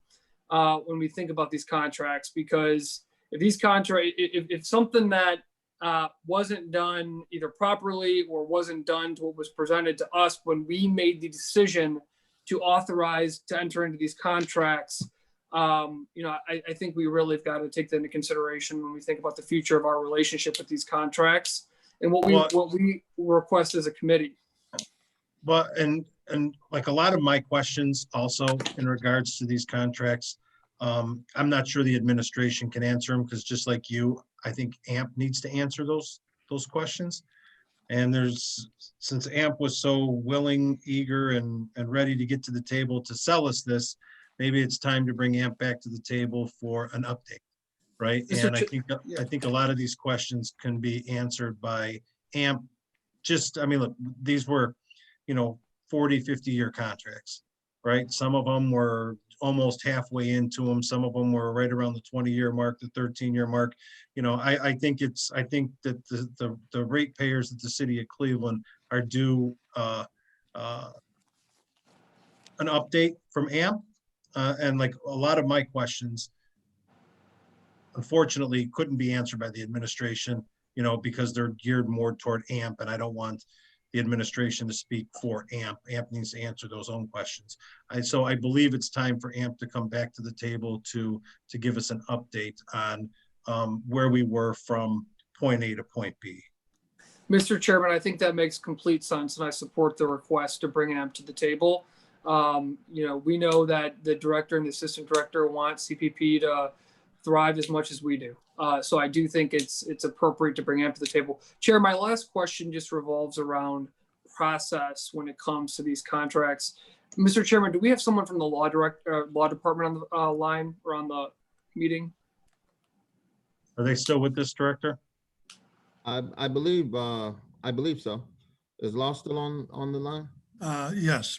when we think about these contracts, because if something that wasn't done either properly or wasn't done to what was presented to us when we made the decision to authorize to enter into these contracts, I think we really have got to take that into consideration when we think about the future of our relationship with these contracts and what we request as a committee. But, and like a lot of my questions also in regards to these contracts, I'm not sure the administration can answer them because just like you, I think AMP needs to answer those questions. And since AMP was so willing, eager, and ready to get to the table to sell us this, maybe it's time to bring AMP back to the table for an update, right? Mr. And Ch- I think a lot of these questions can be answered by AMP. I mean, look, these were, 40, 50-year contracts, right? Some of them were almost halfway into them. Some of them were right around the 20-year mark, the 13-year mark. I think that the ratepayers at the city of Cleveland are due an update from AMP. And like a lot of my questions, unfortunately, couldn't be answered by the administration, because they're geared more toward AMP, and I don't want the administration to speak for AMP. AMP needs to answer those own questions. So I believe it's time for AMP to come back to the table to give us an update on where we were from point A to point B. Mr. Chairman, I think that makes complete sense, and I support the request to bring AMP to the table. We know that the director and the assistant director want CPP to thrive as much as we do. So I do think it's appropriate to bring AMP to the table. Chair, my last question just revolves around process when it comes to these contracts. Mr. Chairman, do we have someone from the law department on the line or on the meeting? Are they still with this, Director? I believe so. Is Law still on the line? Yes.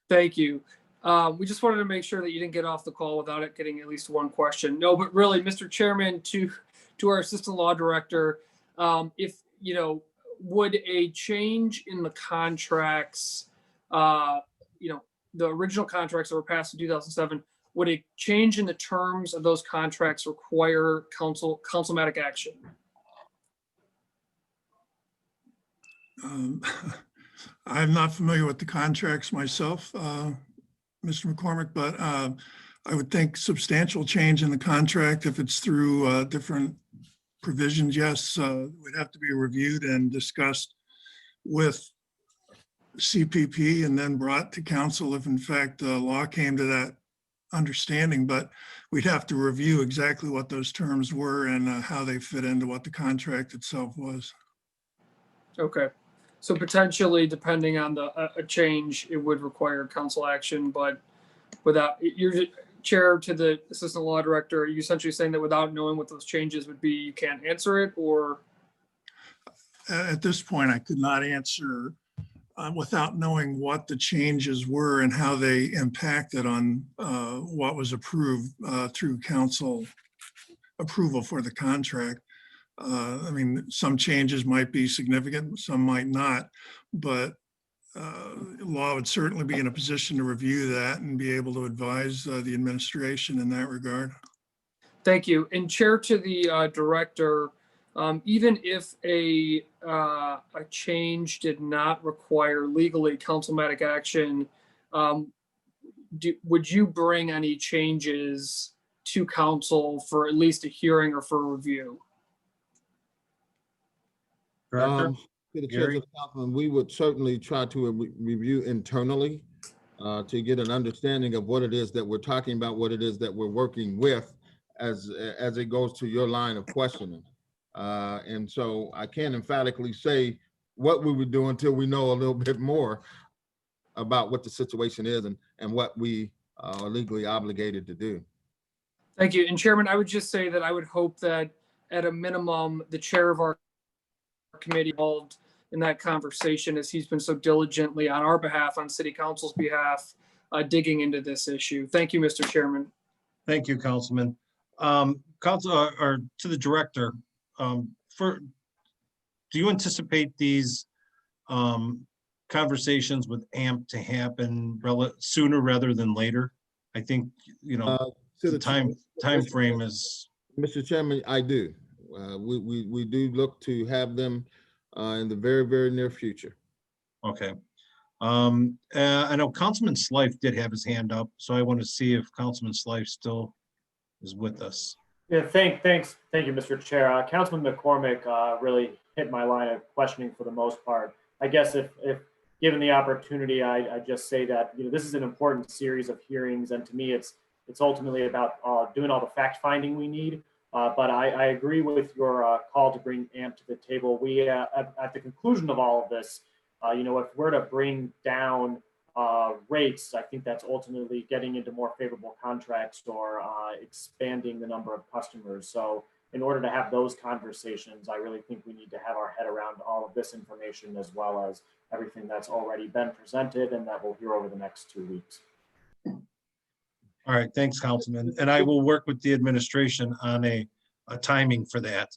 Thank you. We just wanted to make sure that you didn't get off the call without it getting at least one question. No, but really, Mr. Chairman, to our assistant law director, would a change in the contracts, the original contracts that were passed in 2007, would a change in the terms of those contracts require councilmatic action? I'm not familiar with the contracts myself, Mr. McCormick, but I would think substantial change in the contract, if it's through different provisions, yes, would have to be reviewed and discussed with CPP and then brought to council if in fact the law came to that understanding. But we'd have to review exactly what those terms were and how they fit into what the contract itself was. Okay. So potentially, depending on a change, it would require council action, but without, your chair to the assistant law director, are you essentially saying that without knowing what those changes would be, you can't answer it, or? At this point, I could not answer without knowing what the changes were and how they impacted on what was approved through council approval for the contract. Some changes might be significant, some might not, but law would certainly be in a position to review that and be able to advise the administration in that regard. Thank you. And chair to the director, even if a change did not require legally councilmatic action, would you bring any changes to council for at least a hearing or for review? Director? To the chair of the council, we would certainly try to review internally to get an understanding of what it is that we're talking about, what it is that we're working with as it goes to your line of questioning. And so I can't emphatically say what we would do until we know a little bit more about what the situation is and what we are legally obligated to do. Thank you. And Chairman, I would just say that I would hope that at a minimum, the chair of our committee involved in that conversation, as he's been so diligently on our behalf, on city council's behalf, digging into this issue. Thank you, Mr. Chairman. Thank you, Councilman. Council, or to the director, do you anticipate these conversations with AMP to happen sooner rather than later? I think, the time frame is. Mr. Chairman, I do. We do look to have them in the very, very near future. Okay. I know Councilman Slife did have his hand up, so I want to see if Councilman Slife still is with us. Yeah, thank you, Mr. Chair. Councilman McCormick really hit my line of questioning for the most part. I guess if given the opportunity, I just say that, this is an important series of hearings, and to me, it's ultimately about doing all the fact finding we need. But I agree with your call to bring AMP to the table. We, at the conclusion of all of this, if we're to bring down rates, I think that's ultimately getting into more favorable contracts or expanding the number of customers. So in order to have those conversations, I really think we need to have our head around all of this information, as well as everything that's already been presented and that we'll hear over the next 2 weeks. All right, thanks, Councilman. And I will work with the administration on a timing for that.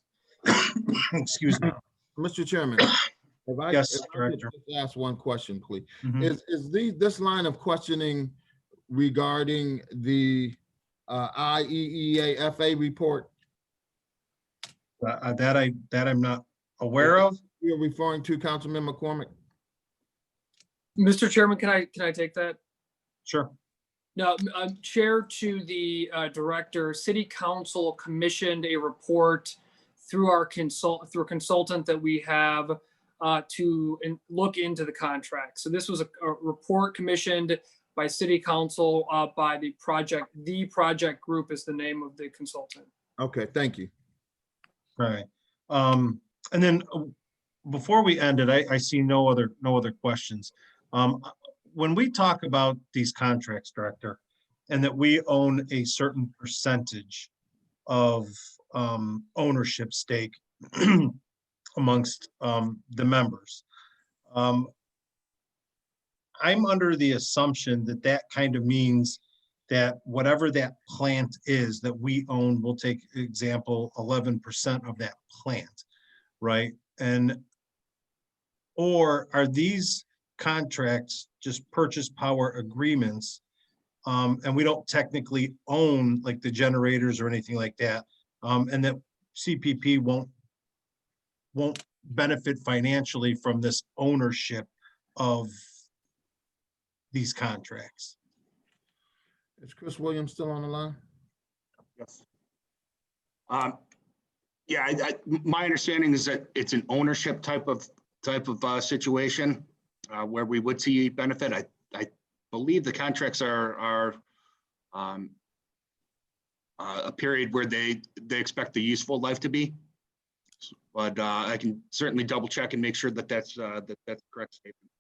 Excuse me. Mr. Chairman. Yes, if I could Director. just ask one question, please. Mhm. Is this line of questioning regarding the IEEA-FA report? That I'm not aware of. You're referring to, Councilman McCormick? Mr. Chairman, can I take that? Sure. No, Chair to the Director, City Council commissioned a report through a consultant that we have to look into the contract. So this was a report commissioned by City Council by the project group is the name of the consultant. Okay, thank you. Right. And then before we end it, I see no other questions. When we talk about these contracts, Director, and that we own a certain percentage of ownership stake amongst the members, I'm under the assumption that that kind of means that whatever that plant is that we own, we'll take example 11% of that plant, right? Or are these contracts just purchase power agreements, and we don't technically own like the generators or anything like that, and that CPP won't benefit financially from this ownership of these contracts? Is Chris Williams still on the line? Yes. Yeah, my understanding is that it's an ownership type of situation where we would see benefit. I believe the contracts are a period where they expect the useful life to be. But I can certainly double check and make sure that that's the correct statement.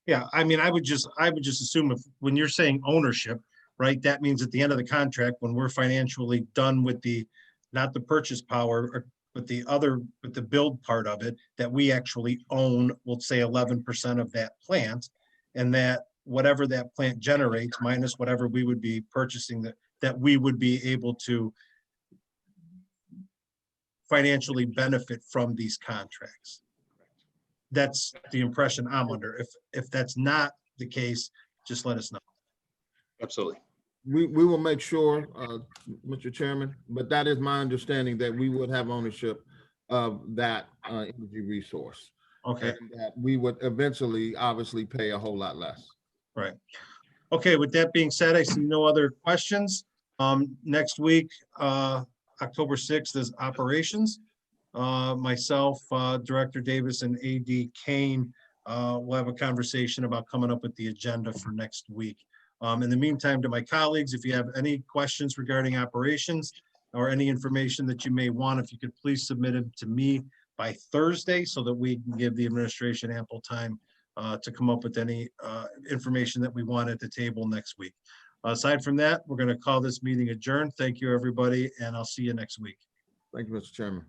Yeah, I mean, I would just assume when you're saying ownership, right, that means at the end of the contract, when we're financially done with not the purchase power, but the build part of it, that we actually own, we'll say 11% of that plant, and that whatever that plant generates minus whatever we would be purchasing, that we would be able to financially benefit from these contracts. That's the impression I'm under. If that's not the case, just let us know. Absolutely. We will make sure, Mr. Chairman, but that is my understanding that we would have ownership of that energy resource. Okay. And that we would eventually obviously pay a whole lot less. Right. Okay, with that being said, I see no other questions. Next week, October 6th is operations. Myself, Director Davis, and AD Kane will have a conversation about coming up with the agenda for next week. In the meantime, to my colleagues, if you have any questions regarding operations or any information that you may want, if you could please submit it to me by Thursday so that we can give the administration ample time to come up with any information that we want at the table next week. Aside from that, we're going to call this meeting adjourned. Thank you, everybody, and I'll see you next week. Thank you, Mr. Chairman.